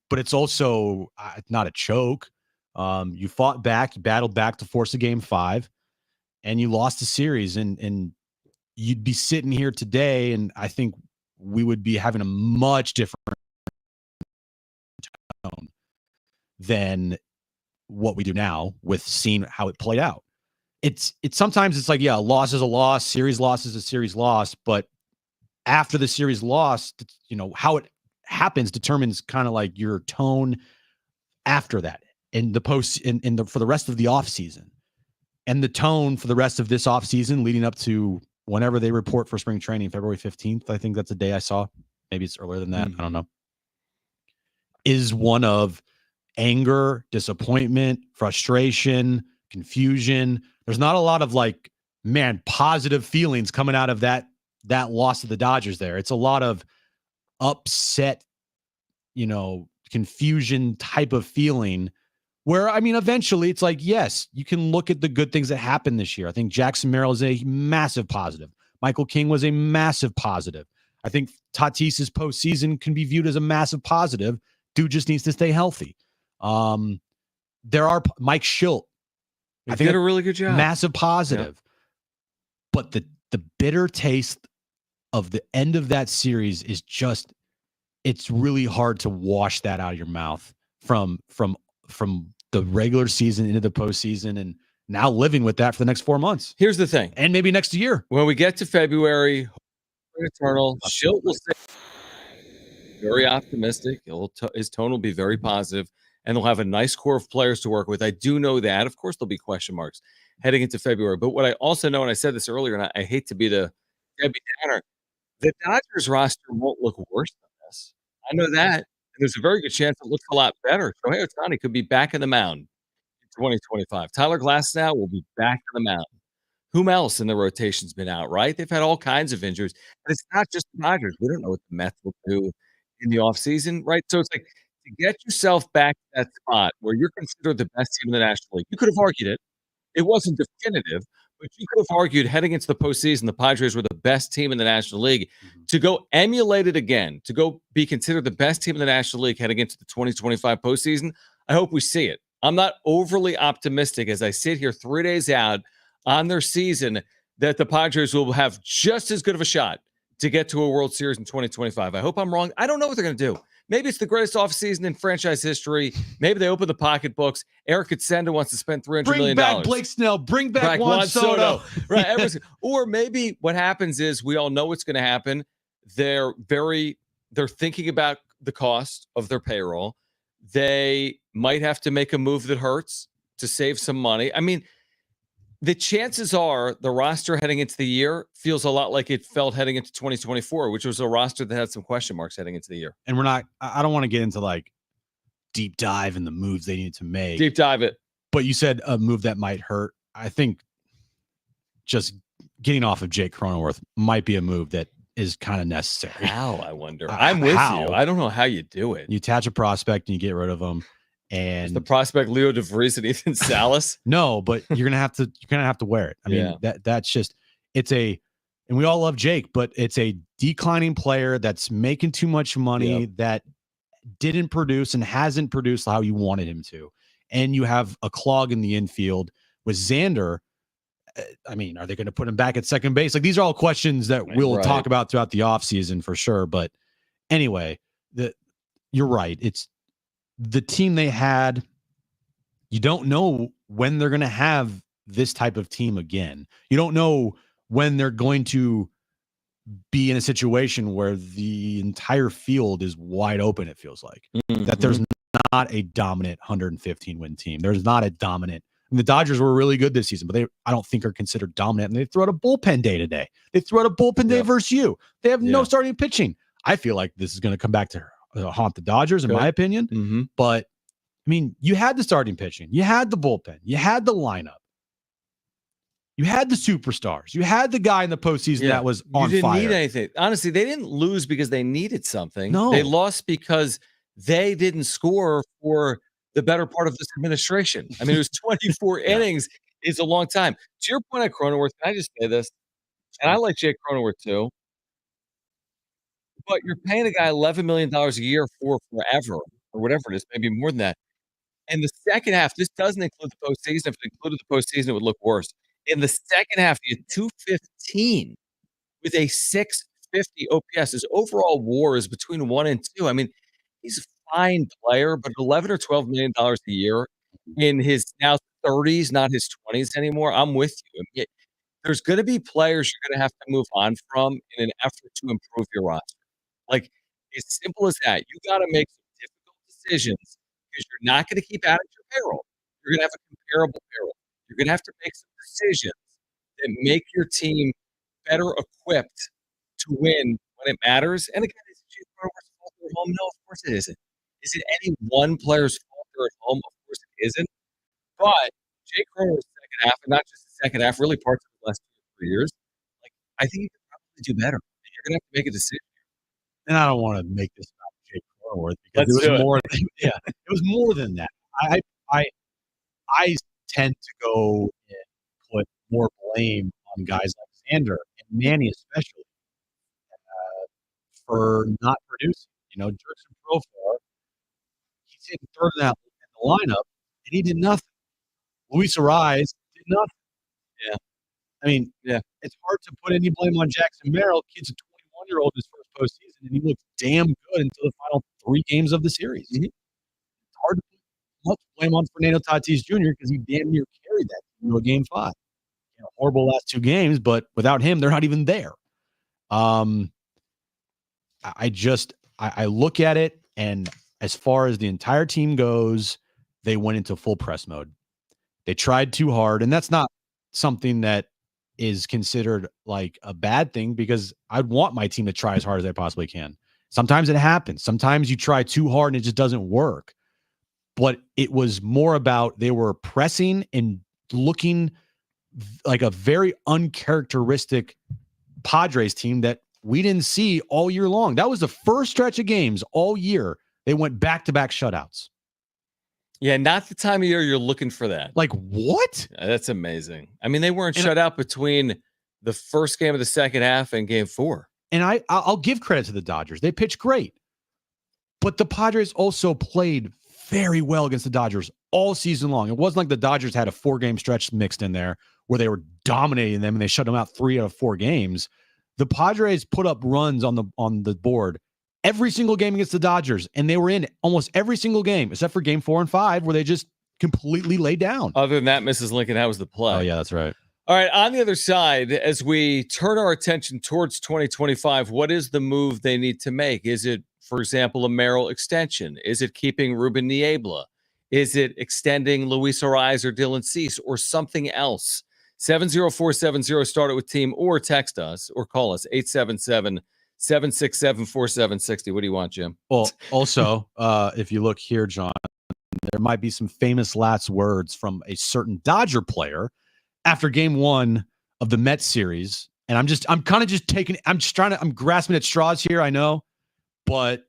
but it's also not a choke. You fought back, you battled back to force a Game 5, and you lost the series. And you'd be sitting here today, and I think we would be having a much different tone than what we do now with seeing how it played out. It's sometimes it's like, yeah, a loss is a loss, series loss is a series loss, but after the series loss, how it happens determines kind of like your tone after that in the post for the rest of the off season, and the tone for the rest of this off season leading up to whenever they report for spring training, February 15th. I think that's the day I saw. Maybe it's earlier than that. I don't know. Is one of anger, disappointment, frustration, confusion. There's not a lot of positive feelings coming out of that loss to the Dodgers there. It's a lot of upset, confusion type of feeling where, eventually it's like, yes, you can look at the good things that happened this year. I think Jackson Merrill is a massive positive. Michael King was a massive positive. I think Tatis's postseason can be viewed as a massive positive. Dude just needs to stay healthy. There are Mike Schilt. I think did a really good job. Massive positive. Yeah. But the bitter taste of the end of that series is just, it's really hard to wash that out of your mouth from the regular season into the postseason, and now living with that for the next 4 months. Here's the thing. And maybe next year. When we get to February, eternal, Schilt will stay very optimistic. His tone will be very positive, and they'll have a nice core of players to work with. I do know that. Of course, there'll be question marks heading into February. But what I also know, and I said this earlier, and I hate to be the Debbie Downer, the Dodgers roster won't look worse than this. I know that. And there's a very good chance it looks a lot better. Shohei Ohtani could be back in the mound in 2025. Tyler Glasnow will be back in the mound. Whom else in the rotation's been out, right? They've had all kinds of injuries. And it's not just the Dodgers. We don't know what the Mets will do in the offseason, right? So it's like, to get yourself back to that spot where you're considered the best team in the National League, you could have argued it. It wasn't definitive, but you could have argued heading into the postseason, the Padres were the best team in the National League. To go emulate it again, to go be considered the best team in the National League heading into the 2025 postseason, I hope we see it. I'm not overly optimistic as I sit here 3 days out on their season that the Padres will have just as good of a shot to get to a World Series in 2025. I hope I'm wrong. I don't know what they're going to do. Maybe it's the greatest offseason in franchise history. Maybe they open the pocketbooks. Eric Katsenda wants to spend $300 million. Bring back Blake Snell. Bring back Juan Soto. Right. Or maybe what happens is we all know what's going to happen. They're thinking about the cost of their payroll. They might have to make a move that hurts to save some money. The chances are the roster heading into the year feels a lot like it felt heading into 2024, which was a roster that had some question marks heading into the year. And I don't want to get into deep dive in the moves they need to make. Deep dive it. But you said a move that might hurt. I think just getting off of Jake Cronenworth might be a move that is kind of necessary. How, I wonder. I'm with you. I don't know how you do it. You attach a prospect and you get rid of him. And is the prospect Leo DeVries and Ethan Salas? No, but you're gonna have to wear it. That's just and we all love Jake, but it's a declining player that's making too much money that didn't produce and hasn't produced how you wanted him to. And you have a clog in the infield with Xander I mean, are they going to put him back at second base? Like, these are all questions that we'll talk about throughout the offseason for sure. But anyway, you're right. It's the team they had. You don't know when they're going to have this type of team again. You don't know when they're going to be in a situation where the entire field is wide open. It feels like that there's not a dominant 115 win team. There's not a dominant. And the Dodgers were really good this season, but I don't think are considered dominant. And they threw out a bullpen day today. They threw out a bullpen day versus you. They have no starting pitching. I feel like this is going to come back to haunt the Dodgers, in my opinion. But I mean, you had the starting pitching, you had the bullpen, you had the lineup. You had the superstars. You had the guy in the postseason that was on fire. You didn't need anything. Honestly, they didn't lose because they needed something. No. They lost because they didn't score for the better part of this administration. I mean, it was 24 innings. It's a long time. To your point on Cronenworth, can I just say this? And I like Jake Cronenworth too. But you're paying a guy $11 million a year for forever, or whatever it is, maybe more than that. And the second half, this doesn't include the postseason. If it included the postseason, it would look worse. In the second half, he had 215 with a 650 OPS. His overall WAR is between 1 and 2. I mean, he's a fine player, but $11 or $12 million a year in his now 30s, not his 20s anymore. I'm with you. I mean, there's going to be players you're going to have to move on from in an effort to improve your roster. Like, as simple as that. You got to make some difficult decisions because you're not going to keep adding to your payroll. You're going to have a comparable payroll. You're going to have to make some decisions that make your team better equipped to win when it matters. And again, is it Jake Cronenworth's fault they're at home? No, of course it isn't. Is it any one player's fault they're at home? Of course it isn't. But Jake Cronenworth's second half, and not just the second half, really parts of the last 2 or 3 years, like, I think you could probably do better. And you're going to have to make a decision. And I don't want to make this about Jake Cronenworth because it was more. It was more than that. I tend to go and put more blame on guys like Xander and Manny, especially for not producing. You know, Jurickson Profar, he's hitting third in the lineup, and he did nothing. Luis Ariz did nothing. Yeah. I mean, it's hard to put any blame on Jackson Merrill. Kid's a 21-year-old in his first postseason, and he looked damn good until the final 3 games of the series. It's hard to put much blame on Fernando Tatis Jr. because he damn near carried that into a game 5. You know, horrible last 2 games, but without him, they're not even there. I look at it, and as far as the entire team goes, they went into full press mode. They tried too hard, and that's not something that is considered like a bad thing because I'd want my team to try as hard as they possibly can. Sometimes it happens. Sometimes you try too hard and it just doesn't work. But it was more about they were pressing and looking like a very uncharacteristic Padres team that we didn't see all year long. That was the first stretch of games all year. They went back-to-back shutouts. Yeah, not the time of year you're looking for that. Like, what? That's amazing. I mean, they weren't shut out between the first game of the second half and game 4. And I'll give credit to the Dodgers. They pitched great. But the Padres also played very well against the Dodgers all season long. It wasn't like the Dodgers had a 4-game stretch mixed in there where they were dominating them and they shut them out 3 out of 4 games. The Padres put up runs on the board every single game against the Dodgers, and they were in almost every single game except for game 4 and 5 where they just completely laid down. Other than that, Mrs. Lincoln, how was the play? Oh, yeah, that's right. All right, on the other side, as we turn our attention towards 2025, what is the move they need to make? Is it, for example, a Merrill extension? Is it keeping Ruben Niebla? Is it extending Luis Ariz or Dylan Cease or something else? 70470, start it with team, or text us or call us 877-767-4760. What do you want, Jim? Well, also, if you look here, John, there might be some famous last words from a certain Dodger player after game 1 of the Mets series. And I'm grasping at straws here, I know, but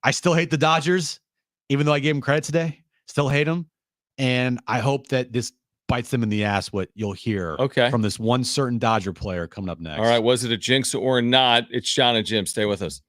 I still hate the Dodgers, even though I gave them credit today. Still hate them. And I hope that this bites them in the ass, what you'll hear from this one certain Dodger player coming up next. All right, was it a jinx or not? It's Jon and Jim. Stay with us.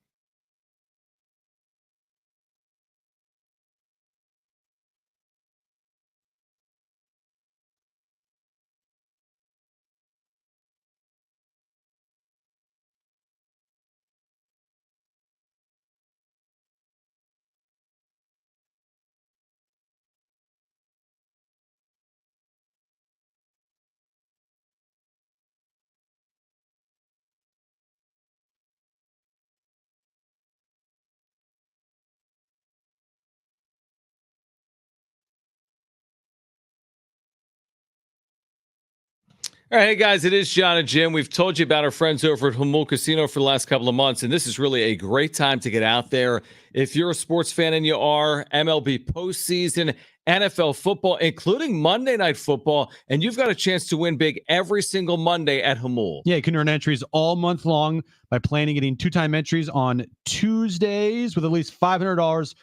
All right, hey guys, it is Jon and Jim. We've told you about our friends over at Hamu Casino for the last couple of months, and this is really a great time to get out there. If you're a sports fan, and you are, MLB postseason, NFL football, including Monday Night Football, and you've got a chance to win big every single Monday at Hamu. Yeah, you can earn entries all month long by playing and getting two-time entries on Tuesdays with at least $500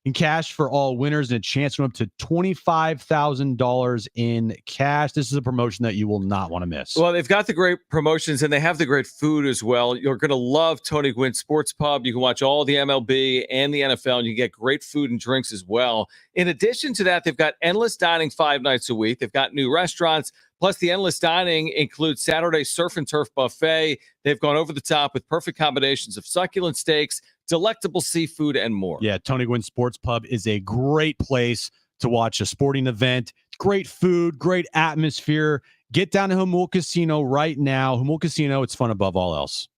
in cash for all winners and a chance to win up to $25,000 in cash. This is a promotion that you will not want to miss. Well, they've got the great promotions and they have the great food as well. You're going to love Tony Gwynn's Sports Pub. You can watch all the MLB and the NFL, and you get great food and drinks as well. In addition to that, they've got endless dining 5 nights a week. They've got new restaurants. Plus, the endless dining includes Saturday surf and turf buffet. They've gone over the top with perfect combinations of succulent steaks, delectable seafood, and more. Yeah, Tony Gwynn Sports Pub is a great place to watch a sporting event. Great food, great atmosphere. Get down to Hamu Casino right now. Hamu Casino, it's fun above all else.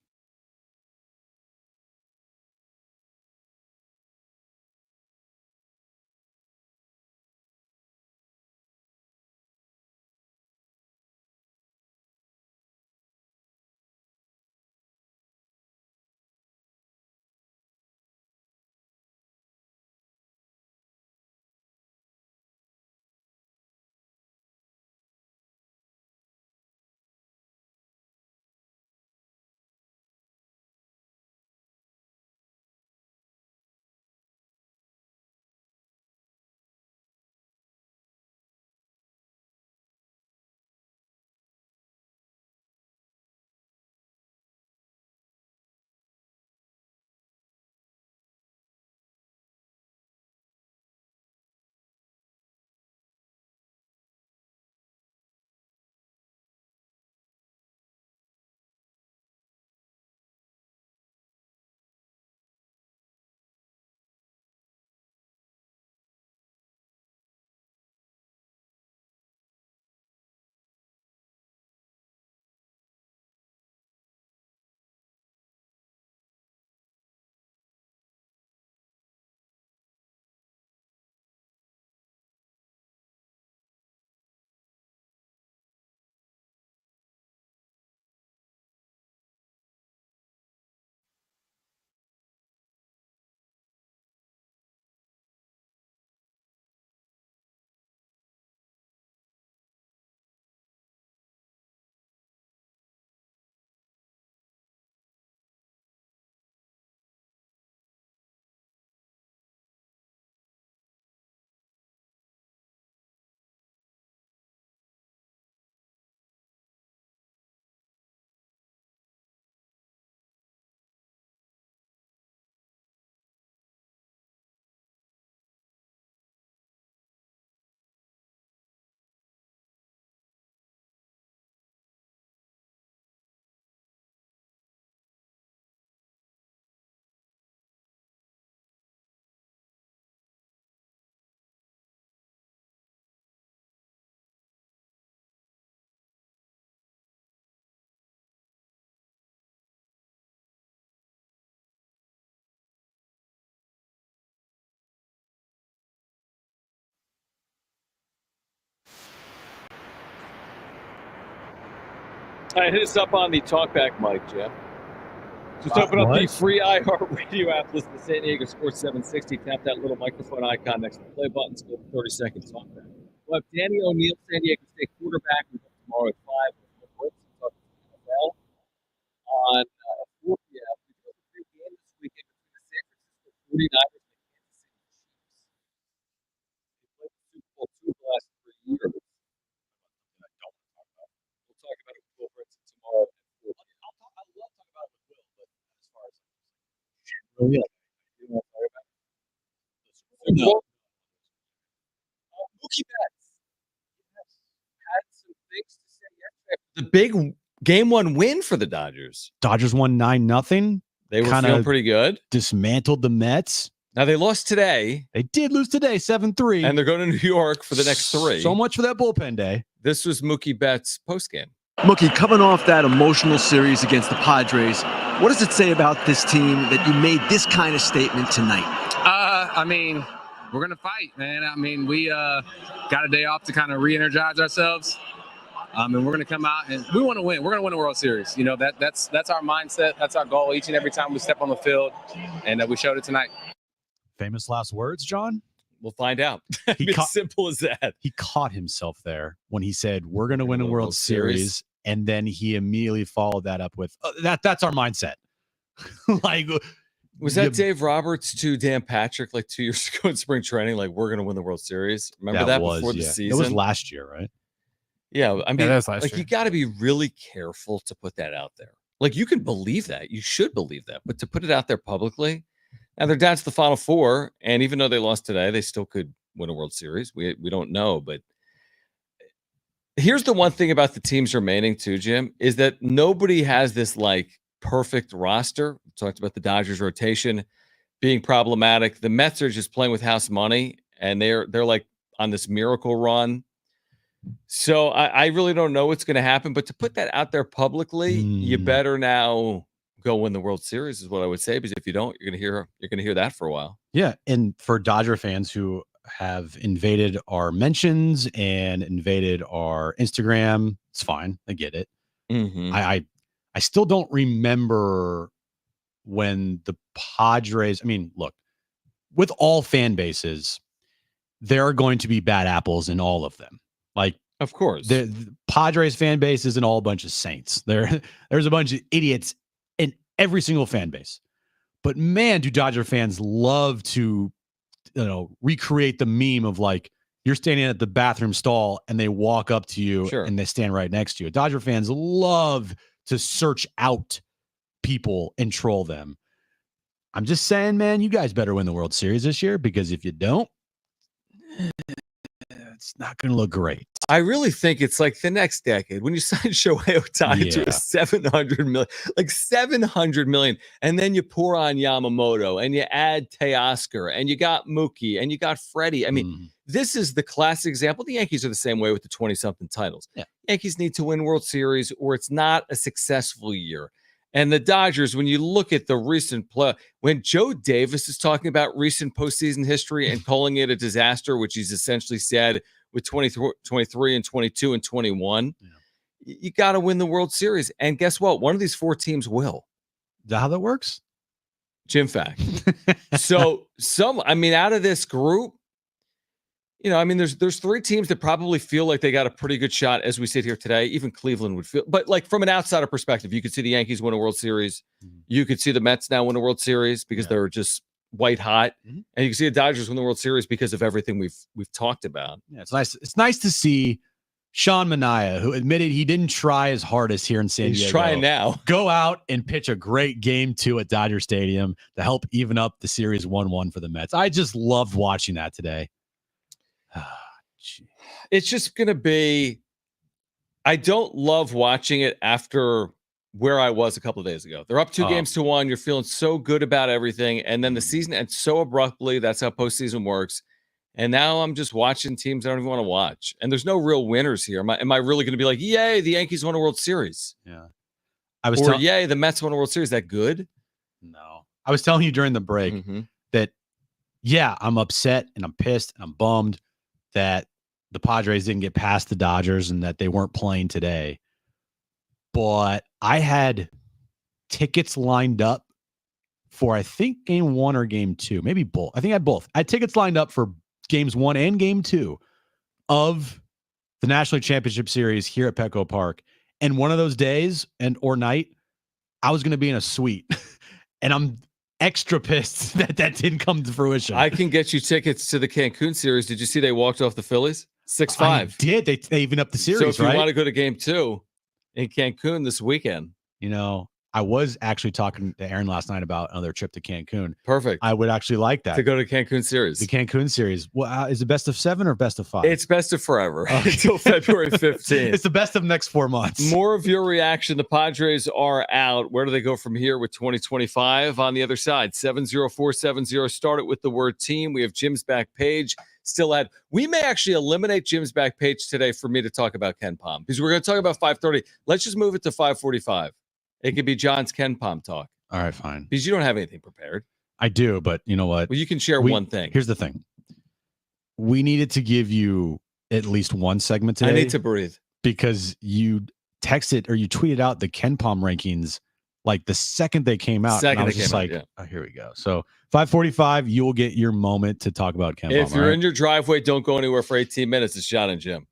All right, hit us up on the talkback mic, Jeff. Just open up the free iHeartRadio app, listen to San Diego Sports 760, tap that little microphone icon next to the play button, skip 30-second talkback. We'll have Danny O'Neill, San Diego State quarterback, tomorrow at 5. We'll talk NFL on 4 p.m. We have a big game this weekend between the San Francisco 49ers and the Kansas City Chiefs. They played the Super Bowl II the last 3 years. We'll talk about it with Will Brinson tomorrow. I love talking about it with Will, but as far as you want to talk about it. Mookie Betts had some things to say yesterday. The big game 1 win for the Dodgers. Dodgers won 9-0. They were feeling pretty good. Dismantled the Mets. Now they lost today. They did lose today, 7-3. And they're going to New York for the next 3. So much for that bullpen day. This was Mookie Betts' postgame. Mookie, coming off that emotional series against the Padres, what does it say about this team that you made this kind of statement tonight? I mean, we're going to fight, man. I mean, we got a day off to kind of re-energize ourselves. And we're going to come out and we want to win. We're going to win a World Series. You know, that's our mindset. That's our goal each and every time we step on the field. And we showed it tonight. Famous last words, John? We'll find out. It's simple as that. He caught himself there when he said, we're going to win a World Series. And then he immediately followed that up with, that's our mindset. Like, was that Dave Roberts to Dan Patrick like 2 years ago in spring training? Like, we're going to win the World Series. Remember that before the season? It was last year, right? Yeah. I mean, that's last year. You got to be really careful to put that out there. Like, you can believe that. You should believe that. But to put it out there publicly, now they're down to the Final Four. And even though they lost today, they still could win a World Series. We don't know. But here's the one thing about the teams remaining too, Jim, is that nobody has this like perfect roster. We talked about the Dodgers rotation being problematic. The Mets are just playing with house money, and they're like on this miracle run. So I really don't know what's going to happen. But to put that out there publicly, you better now go win the World Series is what I would say. Because if you don't, you're gonna hear that for a while. Yeah, and for Dodger fans who have invaded our mentions and invaded our Instagram, it's fine. I get it. Mm-hmm. I still don't remember when the Padres. I mean, look, with all fan bases, there are going to be bad apples in all of them. Like, of course, the Padres fan base isn't all a bunch of saints. There's a bunch of idiots in every single fan base. But man, do Dodger fans love to, recreate the meme of like you're standing at the bathroom stall and they walk up to you and they stand right next to you. Dodger fans love to search out people and troll them. I'm just saying, man, you guys better win the World Series this year, because if you don't, it's not going to look great. I really think it's like the next decade when you sign Shohei Ohtani to a $700 million, and then you pour on Yamamoto and you add Teoscar and you got Mookie and you got Freddie. I mean, this is the classic example. The Yankees are the same way with the 20-something titles. Yeah. Yankees need to win World Series or it's not a successful year. And the Dodgers, when you look at the recent play, when Joe Davis is talking about recent postseason history and calling it a disaster, which he's essentially said with 23 and 22 and 21, you got to win the World Series. And guess what? One of these four teams will. Is that how that works? Jim fact. So out of this group, there's three teams that probably feel like they got a pretty good shot as we sit here today. Even Cleveland would feel, but like from an outsider perspective, you could see the Yankees win a World Series. You could see the Mets now win a World Series because they're just white hot, and you can see the Dodgers win the World Series because of everything we've talked about. Yeah, it's nice. It's nice to see Sean Manaea, who admitted he didn't try his hardest here in San Diego. He's trying now. Go out and pitch a great game 2 at Dodger Stadium to help even up the series 1-1 for the Mets. I just loved watching that today. It's just going to be, I don't love watching it after where I was a couple of days ago. They're up 2 games to 1. You're feeling so good about everything. And then the season ends so abruptly. That's how postseason works. And now I'm just watching teams I don't even want to watch. And there's no real winners here. Am I really going to be like, yay, the Yankees won a World Series? Yeah. Yay, the Mets won a World Series. Is that good? No. I was telling you during the break that, yeah, I'm upset and I'm pissed and I'm bummed that the Padres didn't get past the Dodgers and that they weren't playing today. But I had tickets lined up for, I think, game 1 or game 2, maybe both. I think I had both. I had tickets lined up for games 1 and game 2 of the National League Championship Series here at Petco Park. And one of those days or night, I was going to be in a suite. And I'm extra pissed that didn't come to fruition. I can get you tickets to the Cancun series. Did you see they walked off the Phillies? 6-5. I did. They even up the series, so if right? you want to go to game 2 in Cancun this weekend. I was actually talking to Aaron last night about another trip to Cancun. Perfect. I would actually like that. To go to Cancun series. The Cancun series. Well, is it best of 7 or best of 5? It's best of forever until February 15th. It's the best of next 4 months. More of your reaction. The Padres are out. Where do they go from here with 2025 on the other side? 70470. Start it with the word team. We have Jim's back page. We may actually eliminate Jim's back page today for me to talk about Ken Pom, because we're going to talk about 5:30. Let's just move it to 5:45. It could be John's Ken Pom talk. All right, fine. Because you don't have anything prepared. I do, but you know what? Well, you can share one thing. Here's the thing. We needed to give you at least one segment today. I need to breathe. because you texted or you tweeted out the Ken Palm rankings like the second they came out. And I was just like, oh, here we go. So 5:45, you will get your moment to talk about Ken Palm. If you're in your driveway, don't go anywhere for 18 minutes. It's Jon and Jim.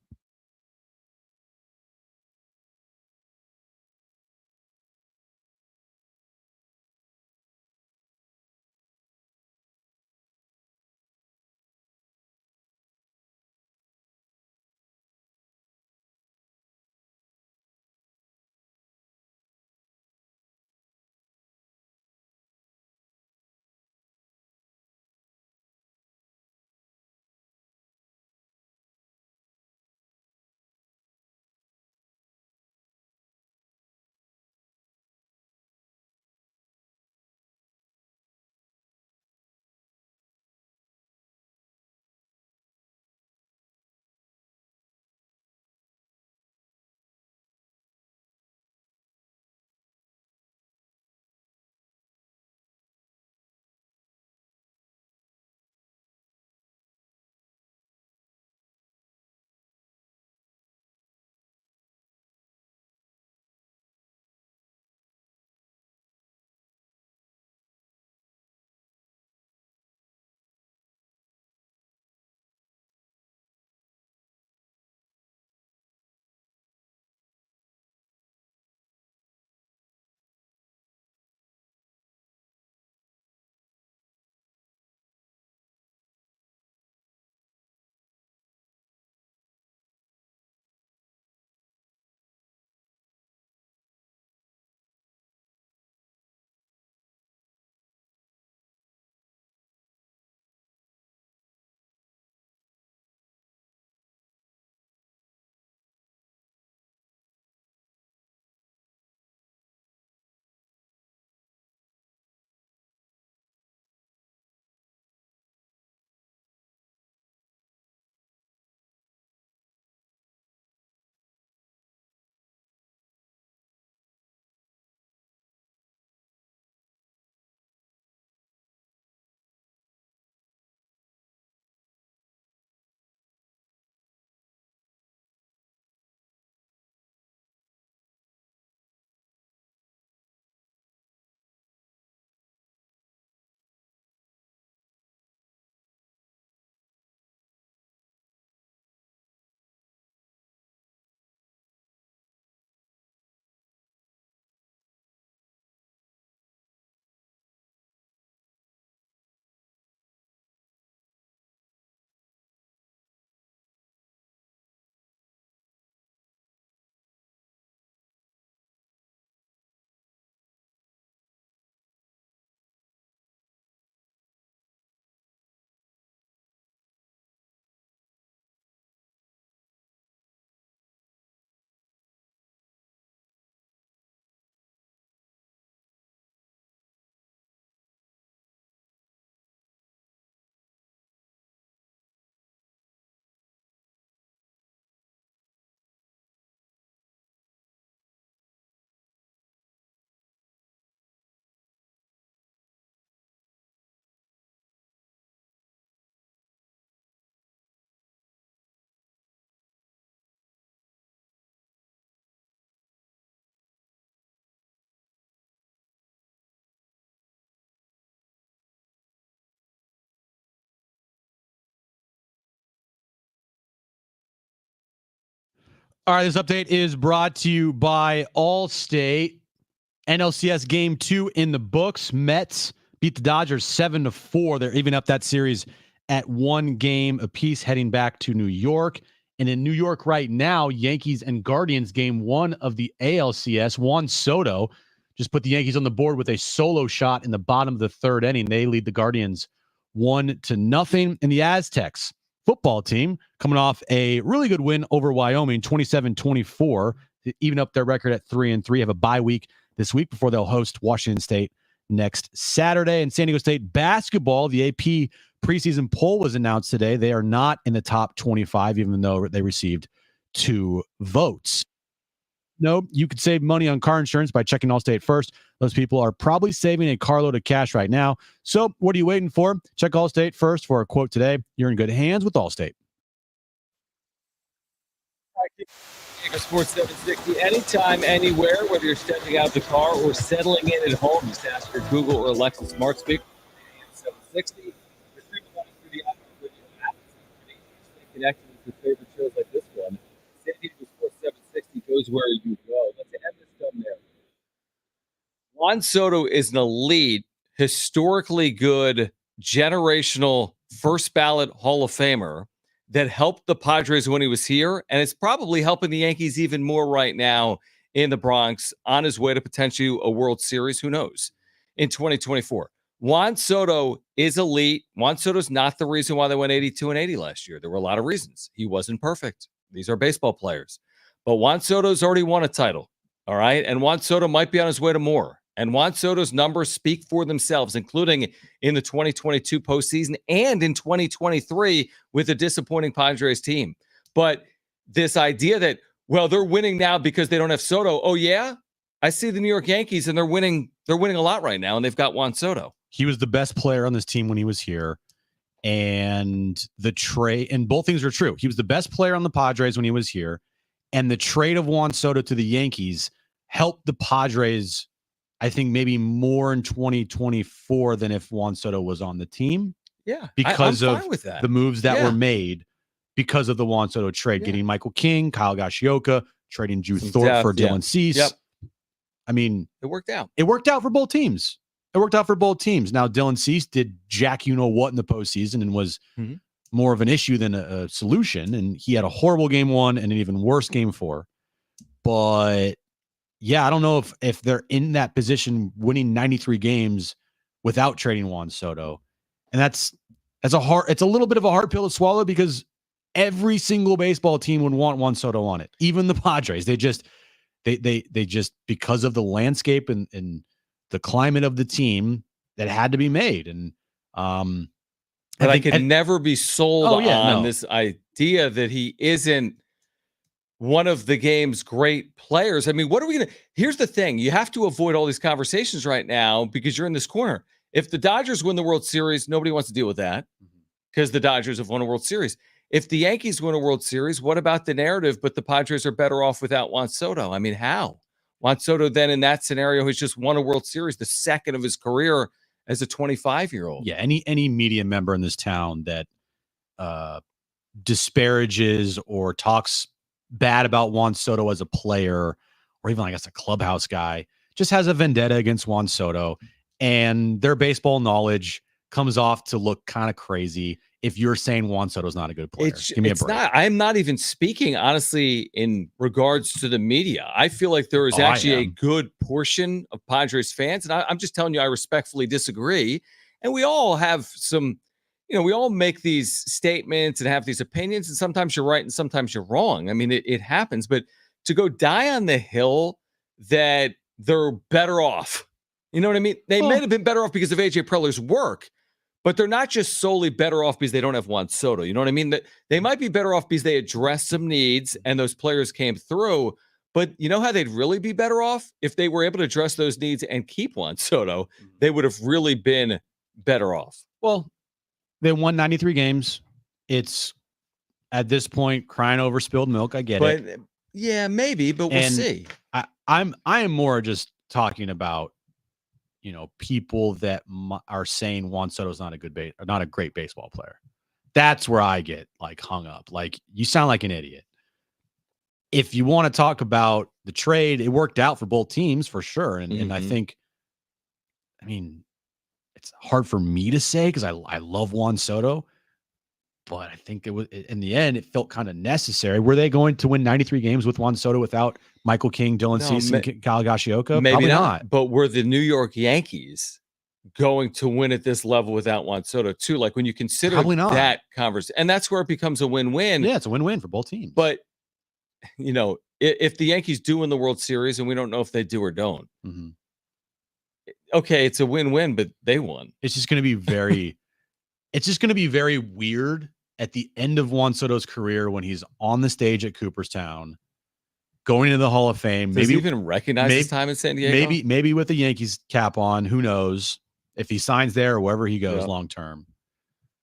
All right, this update is brought to you by Allstate. NLCS Game 2 in the books. Mets beat the Dodgers 7-4. They're even up that series at 1 game apiece, heading back to New York. And in New York right now, Yankees and Guardians Game 1 of the ALCS. Juan Soto just put the Yankees on the board with a solo shot in the bottom of the 3rd inning. They lead the Guardians 1-0. And the Aztecs football team coming off a really good win over Wyoming, 27-24, even up their record at 3-3, have a bye week this week before they'll host Washington State next Saturday. And San Diego State basketball, the AP preseason poll was announced today. They are not in the top 25, even though they received 2 votes. No, you could save money on car insurance by checking Allstate first. Those people are probably saving a carload of cash right now. So what are you waiting for? Check Allstate first for a quote today. You're in good hands with Allstate. Sports 760, anytime, anywhere, whether you're stepping out of the car or settling in at home, just ask your Google or Alexa smart speaker. 760. We're streaming live through the Apple Video app. Stay connected with your favorite shows like this one. San Diego Sports 760 goes where you go. Let's end this thumbnail. Juan Soto is an elite, historically good, generational, first ballot Hall of Famer that helped the Padres when he was here, and it's probably helping the Yankees even more right now in the Bronx on his way to potentially a World Series. Who knows? In 2024. Juan Soto is elite. Juan Soto's not the reason why they went 82-80 last year. There were a lot of reasons. He wasn't perfect. These are baseball players. But Juan Soto's already won a title, all right? And Juan Soto might be on his way to more. And Juan Soto's numbers speak for themselves, including in the 2022 postseason and in 2023 with a disappointing Padres team. But this idea that, well, they're winning now because they don't have Soto. Oh, yeah? I see the New York Yankees, and they're winning a lot right now, and they've got Juan Soto. He was the best player on this team when he was here. And the trade, and both things are true. He was the best player on the Padres when he was here. And the trade of Juan Soto to the Yankees helped the Padres, I think, maybe more in 2024 than if Juan Soto was on the team. Yeah. Because I'm of fine with that. the moves that were made because of the Juan Soto trade, getting Michael King, Kyle Gashioka, trading Drew Thorpe for Dylan Cease. Yep. I mean, it worked out. It worked out for both teams. Now, Dylan Cease did jack you know what in the postseason and was more of an issue than a solution. And he had a horrible game 1 and an even worse game 4. But yeah, I don't know if they're in that position winning 93 games without trading Juan Soto. And it's a little bit of a hard pill to swallow because every single baseball team would want Juan Soto on it. Even the Padres. They just because of the landscape and the climate of the team that had to be made. And but I could never be sold on this idea that he isn't one of the game's great players. I mean, what are we going to... Here's the thing. You have to avoid all these conversations right now because you're in this corner. If the Dodgers win the World Series, nobody wants to deal with that because the Dodgers have won a World Series. If the Yankees win a World Series, what about the narrative? But the Padres are better off without Juan Soto. I mean, how? Juan Soto then in that scenario has just won a World Series, the second of his career as a 25-year-old. Yeah, any media member in this town that disparages or talks bad about Juan Soto as a player, or even, I guess, a clubhouse guy, just has a vendetta against Juan Soto, and their baseball knowledge comes off to look kind of crazy if you're saying Juan Soto's not a good player. Give me a break. I'm not even speaking, honestly, in regards to the media. I feel like there is actually a good portion of Padres fans, and I'm just telling you, I respectfully disagree. And we all have some, we all make these statements and have these opinions, and sometimes you're right and sometimes you're wrong. I mean, it happens. But to go die on the hill that they're better off, you know what I mean? They may have been better off because of AJ Preller's work, but they're not just solely better off because they don't have Juan Soto. You know what I mean? That they might be better off because they addressed some needs and those players came through. But you know how they'd really be better off? If they were able to address those needs and keep Juan Soto, they would have really been better off. Well, they won 93 games. It's, at this point, crying over spilled milk. I get it. Yeah, maybe, but we'll see. I am more just talking about, people that are saying Juan Soto's not a great baseball player. That's where I get hung up. Like, you sound like an idiot. If you want to talk about the trade, it worked out for both teams for sure. And I think, it's hard for me to say because I love Juan Soto, but I think it was, in the end, it felt kind of necessary. Were they going to win 93 games with Juan Soto without Michael King, Dylan Cease, and Kyle Gashioka? Maybe Probably not. But were the New York Yankees going to win at this level without Juan Soto too? Like, when you consider that conversation, and that's where it becomes a win-win. Yeah, it's a win-win for both teams. But, if the Yankees do win the World Series, and we don't know if they do or don't, okay, it's a win-win, but they won. It's just going to be very weird at the end of Juan Soto's career when he's on the stage at Cooperstown, going into the Hall of Fame. Does he even recognize his time in San Diego? Maybe with the Yankees cap on. Who knows if he signs there or wherever he goes long term.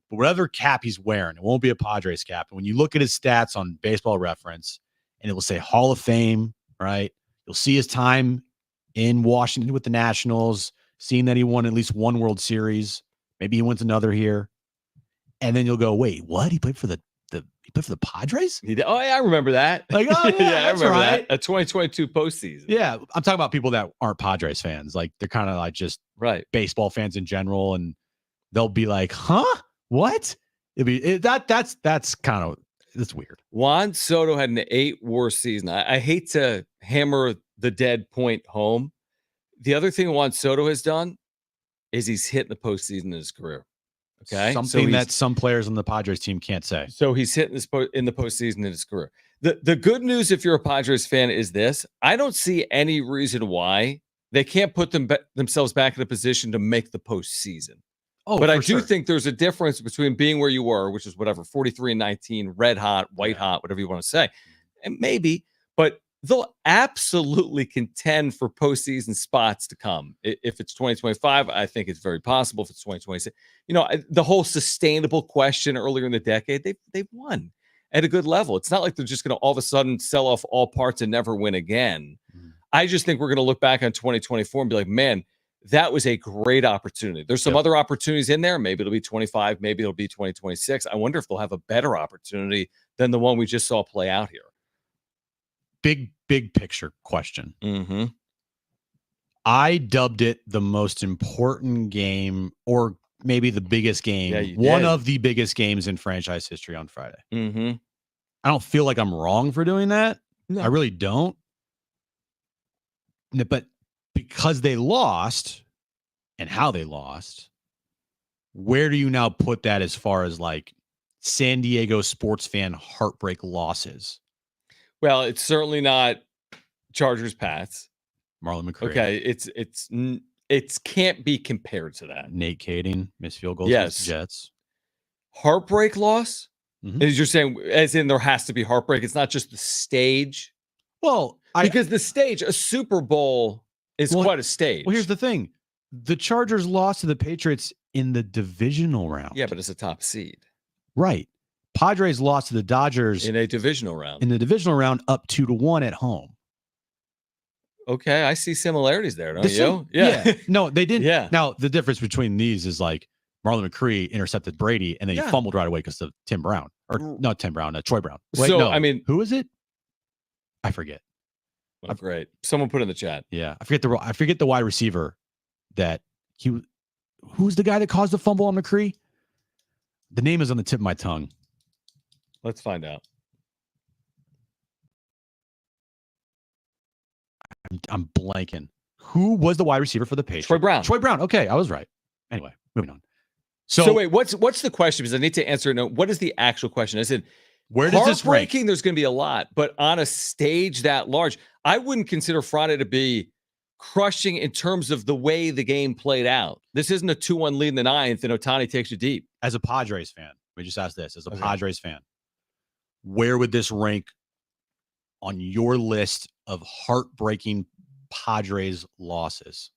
But whatever cap he's wearing, it won't be a Padres cap. And when you look at his stats on Baseball Reference, and it will say Hall of Fame, right? You'll see his time in Washington with the Nationals, seeing that he won at least one World Series. Maybe he wins another here. And then you'll go, wait, what? He played for the Padres? He did. Oh, yeah, I remember that. Like, oh, yeah, I remember that. A 2022 postseason. Yeah, I'm talking about people that aren't Padres fans. Like, they're kind of like just baseball fans in general, and they'll be like, huh? What? That's kind of, it's weird. Juan Soto had an 8-WAR season. I hate to hammer the dead point home. The other thing Juan Soto has done is he's hit in the postseason in his career. Okay, something that some players on the Padres team can't say. So he's hitting this in the postseason in his career. The good news, if you're a Padres fan, is this: I don't see any reason why they can't put themselves back in a position to make the postseason. Oh, but I do think there's a difference between being where you were, which is whatever 43-19, red hot, white hot, whatever you want to say, and maybe, but they'll absolutely contend for postseason spots to come. If it's 2025, I think it's very possible. If it's 2026, the whole sustainable question earlier in the decade, they've won at a good level. It's not like they're just going to all of a sudden sell off all parts and never win again. I just think we're going to look back on 2024 and be like, man, that was a great opportunity. There's some other opportunities in there. Maybe it'll be 25. Maybe it'll be 2026. I wonder if they'll have a better opportunity than the one we just saw play out here. Big picture question. Mm-hmm. I dubbed it the most important game, or maybe the biggest game, one of the biggest games in franchise history on Friday. Mm-hmm. I don't feel like I'm wrong for doing that. No. I really don't. But because they lost and how they lost, where do you now put that as far as like San Diego sports fan heartbreak losses? Well, it's certainly not Chargers Pats. Marlon McCray. Okay, it can't be compared to that. Nate Kading, missed field goals against the Jets. Heartbreak loss? Mm-hmm. As you're saying, as in there has to be heartbreak. It's not just the stage. Well, because the stage, a Super Bowl is quite a stage. Well, here's the thing. The Chargers lost to the Patriots in the divisional round. Yeah, but it's a top seed. Right. Padres lost to the Dodgers in a divisional round. In the divisional round, up 2-1 at home. Okay, I see similarities there, don't you? Yeah. No, they didn't. Yeah. Now, the difference between these is like Marlon McCree intercepted Brady, and then he fumbled right away because of Tim Brown. Or not Tim Brown, Troy Brown. Wait, so, no. I mean, who is it? I forget. Oh, great. Someone put in the chat. Yeah. I forget the wide receiver that who's the guy that caused the fumble on McCree? The name is on the tip of my tongue. Let's find out. I'm blanking. Who was the wide receiver for the Patriots? Troy Brown. Troy Brown. Okay, I was right. Anyway, moving on. So wait, what's the question? Because I need to answer. No, what is the actual question? I said, where does this rank? There's going to be a lot, but on a stage that large, I wouldn't consider Friday to be crushing in terms of the way the game played out. This isn't a 2-1 lead in the ninth, and Ohtani takes you deep. As a Padres fan, we just asked this. As a Padres fan, where would this rank on your list of heartbreaking Padres losses?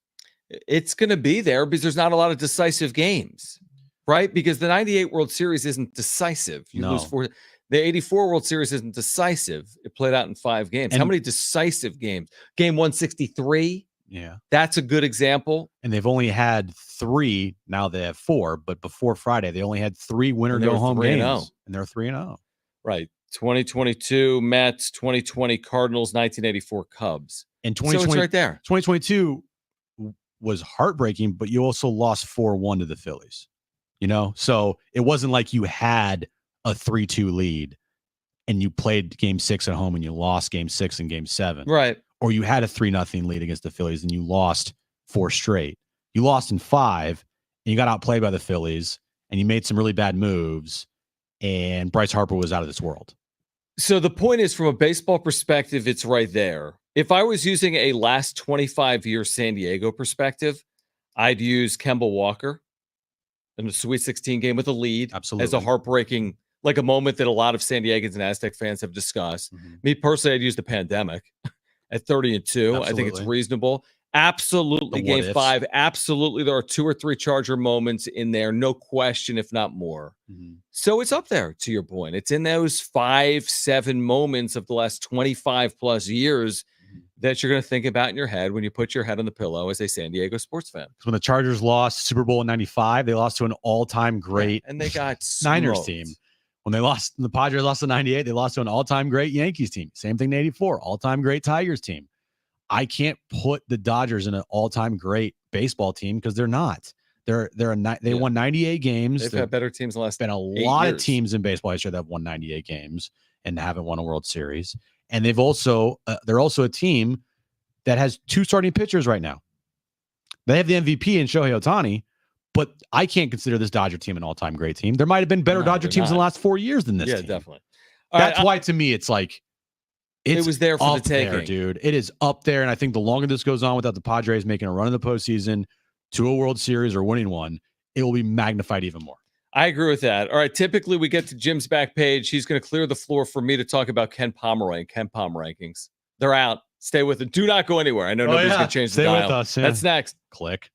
It's going to be there because there's not a lot of decisive games, right? Because the 98 World Series isn't decisive. You lose 4. The 84 World Series isn't decisive. It played out in 5 games. And how many decisive games? Game 163? Yeah. That's a good example. And they've only had 3. Now they have 4. But before Friday, they only had 3 winner-go-home games. And they're 3-0. Right. 2022 Mets, 2020 Cardinals, 1984 Cubs. And 2020, so it's right there. 2022 was heartbreaking, but you also lost 4-1 to the Phillies. So it wasn't like you had a 3-2 lead and you played game 6 at home and you lost game 6 and game 7. Right. Or you had a 3-0 lead against the Phillies and you lost 4 straight. You lost in 5 and you got outplayed by the Phillies and you made some really bad moves and Bryce Harper was out of this world. So the point is, from a baseball perspective, it's right there. If I was using a last 25-year San Diego perspective, I'd use Kemba Walker in the Sweet 16 game with a lead. Absolutely. As a heartbreaking, like a moment that a lot of San Diegans and Aztec fans have discussed. Mm-hmm. Me personally, I'd use the pandemic at 30-2. Absolutely. I think it's reasonable. Absolutely, The what game ifs. 5. Absolutely, there are 2 or 3 Charger moments in there, no question, if not more. So it's up there, to your point. It's in those 5, 7 moments of the last 25 plus years that you're going to think about in your head when you put your head on the pillow as a San Diego sports fan. When the Chargers lost Super Bowl in 95, they lost to an all-time great and they got Niners smoked. team. When the Padres lost in 98, they lost to an all-time great Yankees team. Same thing in 84, all-time great Tigers team. I can't put the Dodgers in an all-time great baseball team because they're not. They won 98 games. They've had better teams in the last been a 8 lot years. of teams in baseball history that have won 98 games and haven't won a World Series. And they've also they're also a team that has 2 starting pitchers right now. They have the MVP in Shohei Ohtani, but I can't consider this Dodger team an all-time great team. There might have been better Dodger teams in the last 4 years than this team. Definitely. That's why, to me, it's like it was there for the taking, there, dude. It is up there, and I think the longer this goes on without the Padres making a run in the postseason to a World Series or winning one, it will be magnified even more. I agree with that. All right, typically we get to Jim's back page. He's going to clear the floor for me to talk about Ken Pomeroy and Ken Pom rankings. They're out. Stay with it. Do not go anywhere. I know nobody's going to change the dial. Stay with us. Yeah. That's next. Click.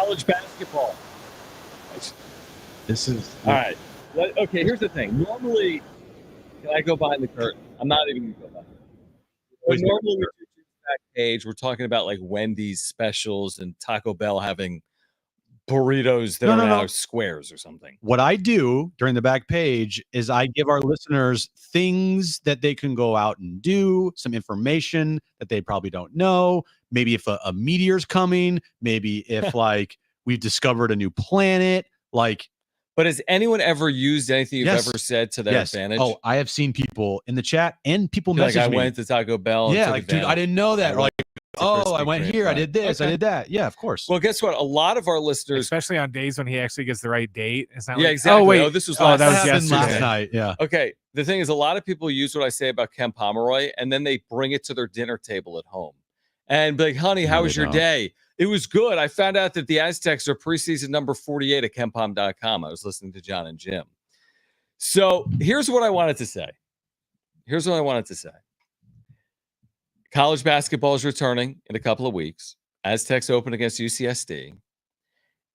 college basketball. This is All right. Okay, here's the thing. Normally, can I go behind the curtain? I'm not even going to go behind the curtain. But normally, we do backstage. We're talking about like Wendy's specials and Taco Bell having burritos that are now squares or something. What I do during the back page is I give our listeners things that they can go out and do, some information that they probably don't know. Maybe if a meteor's coming, maybe if like we've discovered a new planet, like. But has anyone ever used anything you've ever said to their advantage? Oh, I have seen people in the chat and people message I me. went to Taco Bell. Yeah, like, dude, I didn't know that. Or like, oh, I went here, I did this, I did that. Yeah, of course. Well, guess what? A lot of our listeners, especially on days when he actually gets the right date, it's not yeah, like, exactly. oh wait, oh, this was last, that was yesterday. last night. Yeah. Okay. The thing is, a lot of people use what I say about Ken Pomeroy, and then they bring it to their dinner table at home, and be like, "Honey, how was your day?" It was good. I found out that the Aztecs are preseason number 48 at KenPom.com. I was listening to Jon and Jim. So here's what I wanted to say. College basketball is returning in a couple of weeks. Aztecs open against UCSD.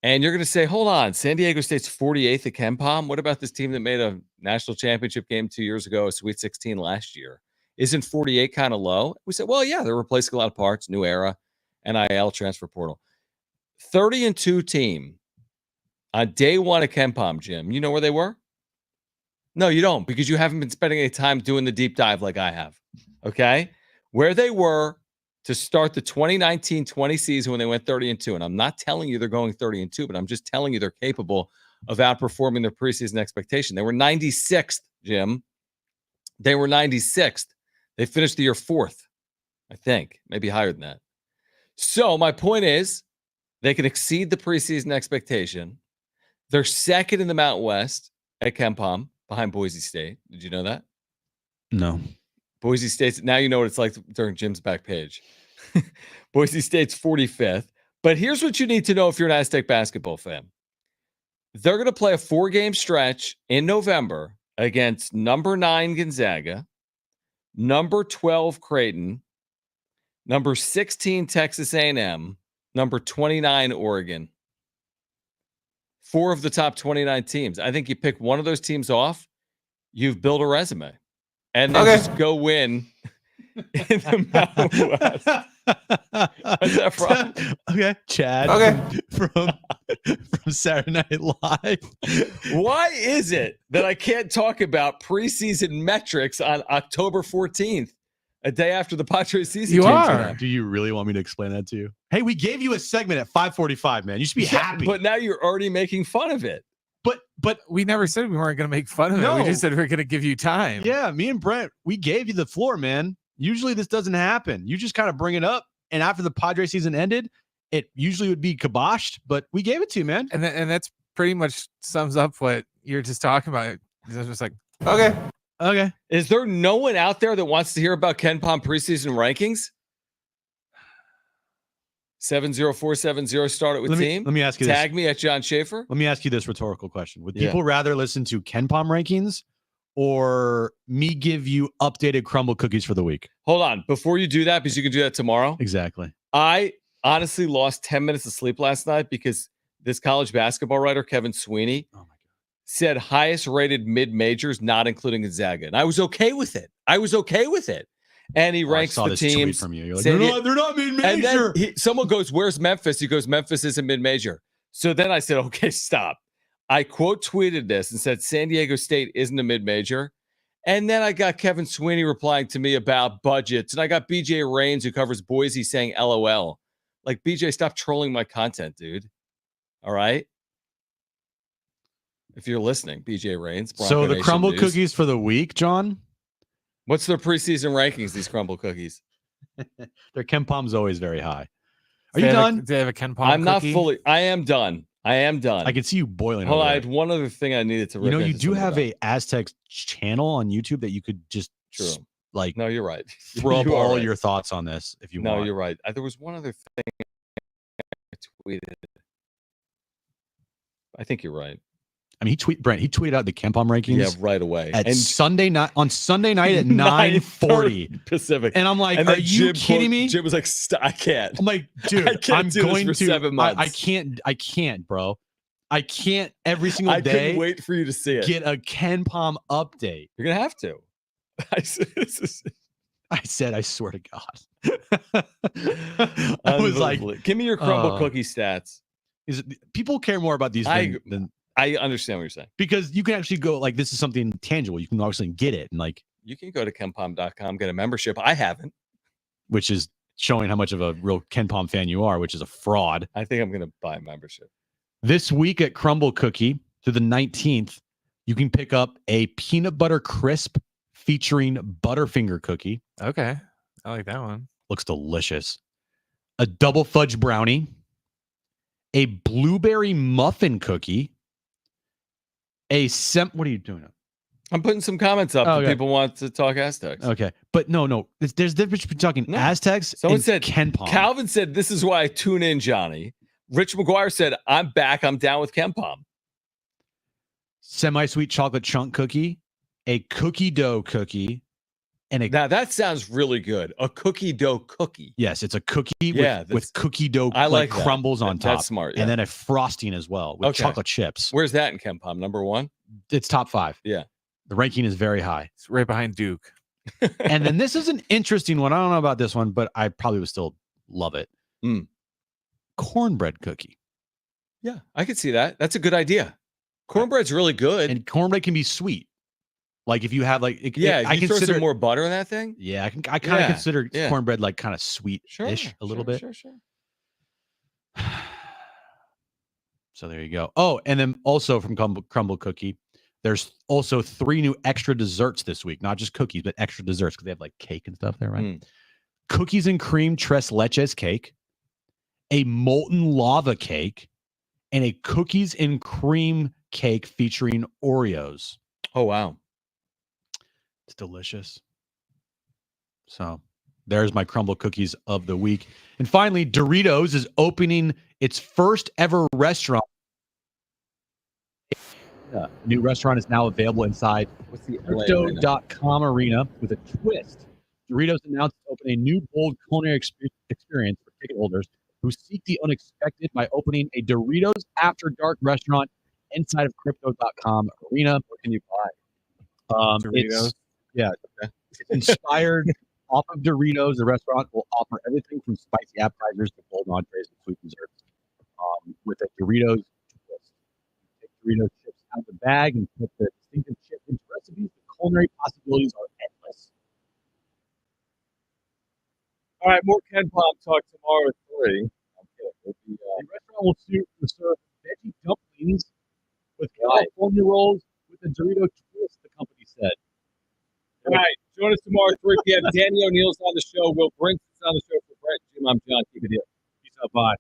And you're going to say, hold on, San Diego State's 48th at KenPom? What about this team that made a national championship game 2 years ago, a Sweet 16 last year? Isn't 48 kind of low? We said, well, yeah, they're replacing a lot of parts, new era, NIL transfer portal. 30-2 team on day one at KenPom, Jim. You know where they were? No, you don't, because you haven't been spending any time doing the deep dive like I have. Okay? Where they were to start the 2019-20 season when they went 30-2. And I'm not telling you they're going 30-2, but I'm just telling you they're capable of outperforming their preseason expectation. They were 96th, Jim. They were 96th. They finished the year 4th, I think, maybe higher than that. So my point is, they can exceed the preseason expectation. They're second in the Mountain West at KenPom behind Boise State. Did you know that? No. Boise State's, now you know what it's like during Jim's back page. Boise State's 45th. But here's what you need to know if you're an Aztec basketball fan. They're going to play a 4-game stretch in November against number 9 Gonzaga, number 12 Creighton, number 16 Texas A&M, number 29 Oregon. 4 of the top 29 teams. I think you pick one of those teams off, you've built a resume. And then just go win in the Mountain West. What's that from? Okay, Chad. From Saturday Night Live. Why is it that I can't talk about preseason metrics on October 14th, a day after the Padres season? You are. Do you really want me to explain that to you? Hey, we gave you a segment at 5:45, man. You should be happy. But now you're already making fun of it. But we never said we weren't going to make fun of it. We just said we we're going to give you time. Yeah, me and Brent, we gave you the floor, man. Usually this doesn't happen. You just kind of bring it up. And after the Padres season ended, it usually would be kiboshed, but we gave it to you, man. And that's pretty much sums up what you're just talking about. It's just like, okay. Is there no one out there that wants to hear about KenPom preseason rankings? 70470, start it with team. Let me ask you Tag me at John Schaefer. Let me ask you this rhetorical question. Would people rather listen to KenPom rankings or me give you updated crumble cookies for the week? Hold on. Before you do that, because you can do that tomorrow. Exactly. I honestly lost 10 minutes of sleep last night because this college basketball writer, Kevin Sweeney, said highest rated mid-majors, not including Gonzaga. And I was okay with it. And he ranks the teams. From you. You're like, they're not mid-major. And then someone goes, where's Memphis? He goes, Memphis isn't mid-major. So then I said, okay, stop. I quote tweeted this and said, San Diego State isn't a mid-major. And then I got Kevin Sweeney replying to me about budgets. And I got BJ Rains, who covers Boise, saying LOL. Like, BJ, stop trolling my content, dude. All right? If you're listening, BJ Rains. So the crumble cookies for the week, John? What's their preseason rankings, these crumble cookies? Their KenPom's always very high. Are you done? Do they have a KenPom I'm not cookie? fully. I am done. I can see you boiling. Hold on, I had one other thing I needed to. You know, you do have a Aztec channel on YouTube that you could just like. No, you're right. Throw up all your thoughts on this if you want. No, you're right. There was one other thing I tweeted. I think you're right. I mean, he tweeted out the KenPom rankings. Yeah, right away. At Sunday night at 9:40 Pacific. And I'm like, and are you kidding me? Jim was like, I can't. I'm like, dude, I'm going to 7 months. I can't, bro. I can't every single day. I couldn't wait for you to see it. Get a KenPom update. You're gonna have to. I said, I swear to God. I was like, give me your crumble cookie stats. People care more about these than I understand what you're saying. Because you can actually go like, this is something tangible. You can obviously get it. And like, you can go to kenpom.com, get a membership. I haven't. Which is showing how much of a real KenPom fan you are, which is a fraud. I think I'm going to buy a membership. This week at Crumble Cookie through the 19th, you can pick up a peanut butter crisp featuring Butterfinger cookie. Okay. I like that one. Looks delicious. A double fudge brownie, a blueberry muffin cookie, what are you doing? I'm putting some comments up if people want to talk Aztecs. Okay. But no. There's difference between talking Aztecs Someone said KenPom. Calvin said, this is why I tune in, Johnny. Rich McGuire said, I'm back. I'm down with KenPom. Semi-sweet chocolate chunk cookie, a cookie dough cookie, and now that sounds really good. A cookie dough cookie. Yes, it's a cookie with cookie dough I like crumbles on top. That's smart. And then a frosting as well with chocolate chips. Where's that in KenPom? Number 1? It's top 5. Yeah. The ranking is very high. It's right behind Duke. And then this is an interesting one. I don't know about this one, but I probably would still love it. Cornbread cookie. Yeah, I could see that. That's a good idea. Cornbread's really good. And cornbread can be sweet. Like if you have like, I consider throw some more butter in that thing. Yeah, I kind of consider cornbread like kind of sweet-ish a little bit. Sure. So there you go. Oh, and then also from Crumble Cookie, there's also 3 new extra desserts this week. Not just cookies, but extra desserts because they have like cake and stuff there, right? Cookies and cream tres leches cake, a molten lava cake, and a cookies and cream cake featuring Oreos. Oh, wow. It's delicious. So there's my Crumble Cookies of the week. And finally, Doritos is opening its first ever restaurant. New restaurant is now available inside Crypto.com Arena with a twist. Doritos announced to open a new bold culinary experience for ticket holders who seek the unexpected by opening a Doritos After Dark restaurant inside of Crypto.com Arena. What can you buy? Doritos. It's inspired off of Doritos. The restaurant will offer everything from spicy appetizers to bold entrees and sweet desserts with a Doritos twist. Take Doritos chips out of the bag and put the distinctive chip into recipes. The culinary possibilities are endless. All right, more KenPom talk tomorrow at 3. The restaurant will serve veggie dumplings with California rolls with a Dorito twist, the company said. All right, join us tomorrow at 3 p.m. Danny O'Neill's on the show. Will Brinks is on the show for Brett. Jim, I'm John. Keep it here. Peace out. Bye.